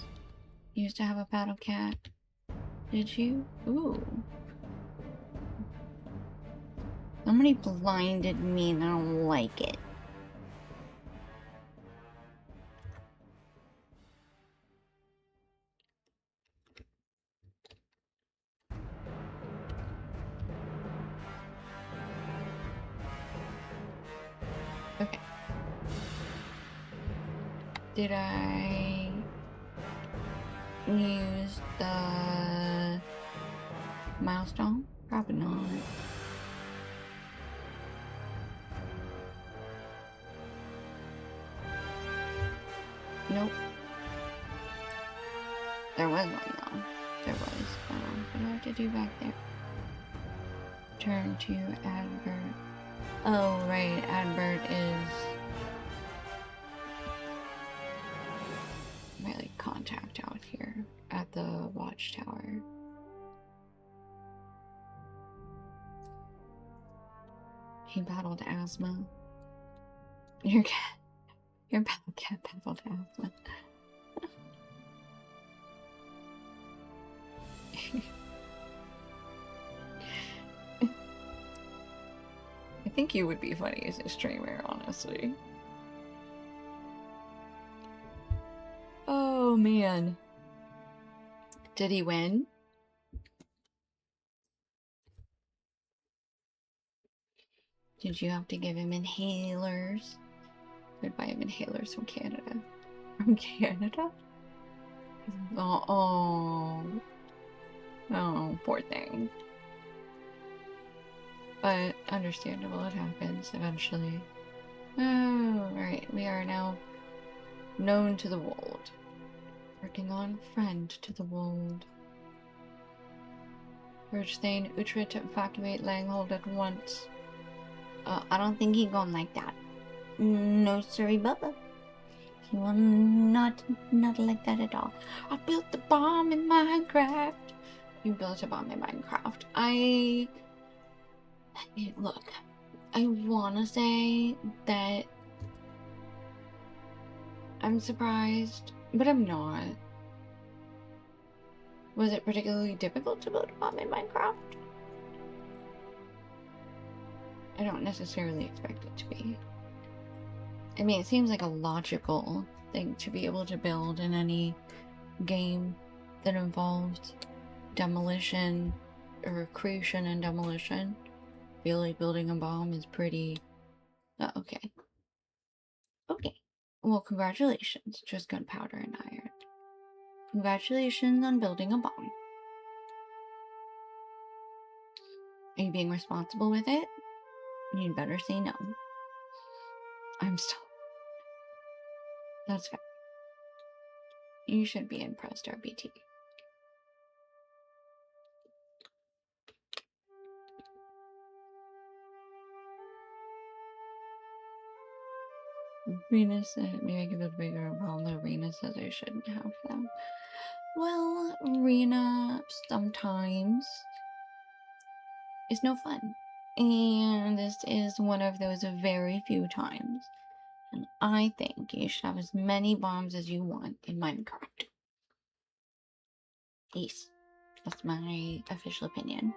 You used to have a battle cat. Did you? Ooh. Somebody blinded me and I don't like it. Okay. Did I use the milestone? Probably not. Nope. There was one though. There was. What do I have to do back there? Turn to Advert. Oh, right. Advert is my like contact out here at the watchtower. He battled asthma. Your battle cat battled asthma. I think you would be funny as a streamer, honestly. Oh man. Did he win? Did you have to give him inhalers? I'd buy him inhalers from Canada. From Canada? Oh, poor thing. But understandable, it happens eventually. Oh, right. We are now known to the wold. Working on friend to the wold. Urge Thane Uhtred to evacuate Langhold at once. I don't think he gone like that. No, sorry, Bubba. He will not like that at all. I built the bomb in Minecraft. You built a bomb in Minecraft. Look, I wanna say that I'm surprised, but I'm not. Was it particularly difficult to build a bomb in Minecraft? I don't necessarily expect it to be. I mean, it seems like a logical thing to be able to build in any game that involves demolition or creation and demolition. I feel like building a bomb is pretty... okay. Okay. Well, congratulations. Just gunpowder and iron. Congratulations on building a bomb. Are you being responsible with it? You'd better say no. I'm still... That's fair. You should be impressed, RBT. Rena said, maybe I can build bigger. Well, no, Rena says I shouldn't have them. Well, Rena sometimes is no fun. And this is one of those very few times. And I think you should have as many bombs as you want in Minecraft. Yes, that's my official opinion.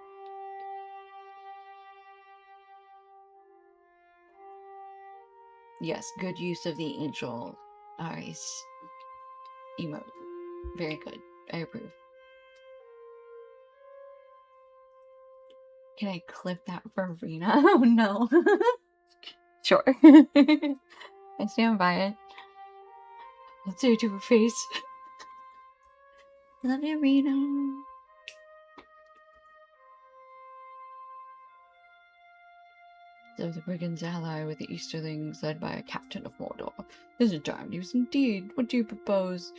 Yes, good use of the angel eyes emote. Very good. I approve. Can I clip that for Rena? Oh no. Sure. I stand by it. Let's say it to her face. Love you, Rena. So the brigands ally with the Easterlings led by a captain of Mordor. This is charmed news indeed. What do you propose?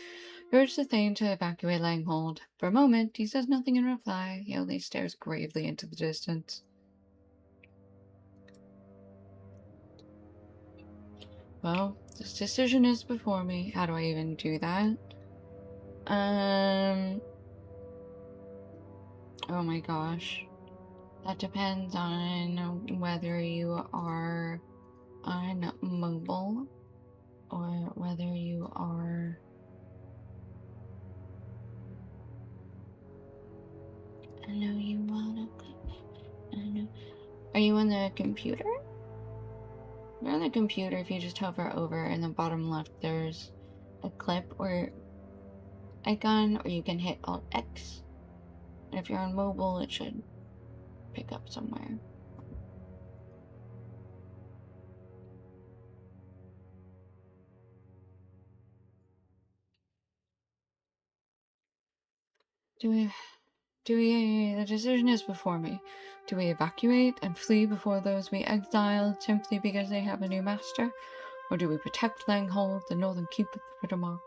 He urges the Thane to evacuate Langhold. For a moment, he says nothing in reply. He only stares gravely into the distance. Well, this decision is before me. How do I even do that? Oh my gosh. That depends on whether you are on mobile or whether you are... I know you wanna... I know. Are you on the computer? You're on the computer. If you just hover over in the bottom left, there's a clip or icon, or you can hit Alt X. And if you're on mobile, it should pick up somewhere. The decision is before me. Do we evacuate and flee before those we exiled simply because they have a new master? Or do we protect Langhold, the northern keep of the Rittermark?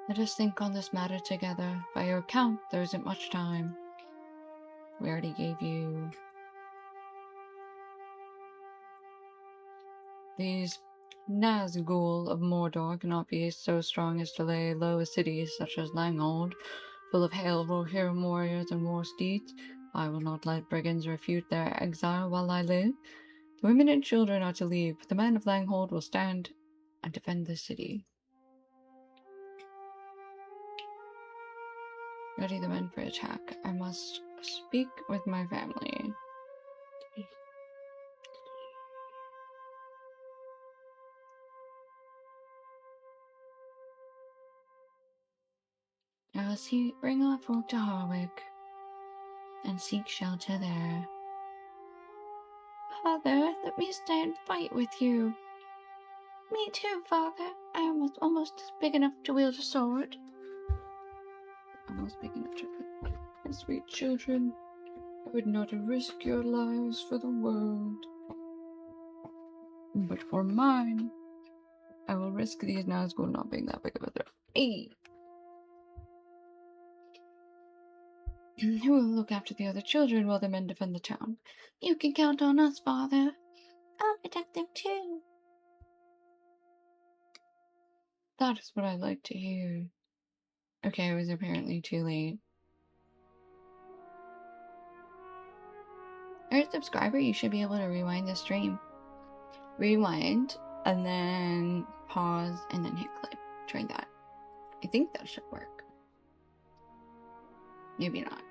Let us think on this matter together. By your count, there isn't much time. We already gave you these Nazgul of Mordor cannot be so strong as to lay low cities such as Langhold, full of hail Rohirrim warriors and war steeds. I will not let brigands refute their exile while I live. The women and children are to leave, but the men of Langhold will stand and defend the city. Ready the men for attack. I must speak with my family. I will bring our folk to Harwick and seek shelter there. Father, let me stay and fight with you. Me too, Father. I am almost big enough to wield a sword. Almost big enough to... My sweet children, I would not risk your lives for the world. But for mine, I will risk these Nazgul not being that big of a threat. Hey! Who will look after the other children while the men defend the town? You can count on us, Father. I'll protect them too. That is what I like to hear. Okay, it was apparently too late. You're a subscriber, you should be able to rewind the stream. Rewind, and then pause, and then hit clip. Try that. I think that should work. Maybe not.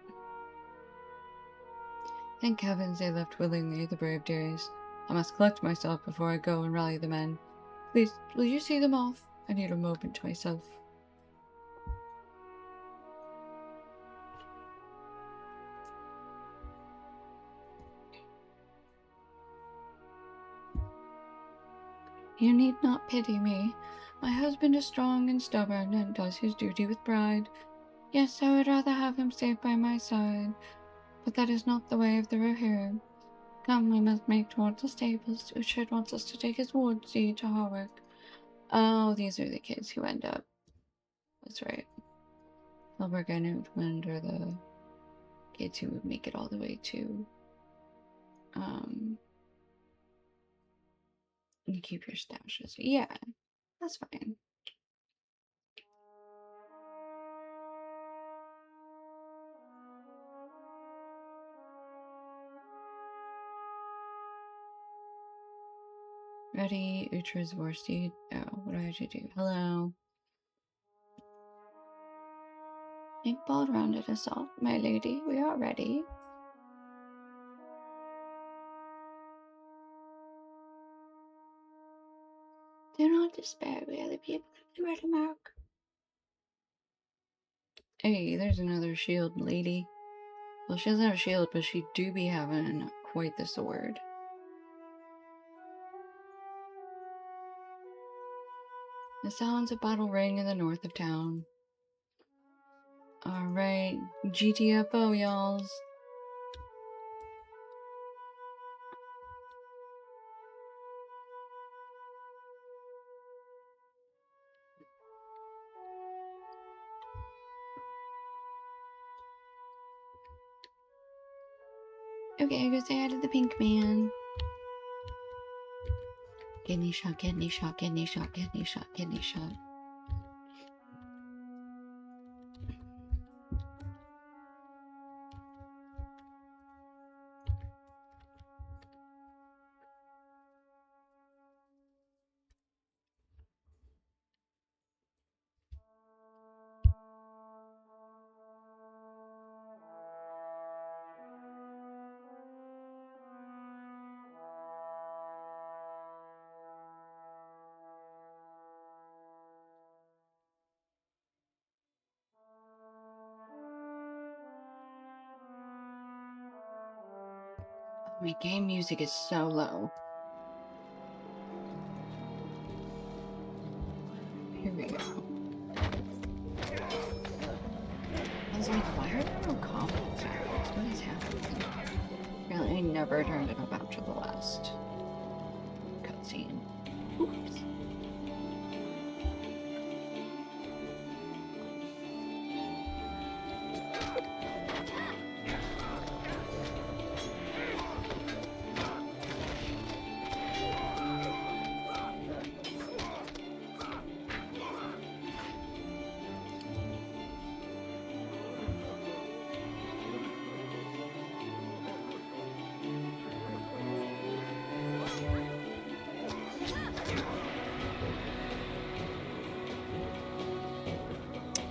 Thank heavens they left willingly, the brave days. I must collect myself before I go and rally the men. Please, will you see them off? I need a moment to myself. You need not pity me. My husband is strong and stubborn and does his duty with pride. Yes, I would rather have him safe by my side, but that is not the way of the Rohirrim. Come, we must make towards the stables. Uhtred wants us to take his ward steed to Harwick. Oh, these are the kids who end up. That's right. Helberg and Utwind are the kids who would make it all the way to and keep your stashes. Yeah, that's fine. Ready, Uhtred's war steed. Oh, what do I have to do? Hello. Igbold rounded us off, my lady. We are ready. Do not despair, we are the people of the Red Mark. Hey, there's another shield lady. Well, she doesn't have a shield, but she do be having quite the sword. The sounds of battle ring in the north of town. Alright, GTFO, y'alls. Okay, go say hi to the pink man. Kidney shot, kidney shot, kidney shot, kidney shot, kidney shot. My game music is so low. Here we go. I was like, why are there no combat sounds? What is happening? Apparently I never turned it up after the last cutscene. Oops.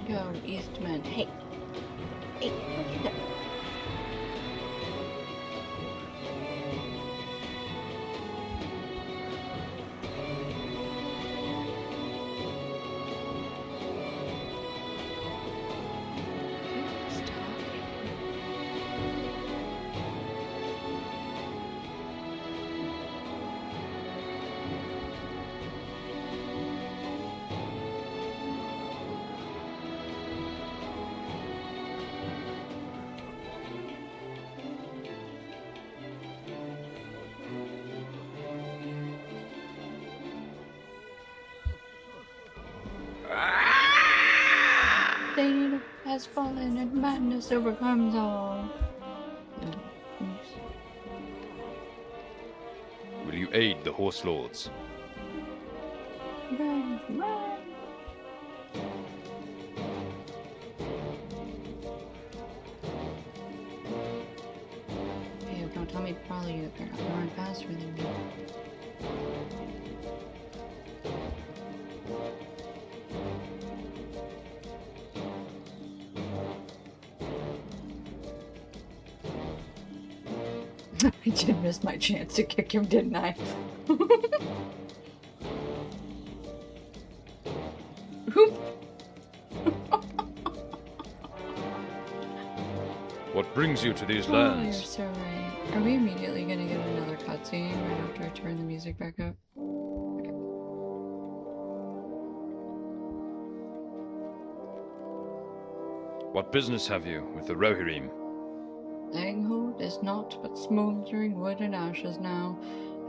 Go, Eastman. Hey. Hey, where'd you go? Satan has fallen and madness overcomes all. Will you aid the Horse Lords? Run, run! Hey, don't tell me to follow you. They're not run faster than me. I did miss my chance to kick him, didn't I? What brings you to these Oh, you're lands? so right. Are we immediately gonna get another cutscene right after I turn the music back up? Okay. What business have you with the Rohirrim? Langhold is naught but smouldering wood and ashes now.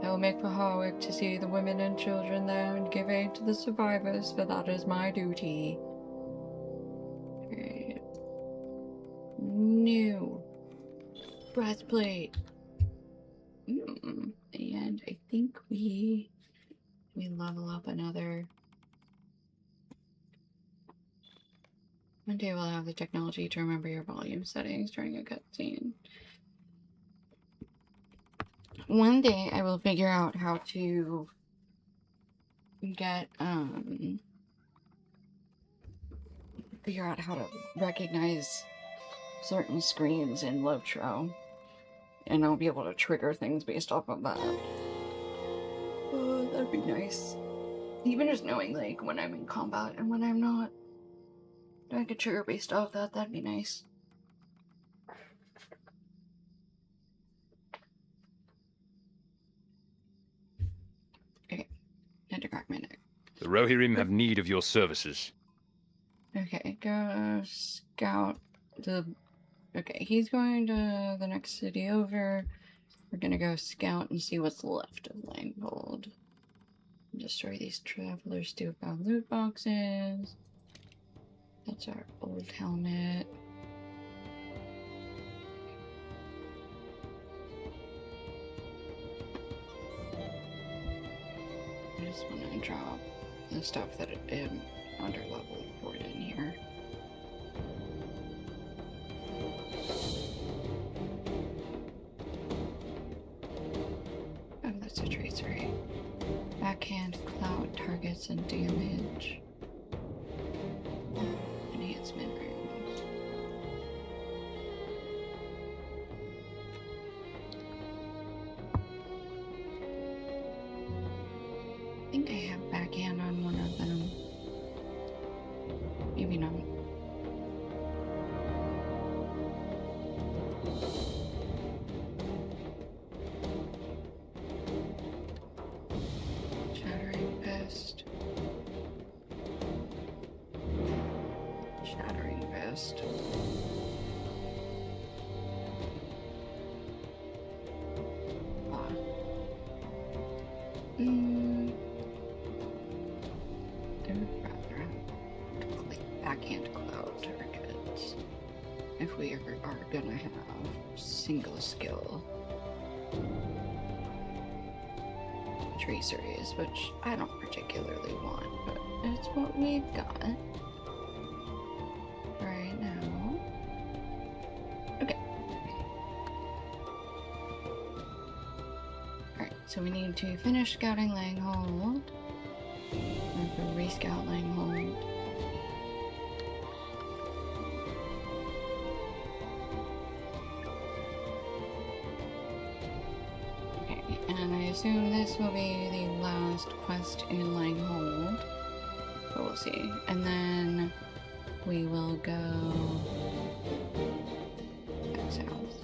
I will make for Harwick to see the women and children there and give aid to the survivors, for that is my duty. Okay. New breastplate. And I think we level up another. One day we'll have the technology to remember your volume settings during a cutscene. One day I will figure out how to get figure out how to recognize certain screens in LotRO, and I'll be able to trigger things based off of that. Oh, that'd be nice. Even just knowing, like, when I'm in combat and when I'm not. I could trigger based off that, that'd be nice. Okay, had to crack my neck. The Rohirrim have need of your services. Okay, go scout the... Okay, he's going to the next city over. We're gonna go scout and see what's left of Langhold. Destroy these travelers, steal found loot boxes. That's our old helmet. I just want to drop the stuff that am under level 4 in here. Oh, that's a tracery. Backhand, cloud, targets, and damage. Enhancement rooms. I think I have backhand on one of them. Maybe not. Shattering Fist. Shattering Fist. Ah. I would rather have like backhand cloud targets if we ever are gonna have single skill traceries, which I don't particularly want, but it's what we've got right now. Okay. Alright, so we need to finish scouting Langhold. Or go rescout Langhold. Okay, and I assume this will be the last quest in Langhold. But we'll see. And then we will go back south.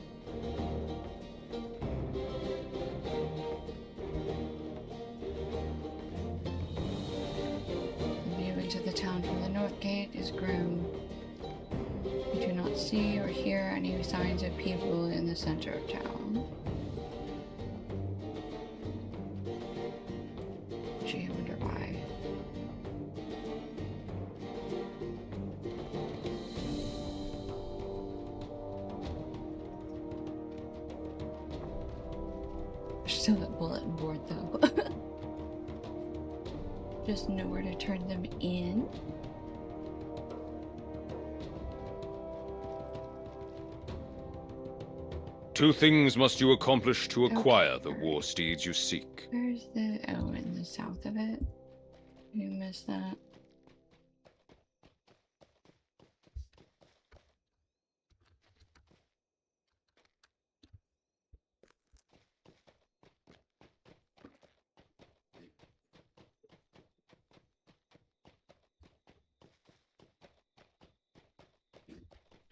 The view into the town from the north gate is grim. We do not see or hear any signs of people in the center of town. Gee, I wonder why. There's still a bulletin board though. Just know where to turn them in. Two things must you accomplish to acquire the war steeds you seek. Where's the... oh, in the south of it? You missed that.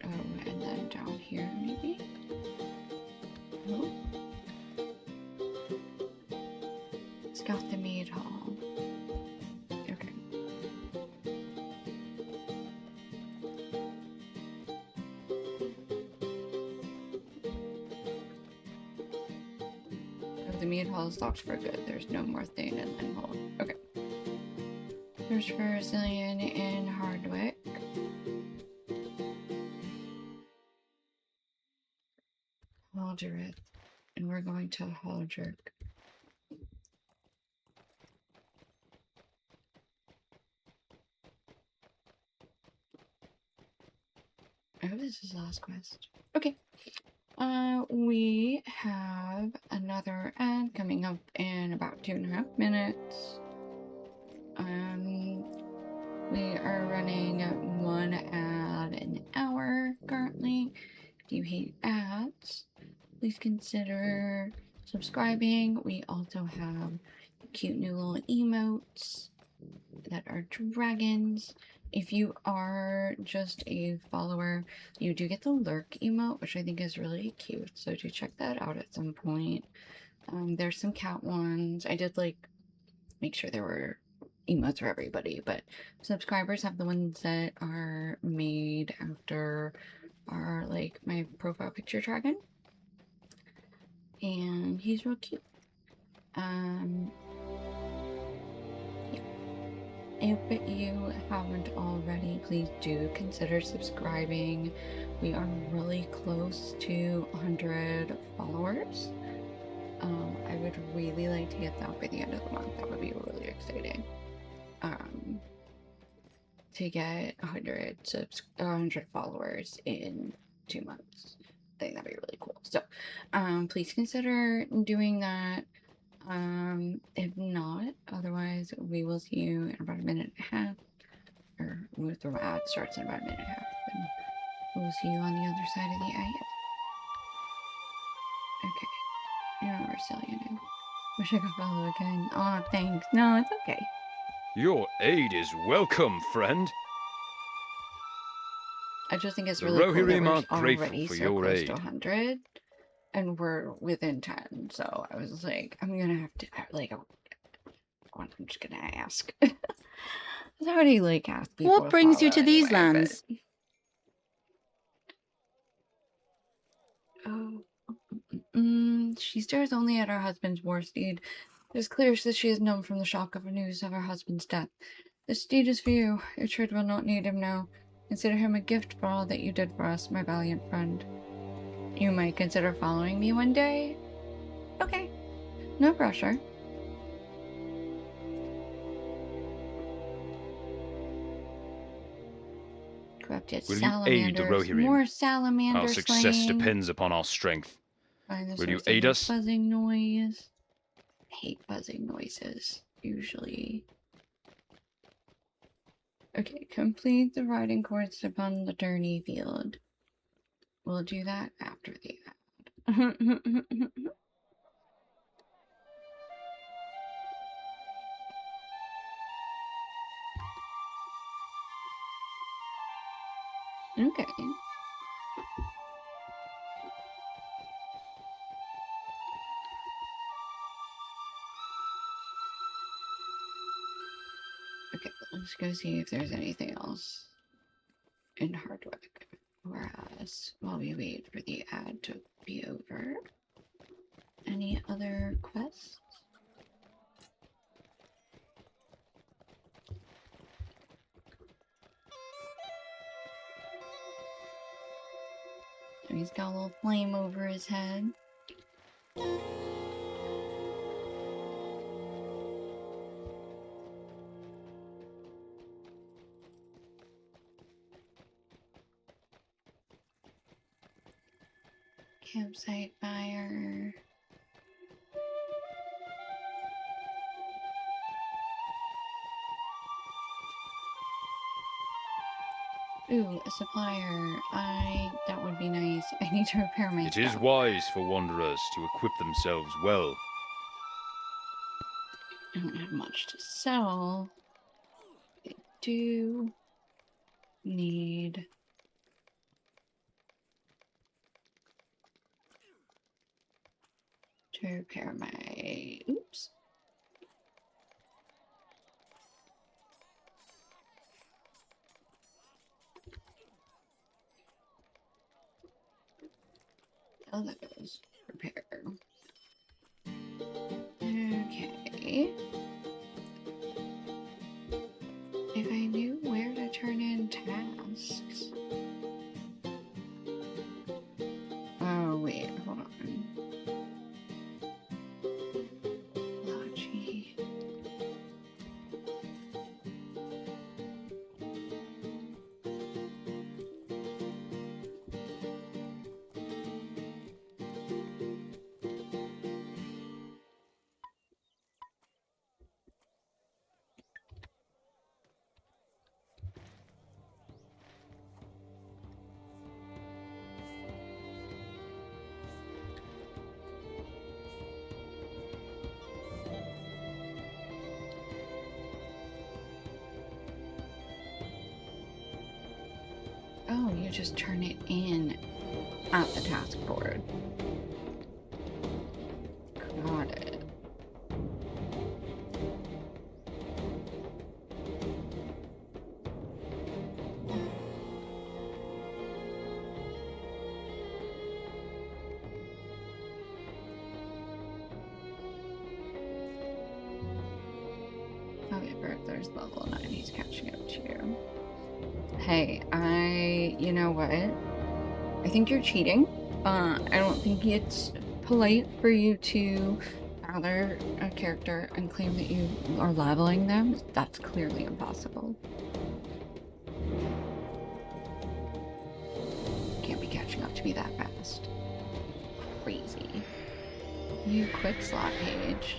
Oh, and then down here, maybe? Oh. Scout the mead hall. Okay. Oh, the mead hall is locked for good. There's no more thing in Langhold. Okay. Search for Zillion in Hardwick. Halderith. And we're going to Haldrick. I hope this is the last quest. Okay. We have another ad coming up in about 2.5 minutes. We are running one ad an hour currently. If you hate ads, please consider subscribing. We also have cute new little emotes that are dragons. If you are just a follower, you do get the lurk emote, which I think is really cute. So do check that out at some point. There's some cat ones. I did like make sure there were emotes for everybody, but subscribers have the ones that are made after our like my profile picture dragon. And he's real cute. If you haven't already, please do consider subscribing. We are really close to 100 followers. I would really like to get that by the end of the month. That would be really exciting. To get 100 followers in 2 months. I think that'd be really cool. So, please consider doing that. If not, otherwise we will see you in about a minute and a half. Or the ad starts in about a minute and a half. And we'll see you on the other side of the ad. Okay. Yeah, we're still, you know. Wish I could follow again. Oh, thanks. No, it's okay. Your aid is welcome, friend. I just think it's The really cool that Rohirrim we're are grateful already for so your close aid. to 100, and we're within 10. So I was like, I'm gonna have to I'm just gonna ask. I already like ask people. What brings you to follow these anyway, lands? but... She stares only at her husband's war steed. It is clear that she is numb from the shock of the news of her husband's death. The steed is for you. Your trade will not need him now. Consider him a gift for all that you did for us, my valiant friend. You might consider following me one day. Okay. No pressure. Corrupted Will you aid the salamanders. Rohirrim? More salamander Our success slaying. depends upon our strength. Find the Will you source of aid the us? buzzing noise. I hate buzzing noises, usually. Okay, complete the riding course upon the tourney field. We'll do that after the ad. Okay. Okay, let's go see if there's anything else in Hardwick. Whereas, while we wait for the ad to be over, any other quests? He's got a little flame over his head. Campsite fire. Ooh, a supplier. That would be nice. I need to repair my It is stuff. wise for wanderers to equip themselves well. I don't have much to sell. I do need to repair my... Oops. Oh, that goes. Repair. Okay. If I knew where to turn in tasks. Oh, wait, hold on. Logi. Oh, you just turn it in at the task board. Got it. However, there's level 9, he's catching up to you. Hey, you know what? I think you're cheating. I don't think it's polite for you to gather a character and claim that you are leveling them. That's clearly impossible. Can't be catching up to me that fast. Crazy. New quick slot page.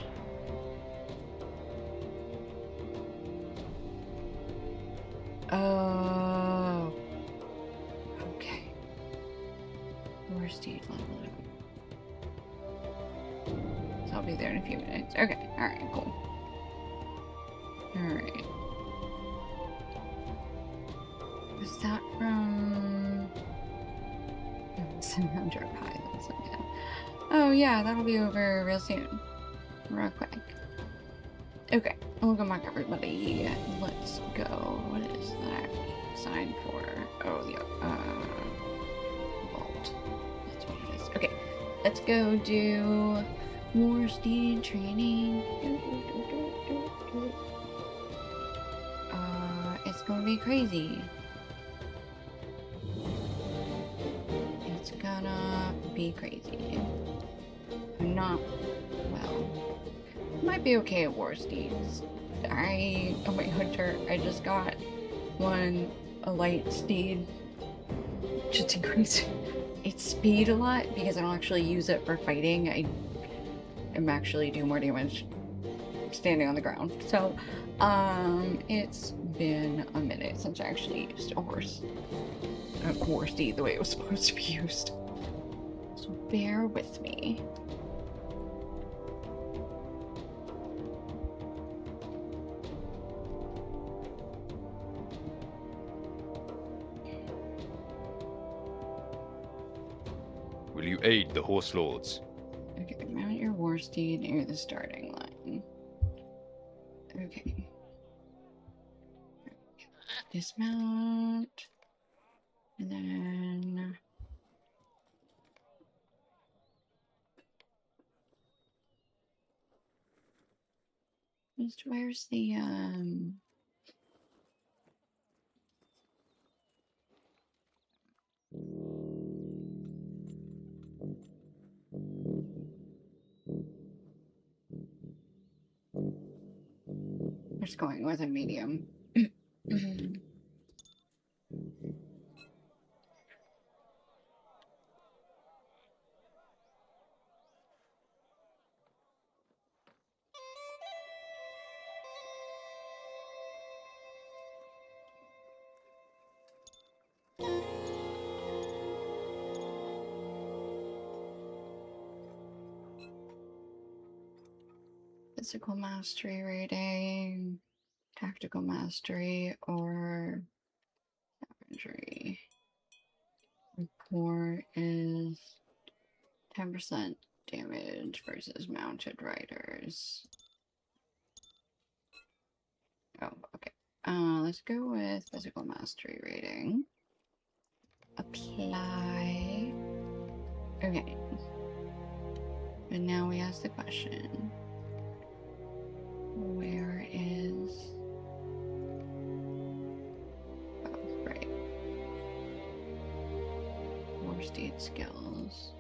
Oh. Okay. Where's Steve level? So I'll be there in a few minutes. Okay. Alright, cool. Alright. Was that from... Under high, that's not bad. Oh yeah, that'll be over real soon. Real quick. Okay, welcome back everybody. Let's go. What is that sign for? Oh, yeah, vault. That's what it is. Okay, let's go do more steed training. It's gonna be crazy. It's gonna be crazy. I'm not, well, might be okay at war steeds. Oh my hunter, I just got a light steed. Just increase its speed a lot because I don't actually use it for fighting. I am actually do more damage standing on the ground. So, it's been a minute since I actually used a war steed the way it was supposed to be used. So bear with me. Will you aid the horse lords? Okay, mount your war steed near the starting line. Okay. Dismount. And then... Where's the, Just going with a medium. Physical mastery rating, tactical mastery, or injury. Rapport is 10% damage versus mounted riders. Oh, okay. Let's go with physical mastery rating. Apply. Okay. And now we ask the question. Where is... Oh, right. War steed skills.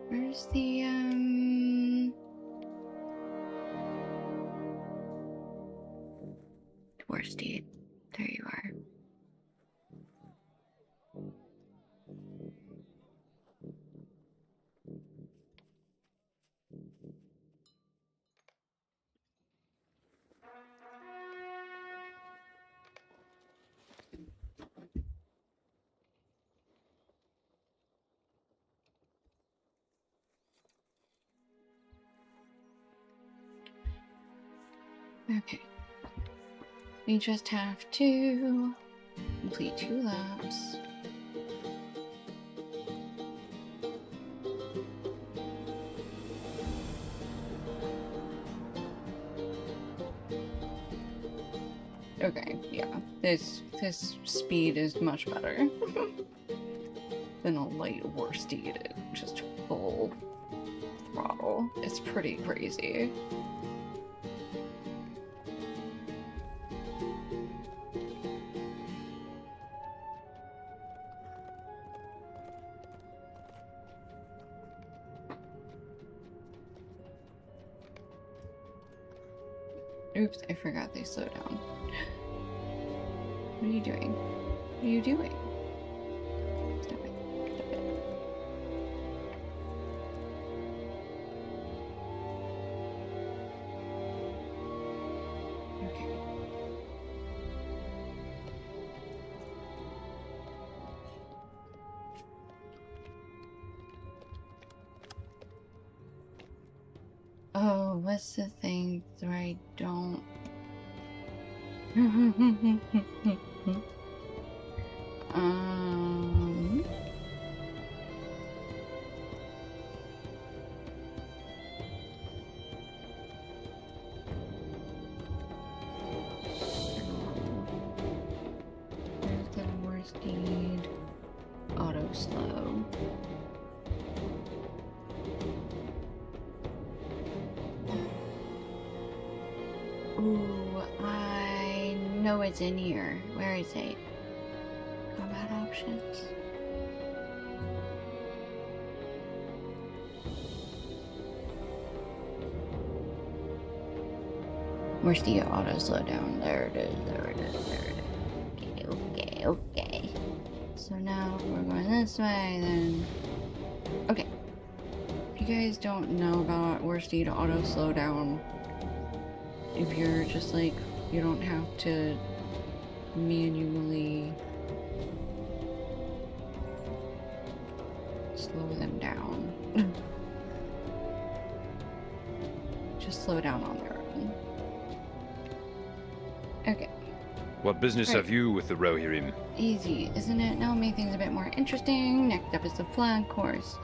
Where's the, war steed? There you are. Okay. We just have to complete 2 laps. Okay, yeah. This speed is much better than a light war steed at just full throttle. It's pretty crazy. Oops, I forgot they slow down. What are you doing? What are you doing? Stop it. Stop it. Okay. Oh, what's the thing where I don't... um... There's the worst speed. Auto slow. Ooh, I know it's in here. Where is it? Combat options. Where's the auto slowdown? There it is, there it is, there it is. Okay, okay, okay. So now we're going this way, then... Okay. If you guys don't know about Worsteed auto slowdown, if you're just like, you don't have to manually slow them down. Just slow down on their own. Okay. What business have you with the Rohirrim? Easy, isn't it? Now make things a bit more interesting. Next up is the flag course.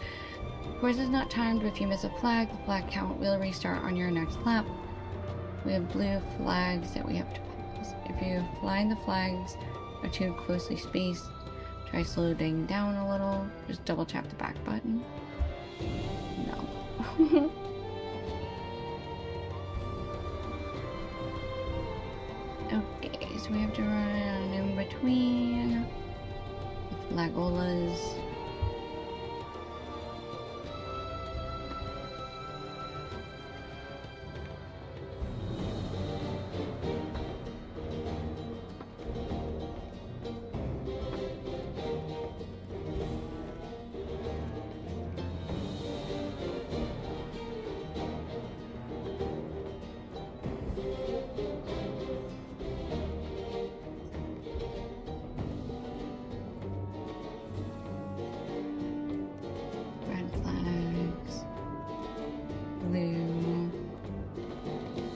Course is not timed, but if you miss a flag, the flag count will restart on your next lap. We have blue flags that we have to pass. If you find the flags are too closely spaced, try slowing down a little. Just double tap the back button. No. Okay, so we have to run in between the flagolas. Red flags. Blue.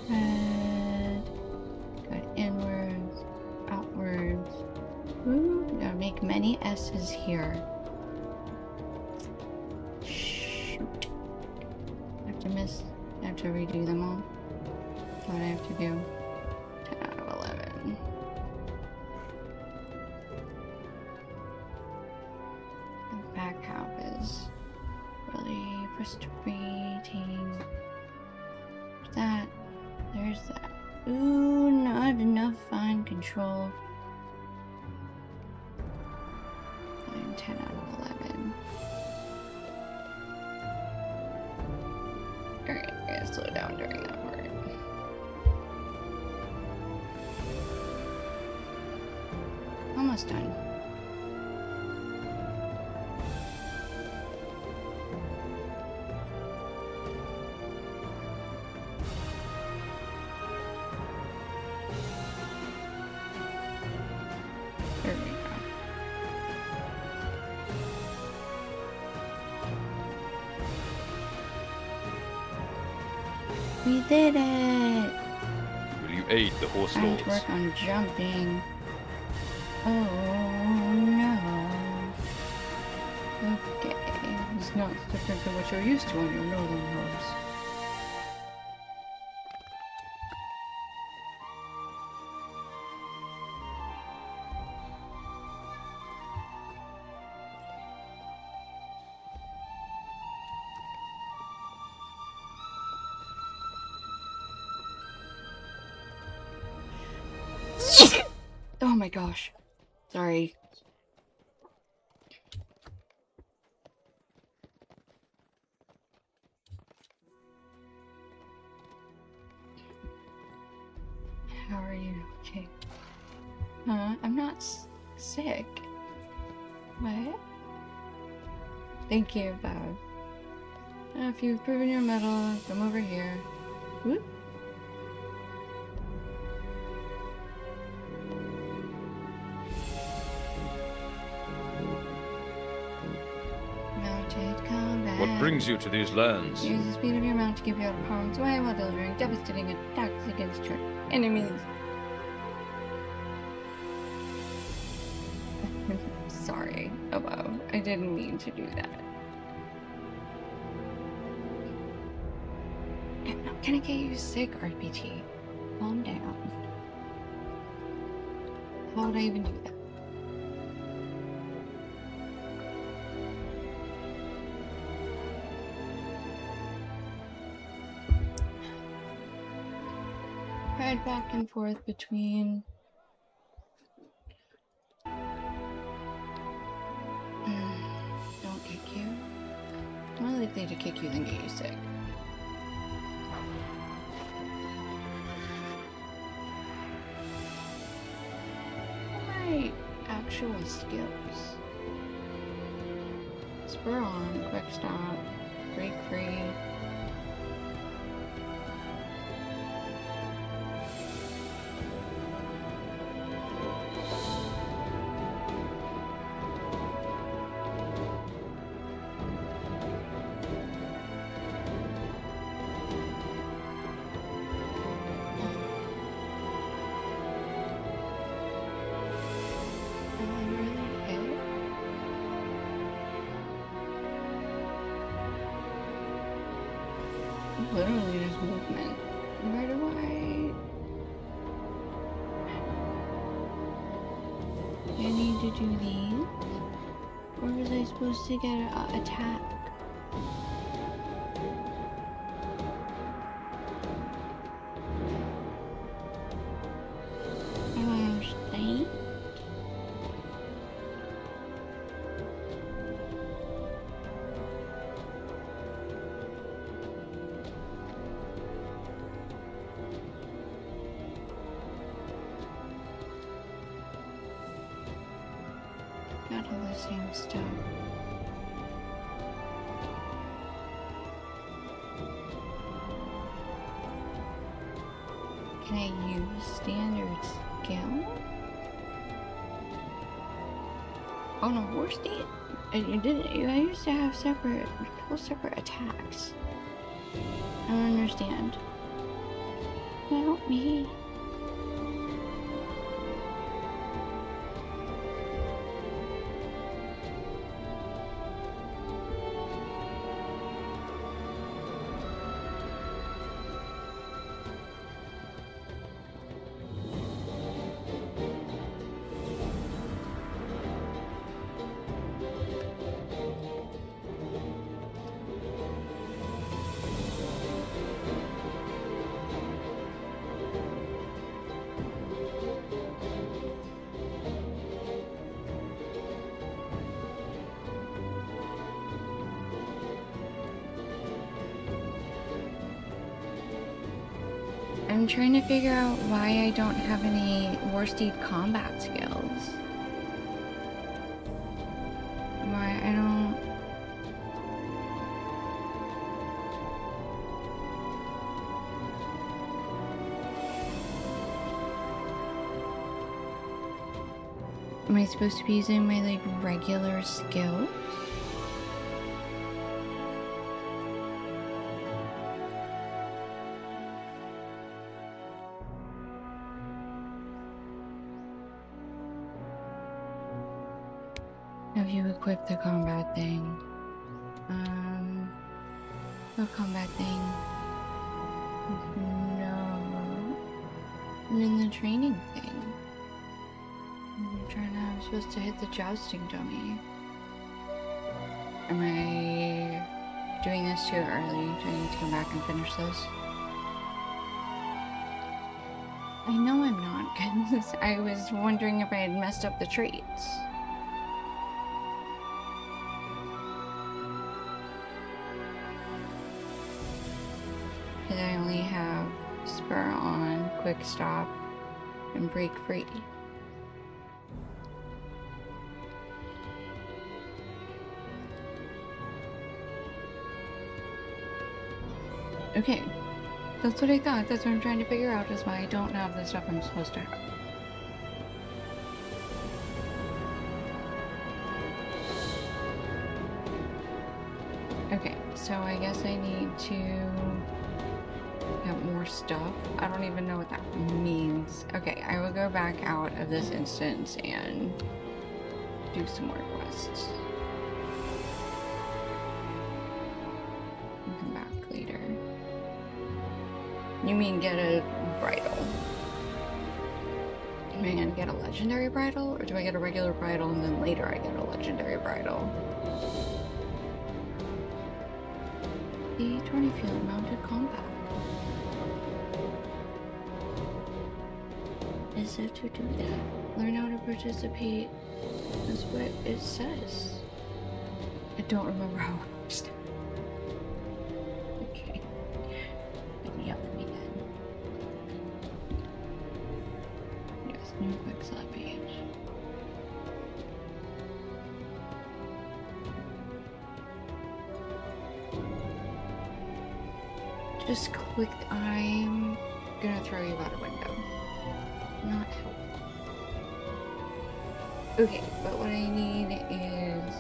Red. Go inwards. Outwards. Ooh, gotta make many S's here. Shoot. I have to miss. I have to redo them all. That's what I have to do. 10 out of 11. The back half is really frustrating. There's that. There's that. Ooh, not enough fine control. And 10 out of 11. Alright, I gotta slow down during that part. Almost done. There we go. We did it! Will you aid the horse Time to lords. work on jumping. Oh no. Okay, it's not different than what you're used to on your northern horse. Oh my gosh. Sorry. How are you? Okay. I'm not sick. What? Thank you, Bob. If you've proven your mettle, come over here. Whoop. Mounted combat. What brings you to these lands? Use the speed of your mount to keep you out of harm's way while delivering devastating attacks against your enemies. Sorry, Obo. I didn't mean to do that. I'm not gonna get you sick, RPG. Calm down. How would I even do that? Ride back and forth between don't kick you. More likely to kick you than get you sick. What are my actual skills? Spur on, quick stop, break free. Literally just movement. Where do I need to do these? Or was I supposed to get an attack? I don't understand. Got all the same stuff. Can I use standard skill? On a horse stand? You didn't. I used to have separate attacks. I don't understand. Help me. I'm trying to figure out why I don't have any Warsteed combat skills. Why I don't... Am I supposed to be using my, like, regular skills? Have you equipped the combat thing? What combat thing? No. I'm in the training thing. I'm supposed to hit the jousting dummy. Am I doing this too early? Do I need to come back and finish this? I know I'm not, because I was wondering if I had messed up the traits. Because I only have spur on, quick stop, and break free. Okay, that's what I thought. That's what I'm trying to figure out, is why I don't have the stuff I'm supposed to have. Okay, so I guess I need to get more stuff. I don't even know what that means. Okay, I will go back out of this instance and do some more quests. And come back later. You mean get a bridle? Am I gonna get a legendary bridle, or do I get a regular bridle and then later I get a legendary bridle? The 20 field mounted combat. Is it to do that? Learn how to participate. That's what it says. I don't remember how it works. Okay. Let me up me then. Yes, new quick slot page. Just click. I'm gonna throw you out a window. Not help. Okay, but what I need is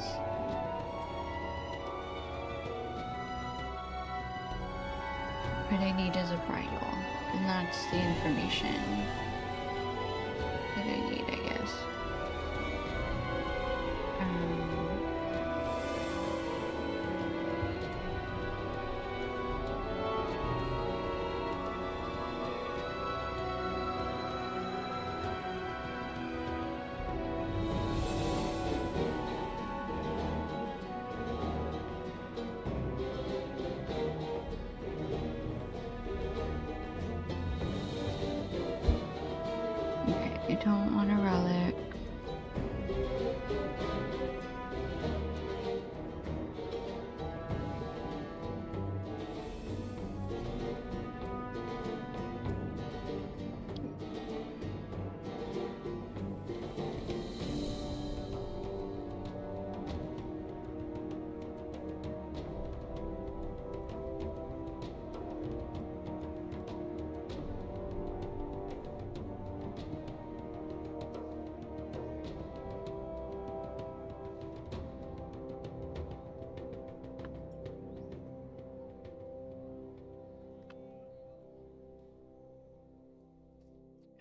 what I need is a bridle, and that's the information that I need, I guess. I don't want a relic.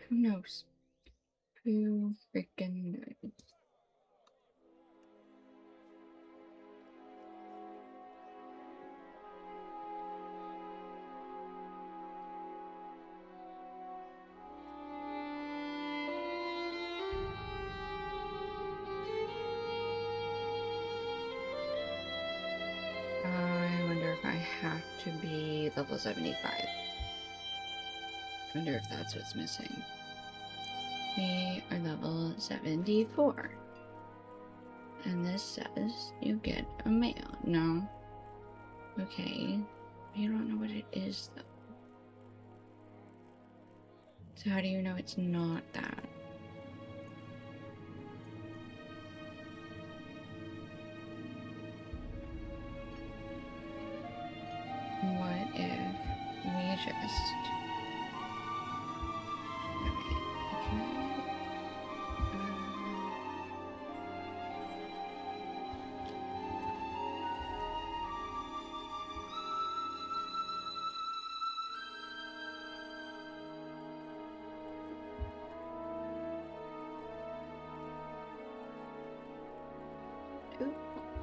Who knows? Who freaking knows? I wonder if I have to be level 75. I wonder if that's what's missing. We are level 74. And this says you get a mail. No. Okay. You don't know what it is, though. So how do you know it's not that? What if we just...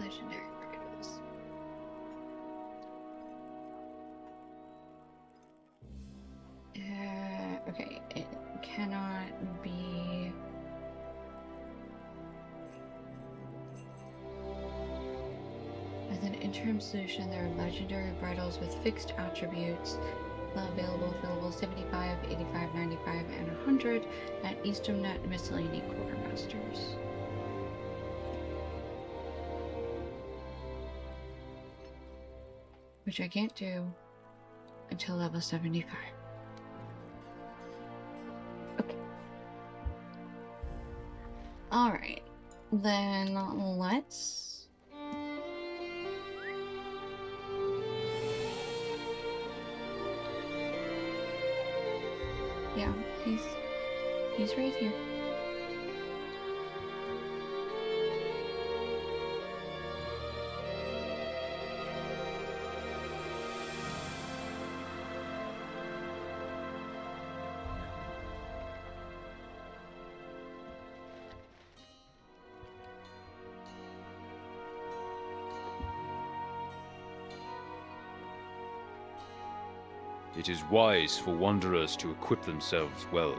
legendary bridles. Okay, it cannot be. As an interim solution, there are legendary bridles with fixed attributes available for levels 75, 85, 95, and 100 at Eastern Net Miscellany Quartermasters. Which I can't do until level 75. Okay. Alright. Then let's... Yeah, he's right here. It is wise for wanderers to equip themselves well.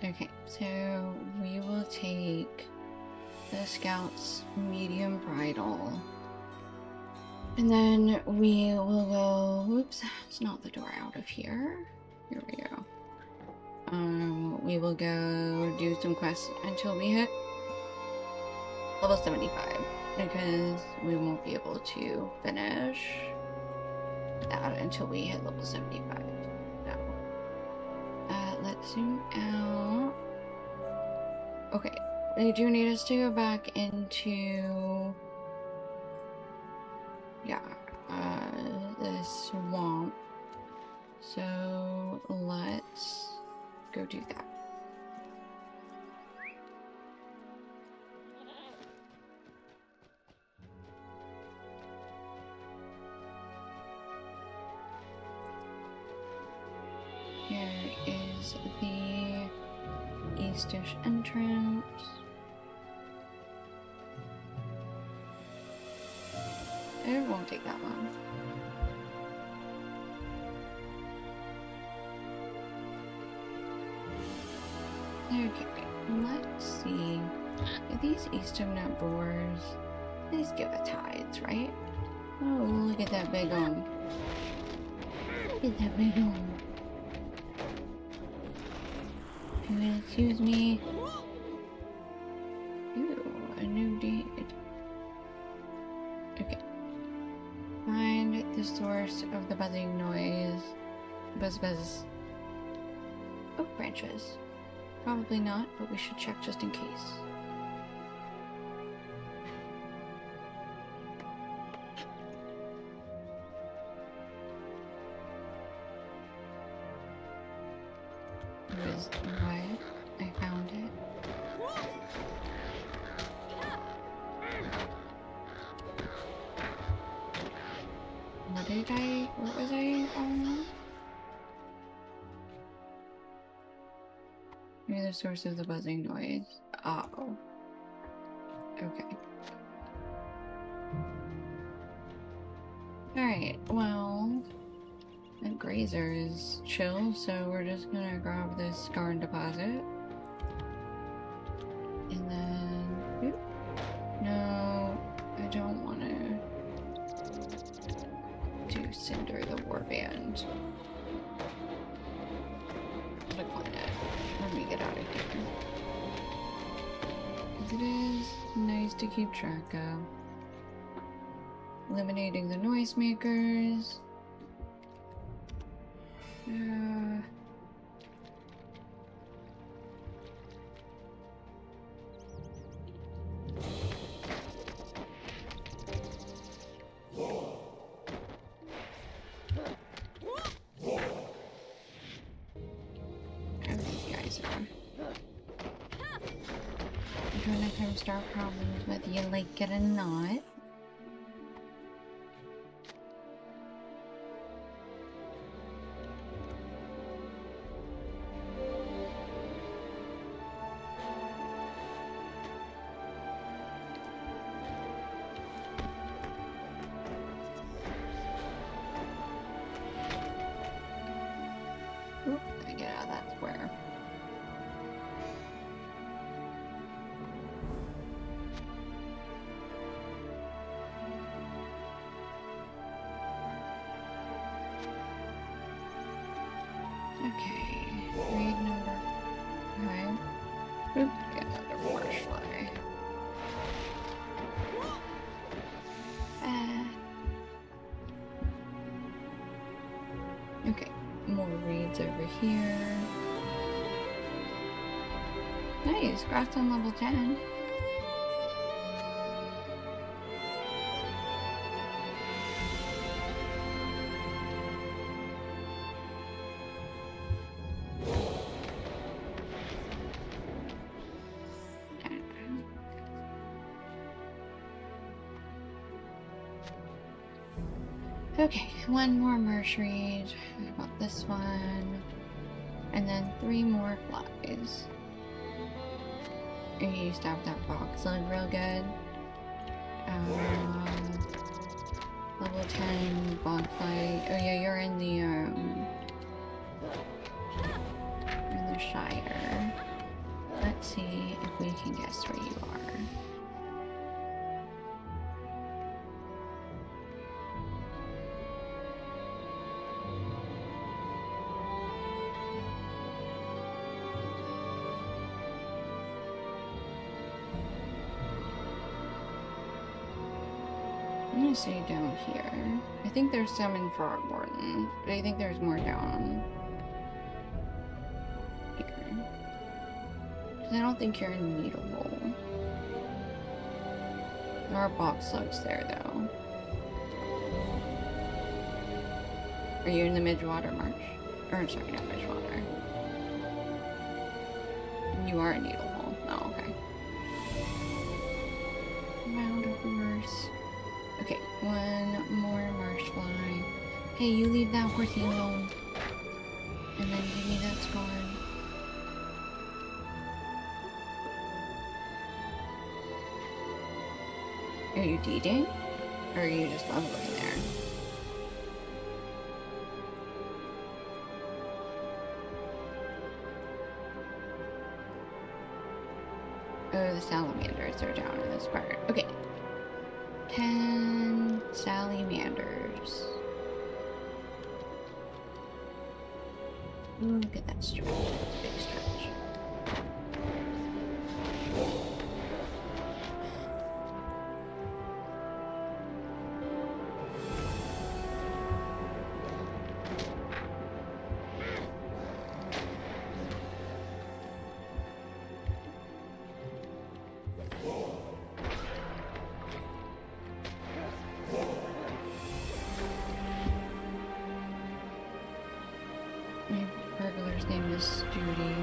Okay, so we will take the Scout's medium bridle. And then we will go, oops, it's not the door out of here. Here we go. We will go do some quests until we hit level 75, because we won't be able to finish that until we hit level 75. So, let's zoom out. Okay, they do need us to go back into, yeah, the swamp. So let's go do that. Here is the eastish entrance. It won't take that long. Okay, let's see. These Eastern Net boars, these give a tides, right? Oh, look at that big one. Look at that big one. Excuse me. Ooh, a new deed. Okay. Find the source of the buzzing noise. Buzz buzz. Oak branches. Probably not, but we should check just in case. Was right. I found it. What was I on? Maybe the source of the buzzing noise. Oh. Okay. Alright, well, that grazer is chill, so we're just gonna grab this Scarn deposit. And then... Oop. No, I don't want to do Cinder the Warband. Decline it. Let me get out of here. It is nice to keep track of. Eliminating the noisemakers. Start problems whether you like it or not. Oop, I get out of that square. Okay, read number 5. Oop, get another marsh fly. Okay, more reeds over here. Nice, grass on level 10. Okay, one more marsh reed. What about this one? And then 3 more flies. And you stab that box on real good. Level 10 bogfly. Oh yeah, you're in the Shire. Let's see if we can guess where you are. I'm gonna say down here. I think there's some in Frogmorton, but I think there's more down here. 'Cause I don't think you're in Needlehole. There are box slugs there, though. Are you in the Midgewater Marsh? Or, sorry, not Midgewater. You are in Needlehole. Oh, okay. Mound of horse. Okay, one more marsh fly. Hey, you leave that horsey alone. And then give me that scar. Are you DDing? Or are you just leveling there? Oh, the salamanders are down in this part. Okay. 10 salamanders. Ooh, look at that stretch. That's a big stretch. Burglar's name is Judy.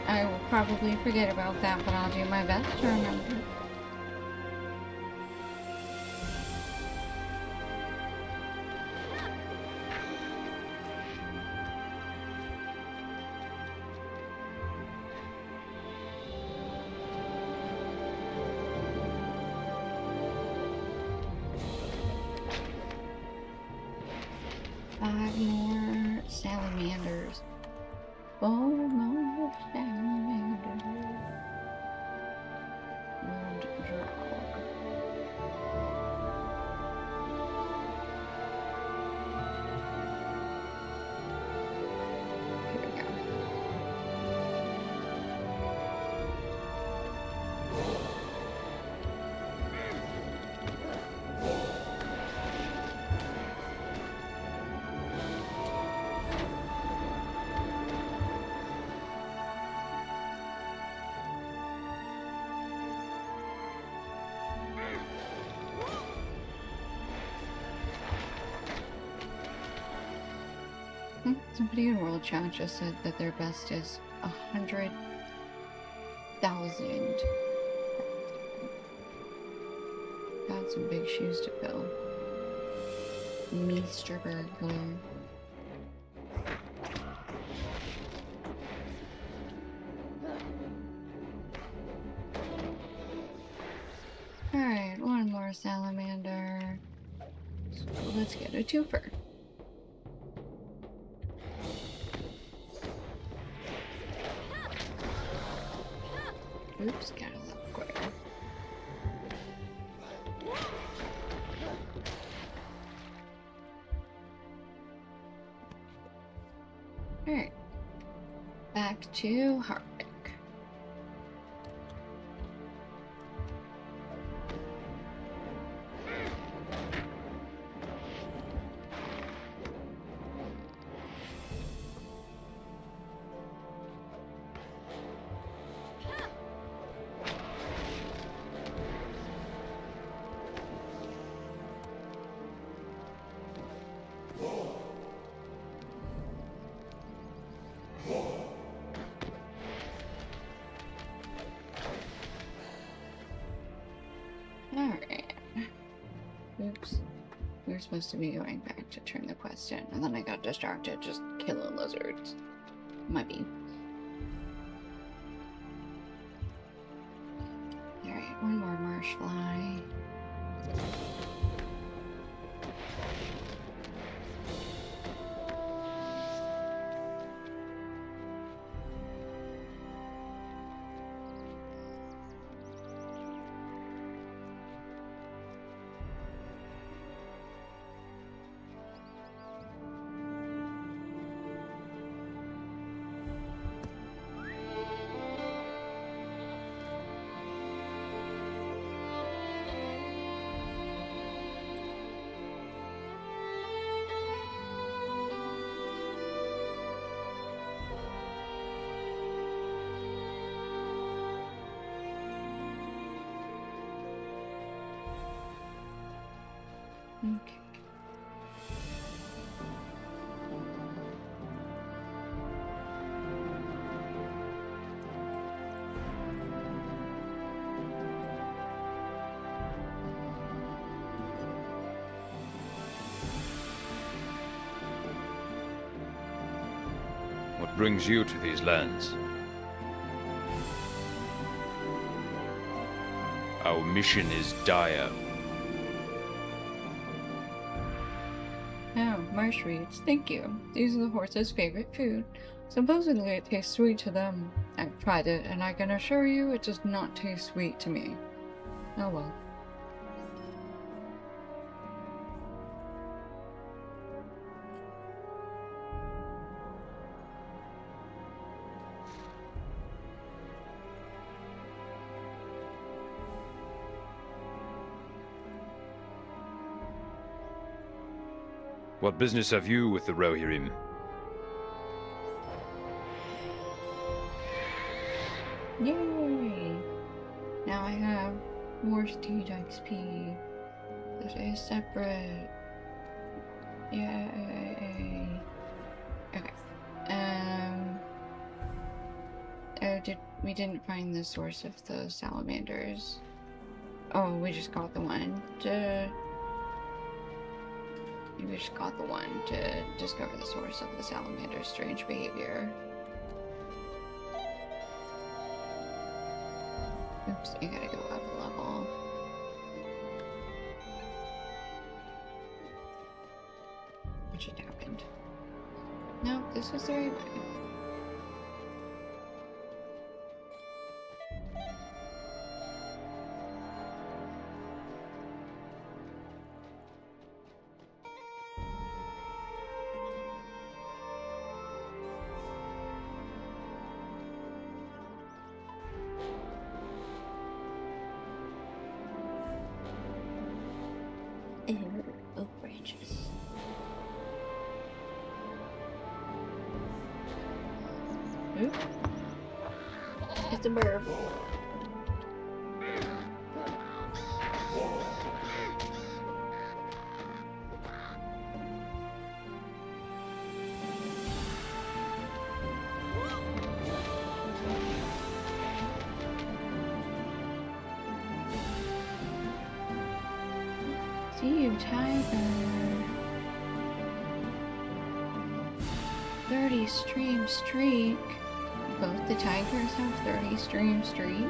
I will probably forget about that, but I'll do my best to remember. Five more salamanders. 4 more salamanders. And drog. Here we go. Somebody in World Chat just said that their best is 100,000. Got some big shoes to fill. Mr. Burglar. Alright, one more salamander. So let's get a twofer. Oops, gotta look quick. Alright. Back to Harvick. Alright. Oops. We were supposed to be going back to turn the quest in, and then I got distracted just killing lizards. Might be. Alright, one more marsh fly. Okay. What brings you to these lands? Our mission is dire. Oh, marsh reeds, thank you. These are the horse's favorite food. Supposedly it tastes sweet to them. I've tried it, and I can assure you it does not taste sweet to me. Oh well. What business have you with the Rohirrim? Yay! Now I have more steed XP. This is separate. Yay! Okay. Oh, we didn't find the source of the salamanders? Oh, we just got the one to. We just got the one to discover the source of the salamander's strange behavior. Oops, I gotta go up a level. What just happened? No, this was the right way. Oak branches. Oop. It's a bird. See you, tiger. 30 stream streak. Both the tigers have 30 stream streaks.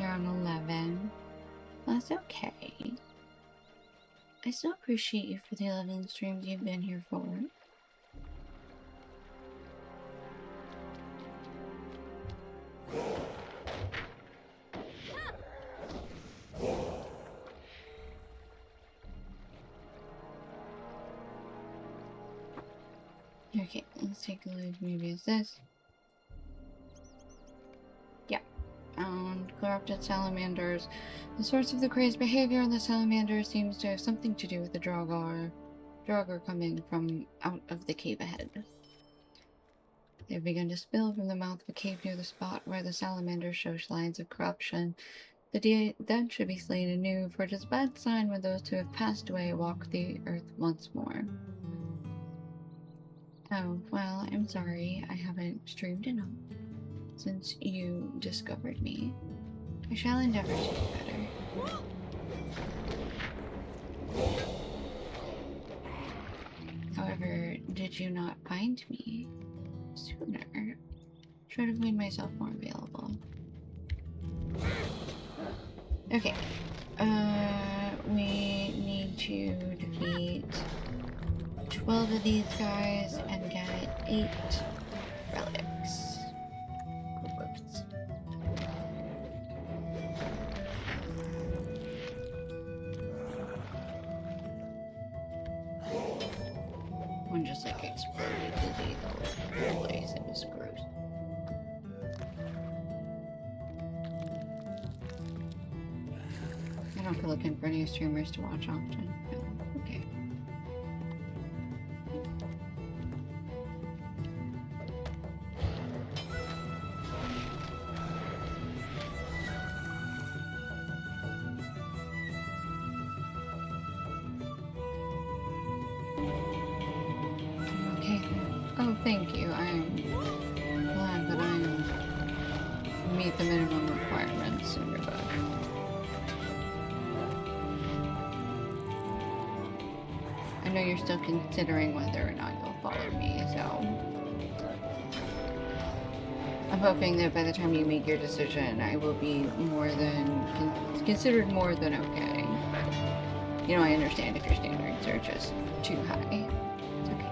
You're on 11. That's okay. I still appreciate you for the 11 streams you've been here for. Okay, let's take a look. Maybe it's this. Yeah. Corrupted salamanders. The source of the crazed behavior in the salamanders seems to have something to do with the Draugr coming from out of the cave ahead. They've begun to spill from the mouth of a cave near the spot where the salamanders show signs of corruption. The dead should be slain anew, for it is a bad sign when those who have passed away walk the earth once more. Oh, well, I'm sorry I haven't streamed enough since you discovered me. I shall endeavor to do better. However, did you not find me sooner? Should have made myself more available. Okay. We need to defeat 12 of these guys and get 8 relics. Whoops. One just like exploded to the whole place. It was gross. I don't go looking for new streamers to watch often. No. Okay. Okay. Oh, thank you. I'm glad that I meet the minimum requirements in your book. I know you're still considering whether or not you'll follow me, so I'm hoping that by the time you make your decision, I will be more than considered more than okay. But, you know, I understand if your standards are just too high. It's okay.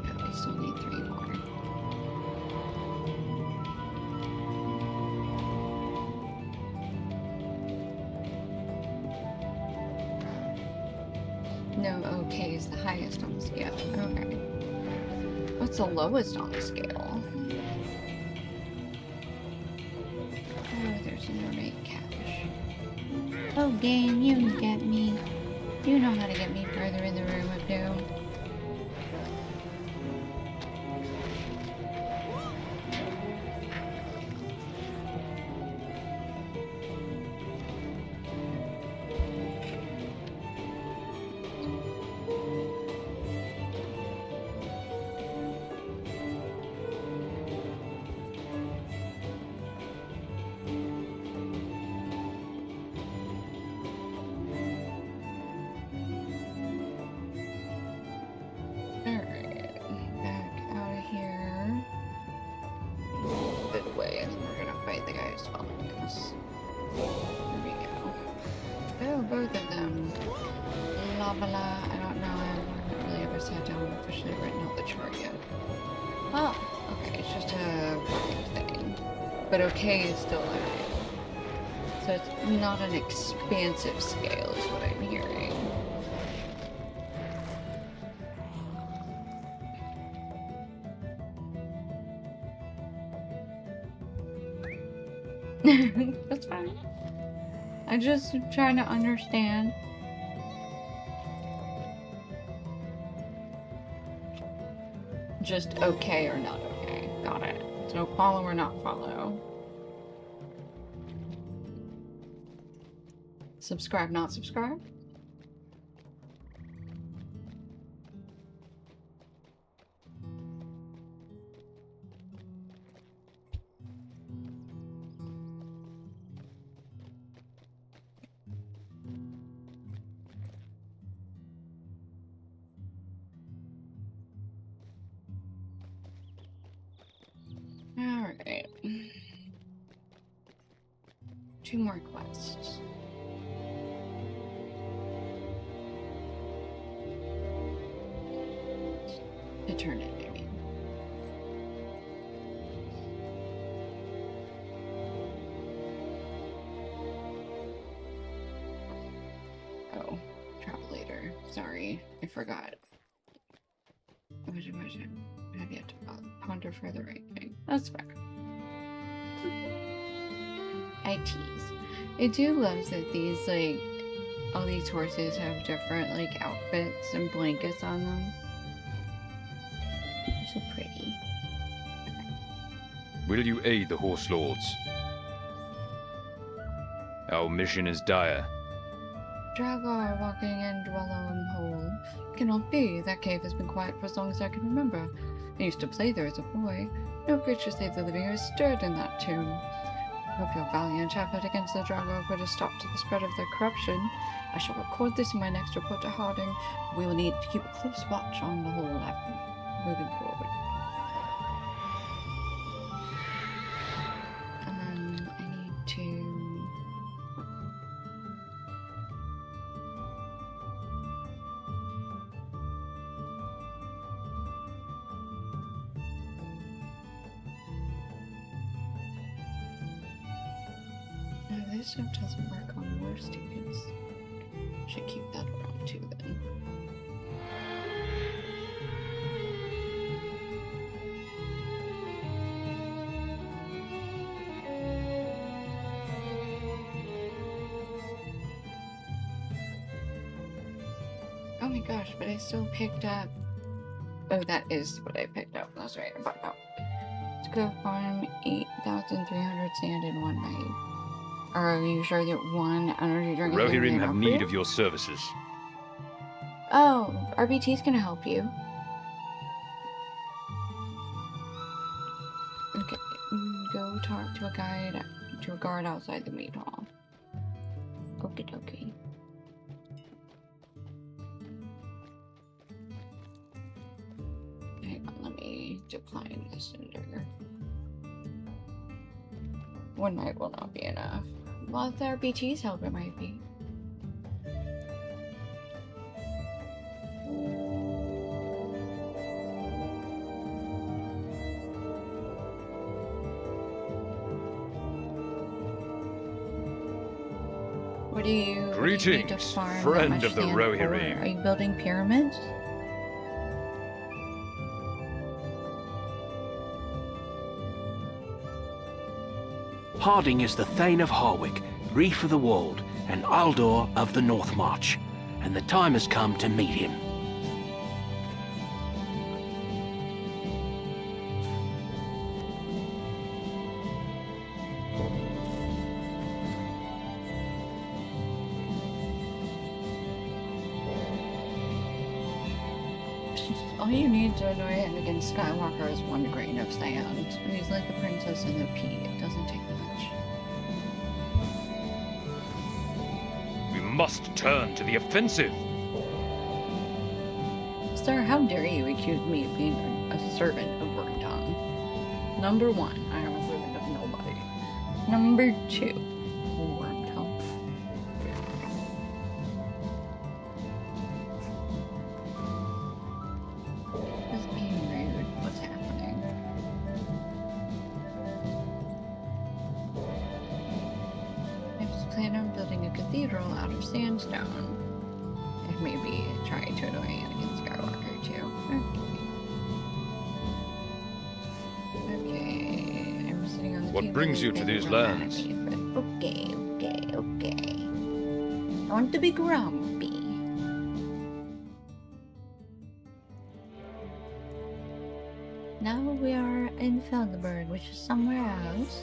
Yeah, we still need 3 more. No, okay is the highest on the scale. Okay. What's the lowest on the scale? Oh, there's an ornate cache. Oh, game, you can get me. You know how to get me further in the room of doom. Alright, back out of here. A bit away, and then we're gonna fight the guy who's following us. There we go. Oh, both of them. La blah, I don't know. I haven't really ever sat down and officially written out the chart yet. Oh, okay, it's just a working thing. But okay is still there. So it's not an expansive scale, is what I'm hearing. That's fine. I'm just trying to understand. Just okay or not okay. Got it. So follow or not follow. Subscribe, not subscribe. Alright. 2 more quests. To turn it, I mean. Oh, travel later. Sorry, I forgot. I have yet to ponder further right thing. That's fair. I tease. I do love that these, like, all these horses have different, like, outfits and blankets on them. They're so pretty. Will you aid the Horse Lords? Our mission is dire. Dragar walking and Dwellum hole. Cannot be. That cave has been quiet for as long as I can remember. I used to play there as a boy. No creature save the living has stirred in that tomb. I hope your valiant effort against the Dragar put a stop to the spread of their corruption. I shall record this in my next report to Harding. We will need to keep a close watch on the whole moving forward. I need to... No, this stuff doesn't work on war students. Should keep that around too then. Oh my gosh, but I still picked up... Oh, that is what I picked up. That's right, I bought out. Let's go farm 8,300 sand in one night. Are you sure that one energy drink is Rohirrim have enough need for of your services. Oh, RBT's gonna help you. Okay, go talk to a guard outside the meat hall. Okie dokie. Hang on, let me decline this cinder. One night will not be enough. Well, with RBT's help, it might be. What do you need to farm that friend much of the sand for? Rohirrim. Are you building pyramids? Harding is the Thane of Harwick, Reef of the Wold, and Aldor of the North March, and the time has come to meet him. All you need to annoy him against Skywalker is 1 grain of sand. He's like the princess and the pea. It doesn't take much. We must turn to the offensive. Sir, how dare you accuse me of being a servant of Wormtongue? Number 1, I am a servant of nobody. Number 2, Wormtongue. Just being rude. What's happening? I just plan on building a cathedral out of sandstone. And maybe try to annoy Anakin Skywalker too. Okay. I'm sitting on the What table brings you to and these you're mad at lands? me, but okay. I want to be grumpy. Now we are in Felderberg, which is somewhere else.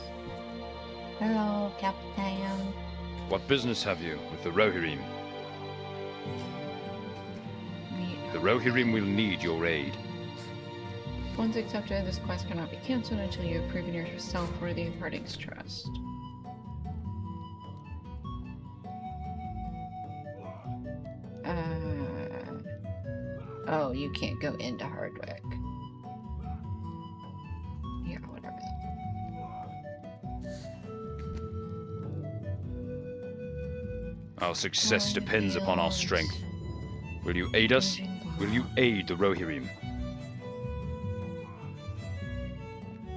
Hello, Captain. What business have you with the Rohirrim? The Rohirrim will need your aid. Once accepted, this quest cannot be cancelled until you have proven yourself worthy of Harding's trust. Oh, you can't go into Hardwick. Yeah, whatever. Our success Plowing the depends upon our fields, strength. Will you aid us? managing Will you farm. aid the Rohirrim?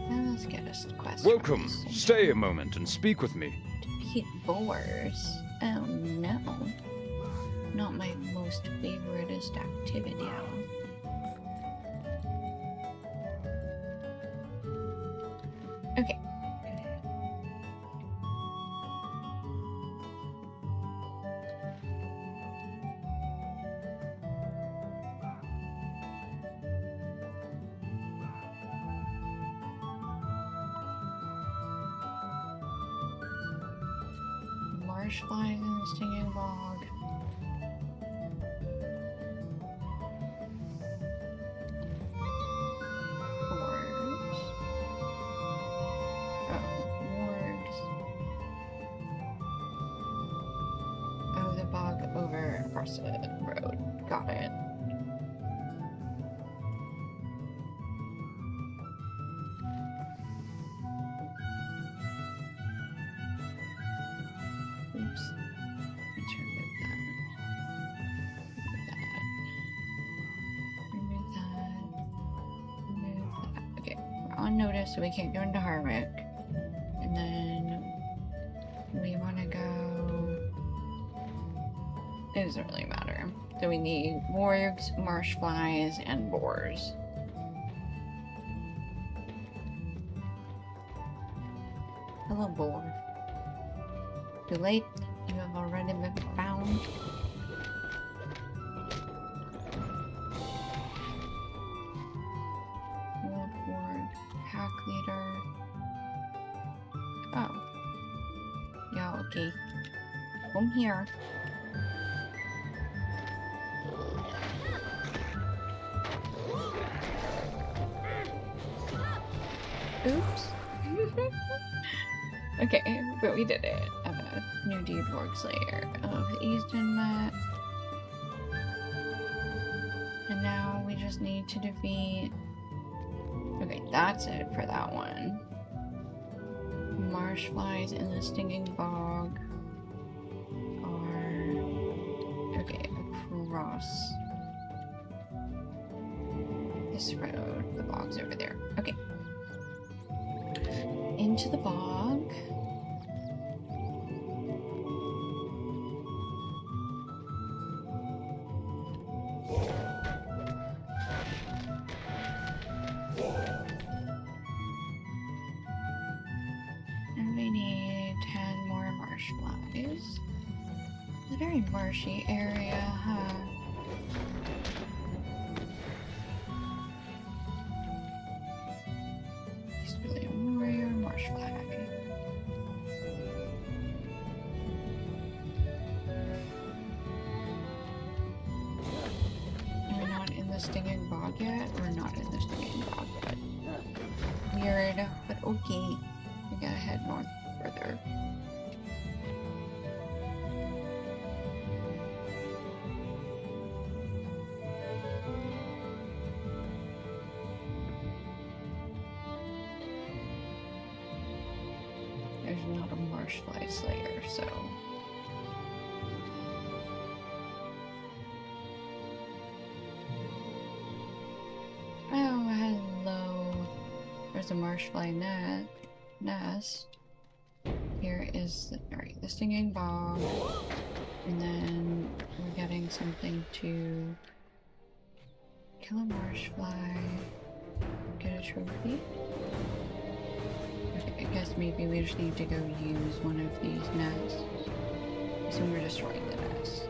And let's get a quest. Welcome. Stay a moment and speak with me. Defeat boars. Oh no. Not my most favoritist activity. Okay. Marsh flies in the stinging bog. Wargs. Oh, wargs. Oh, the bog over across the road. Got it. Oops. Let's remove that. Remove that. Remove that. Okay, we're on notice, so we can't go into Harwick. And then we want to go. It doesn't really matter. So we need wargs, marsh flies, and boars. Hello, boar. Too late. You have already been found. Warg, pack leader. Oh. Yeah, okay. Come here. Oops. Okay, but we did it. New Deed Warg Slayer of the Eastern Met. And now we just need to defeat. Okay, that's it for that one. Marsh flies in the stinging bog are okay across this road. The bog's over there. Okay. Into the bog. And we need 10 more marsh flies. It's a very marshy area, huh? East William Warrior, marsh fly. Are we not in the stinging bog yet? We're not in the stinging bog yet. Weird, but okay. We gotta head north further. There's not a marshfly slayer, so. Oh, hello. There's a marshfly nest. Here is the stinging bog. And then we're getting something to kill a marshfly. Get a trophy. Okay, I guess maybe we just need to go use one of these nests. So we're destroying the nests.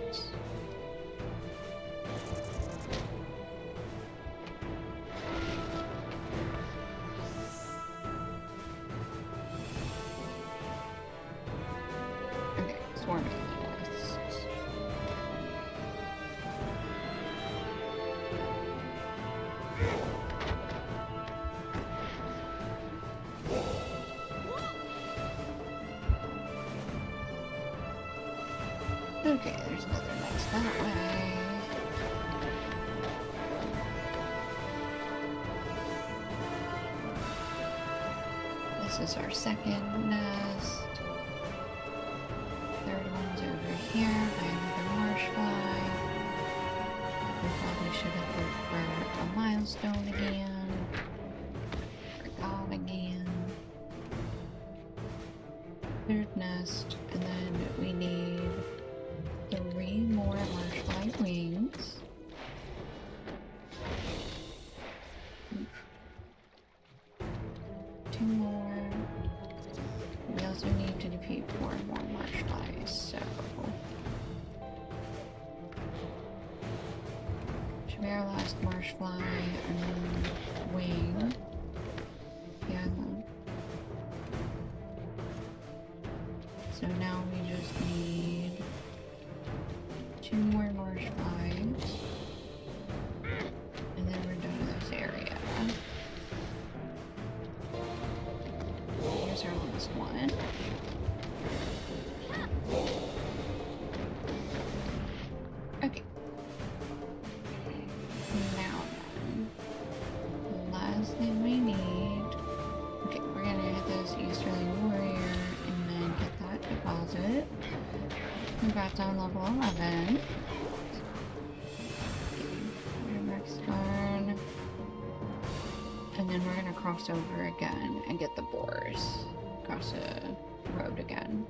Okay, swarming the nests. Okay, there's another nest that way. This is our second nest. Third one's over here by another marsh fly. We probably should have looked for a milestone again. Forgot again. Third nest, and then we need 3 more marsh fly wings. Oof. 2 more. We also need to defeat 4 more marsh flies, so should be our last marsh fly and then wing. Yeah. So now we just need 2 more marsh flies, and then we're done with this area. Here's our last one. Okay. Now then, the last thing we need. Okay, we're gonna hit this Easterling Warrior and then get that deposit. Congrats on level 11. Okay, next turn. And then we're gonna cross over again and get the boars. Cross the road again.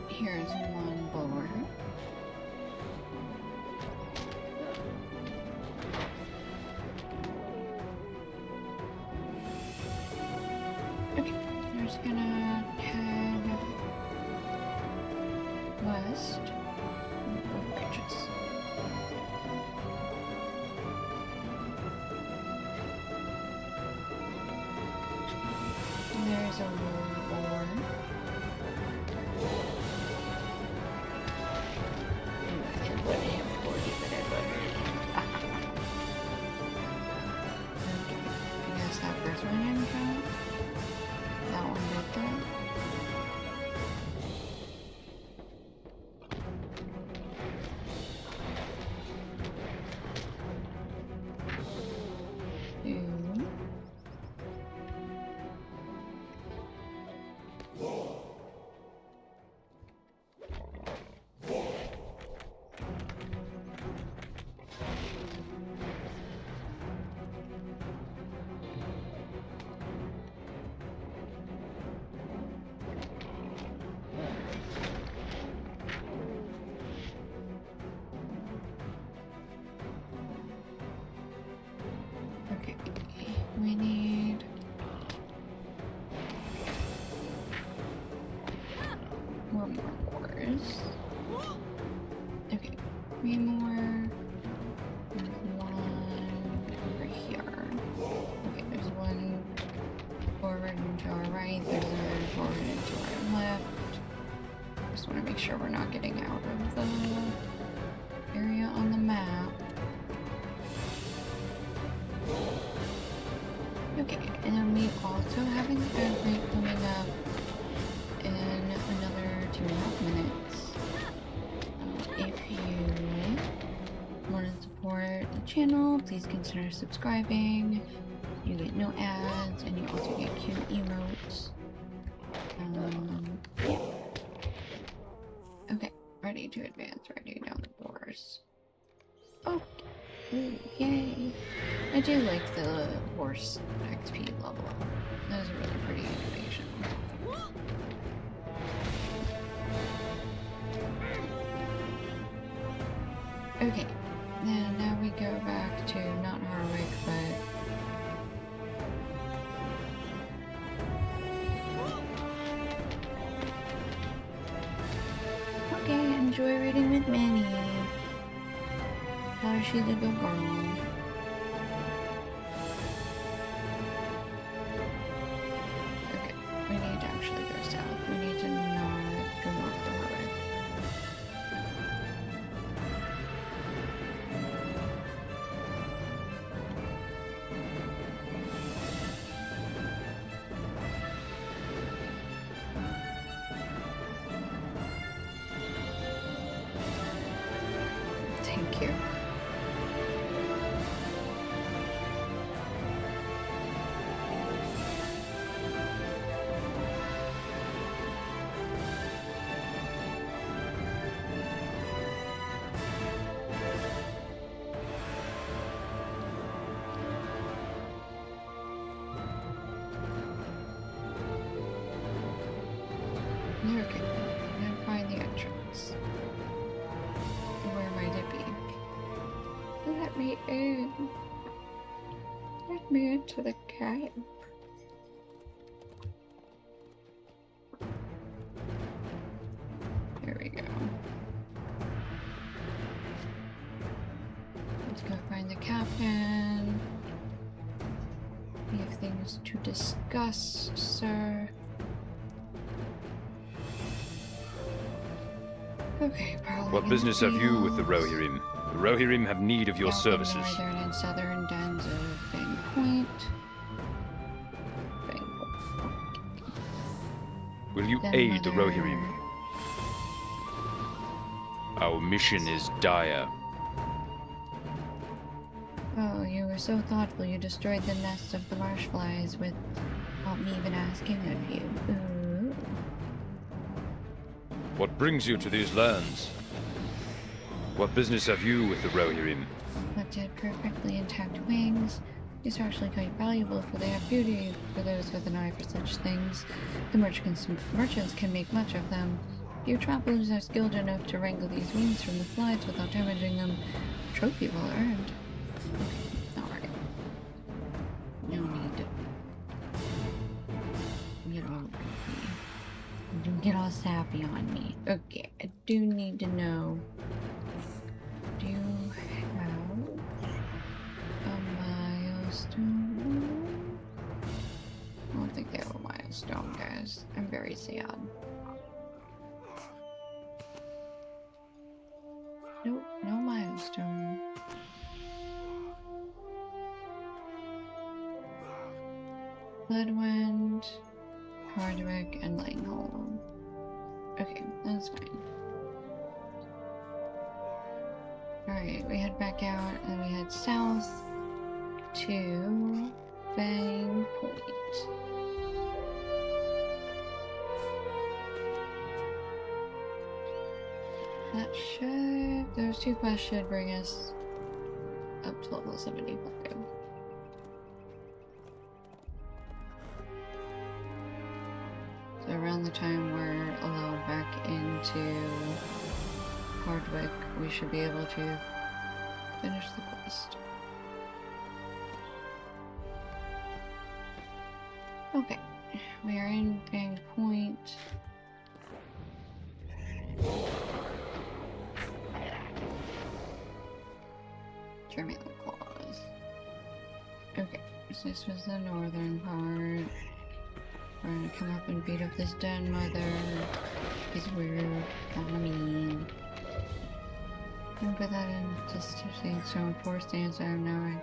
Here's one boar. Okay, we're just gonna head west and go righteous. There's a boar. I guess that first one didn't count. That one did though. Two. Okay, we need more boars. Okay, 3 more. There's one over here. Okay, there's one forward and to our right. There's another forward and to our left. Just want to make sure we're not getting out of the area on the map. Okay, and then we also have an ad break coming up in another 2.5 minutes. If you want to support the channel, please consider subscribing. You get no ads, and you also get cute emotes. Yeah. Okay, ready to advance, ready down the doors. Oh, ooh, yay! I do like the horse XP level up. That was a really pretty animation. Okay, and now we go back to not Harwick, but okay, enjoy reading with Manny. How is she the good girl? Okay, we need to actually go south. We need to not go north to Harwick. Let me in. Let me into the camp. There we go. Let's go find the captain. We have things to discuss, sir. Okay, probably. What business have you with the Rohirrim? The Rohirrim have need of your services. Northern and southern dens of Fang Point. Will you Then aid the Mother- Rohirrim? Our mission is dire. Oh, you were so thoughtful. You destroyed the nests of the marsh flies without me even asking of you. Ooh. What brings you to these lands? What business have you with the Rohirrim? But did perfectly intact wings. These are actually quite valuable, for they have beauty for those with an eye for such things. The merchants can make much of them. Few travelers are skilled enough to wrangle these wings from the flies without damaging them. Trophy well earned. Okay, alright. No need to don't get all sappy on me. Okay, I do need to know. Do you have a milestone? I don't think they have a milestone, guys. I'm very sad. Nope, no milestone. Bloodwind, Hardwick, and Langholm. Okay, that's fine. Alright, we head back out and we head south to Bang Point. That should... those two quests should bring us up to level 75. So around the time we're allowed back into Hardwick, we should be able to finish the quest. Okay, we are in Bang Point. German claws. Okay, so this was the northern part. We're gonna come up and beat up this den mother, because we're kinda mean. And put that in just to see, so in 4 stance I am now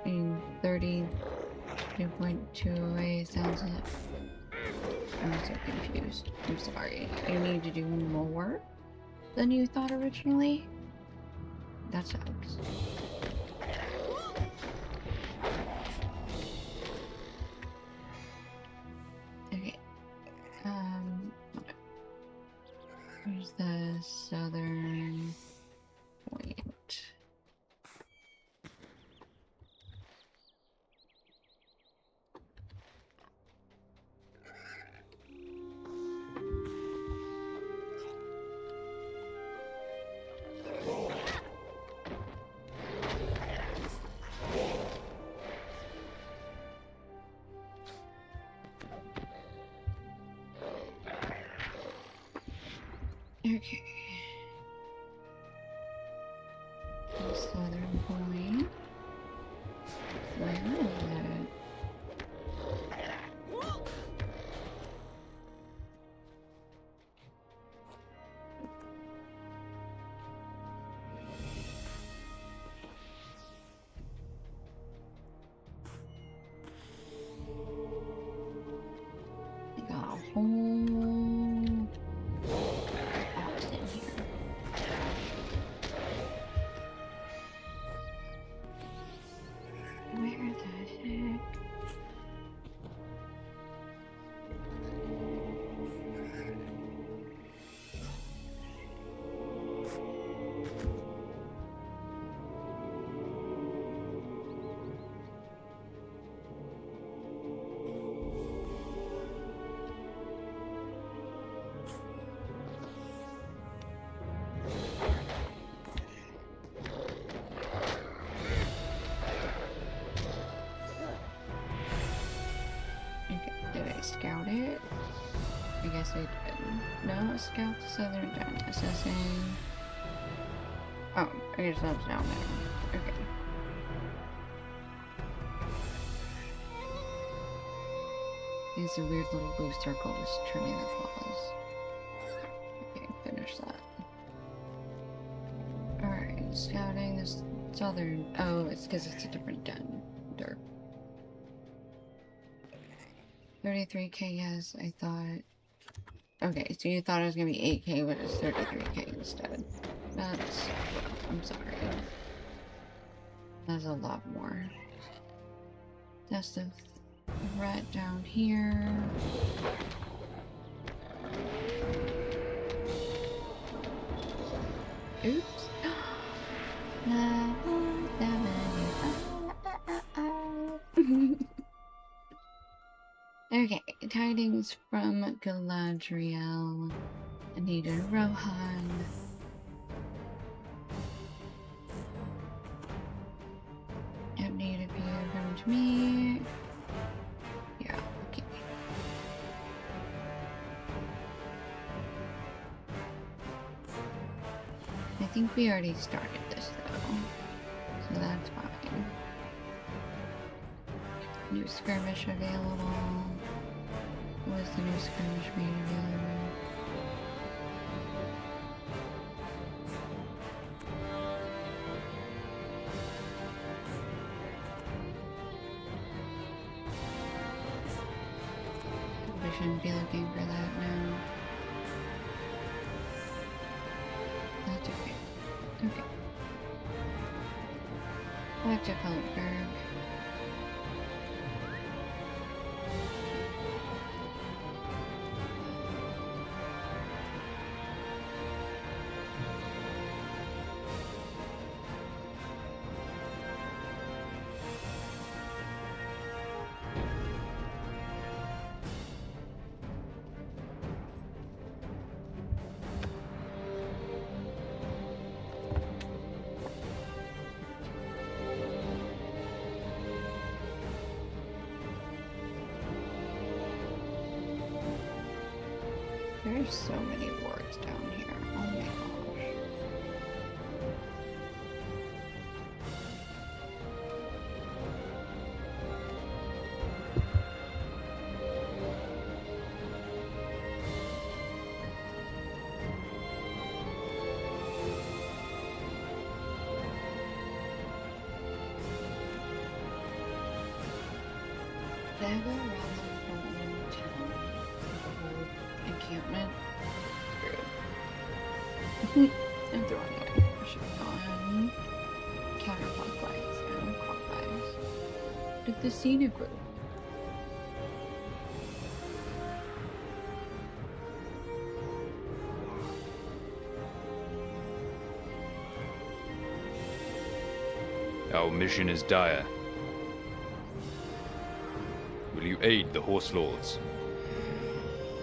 in 32.208 sounds it. I'm so confused. I'm sorry. You need to do more than you thought originally? That sucks. Okay. Where's the southern point? Okay. The southern point. Where is it? We got a whole oxen scout it? I guess I did. No, scout the southern dune. Assessing. Oh, I guess that's down there. Okay. It's a weird little blue circle just trimming the claws. Okay, finish that. Alright, scouting this southern. Oh, it's because it's a different den. Derp. 33k, yes, I thought. Okay, so you thought it was gonna be 8k, but it's 33k instead. That's. I'm sorry. That's a lot more. That's the rat down here. Oops. Okay, tidings from Galadriel. Anita Rohan. Update if you come to me. Yeah, okay. I think we already started this though, so that's fine. New skirmish available. Was the new skirmish made available? We shouldn't be looking for that now. That's okay. Okay. Back to Philipsburg. There's so many wards down here. Oh my gosh. Did I go around from Old Town? The whole encampment? Screwed. I'm throwing it away. I should have gone counterclockwise and clockwise. Took the scenic route. Our mission is dire. Will you aid the Horse Lords?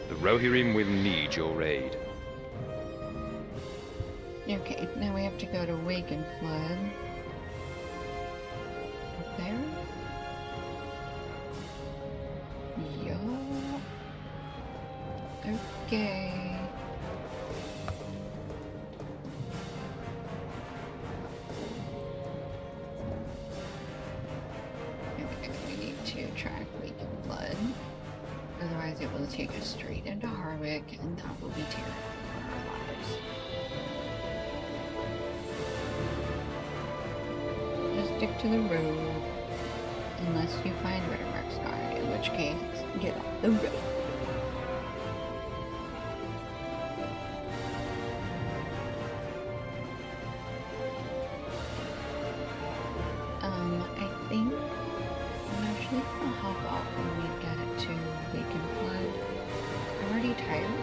The Rohirrim will need your aid. Okay, now we have to go to Wake and Flood. Up there? Yeah. Okay. Okay, we need to track Wake and Flood. Otherwise it will take us straight into Harwick, and that will be terrible for our lives. Just stick to the road. Unless you find Rittermark's guard, in which case, get off the road. I think I'm actually gonna hop off when we get to Wake and Flood. I'm already tired.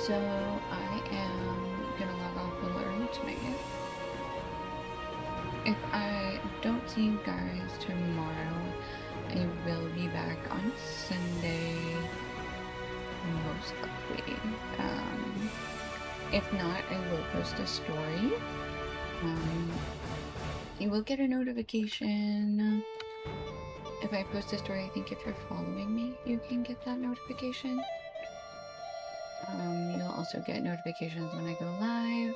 So I am gonna log off a little tonight. If I don't see you guys tomorrow, I will be back on Sunday, most likely. If not, I will post a story. You will get a notification if I post a story, I think if you're following me, you can get that notification. You'll also get notifications when I go live.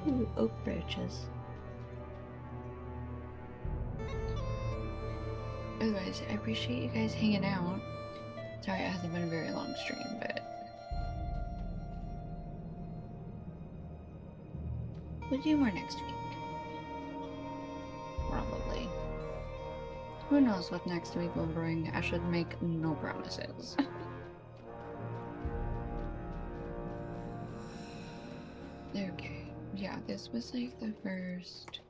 Ooh, oak branches. Otherwise, I appreciate you guys hanging out. Sorry, it hasn't been a very long stream, but we'll do more next week. Probably. Who knows what next week will bring? I should make no promises. Okay. Yeah, this was like the first...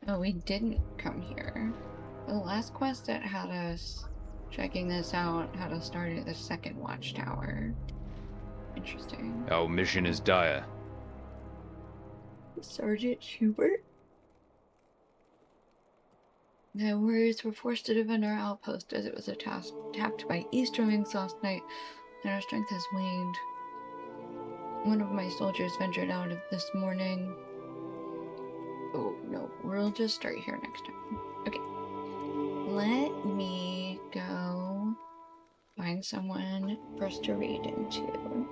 Oh, we didn't come here. The last quest that had us checking this out had us start at the second watchtower. Interesting. Our mission is dire. Sergeant Hubert? The warriors were forced to defend our outpost as it was attacked by Easterlings last night, and our strength has waned. One of my soldiers ventured out of this morning. Oh, no, we'll just start here next time. Okay. Let me go find someone for us to read into.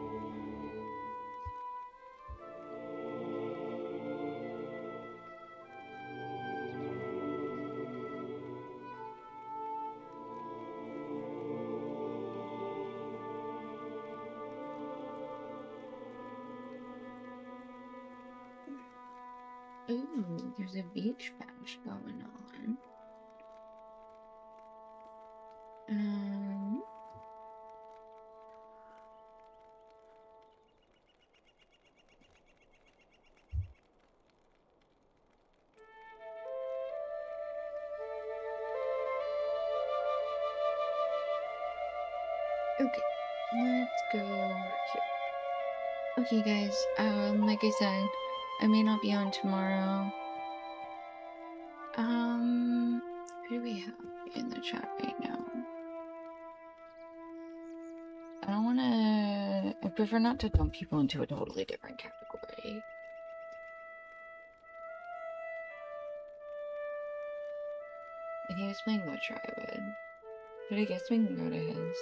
Ooh, there's a beach bash going on. Okay, let's go here. Okay, guys, like I said, I may not be on tomorrow. Who do we have in the chat right now? I don't wanna... I prefer not to dump people into a totally different category. If he was playing LotRO, I would. But I guess we can go to his.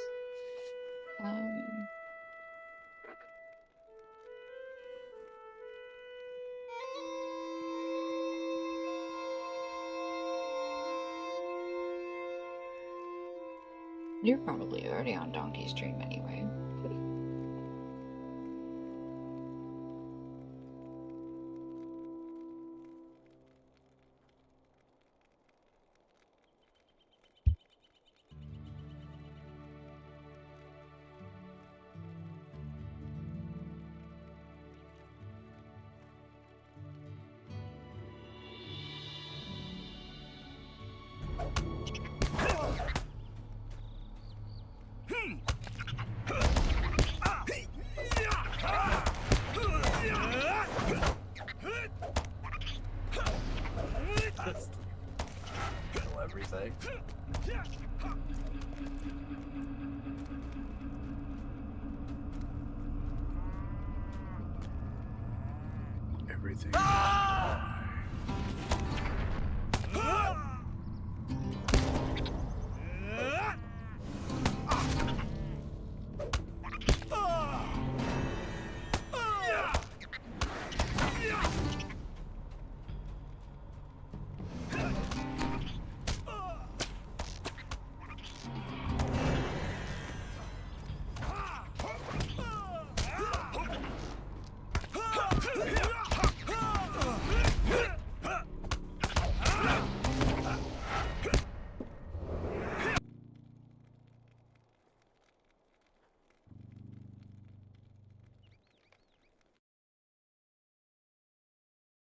You're probably already on Donkey's stream anyway. Kill everything.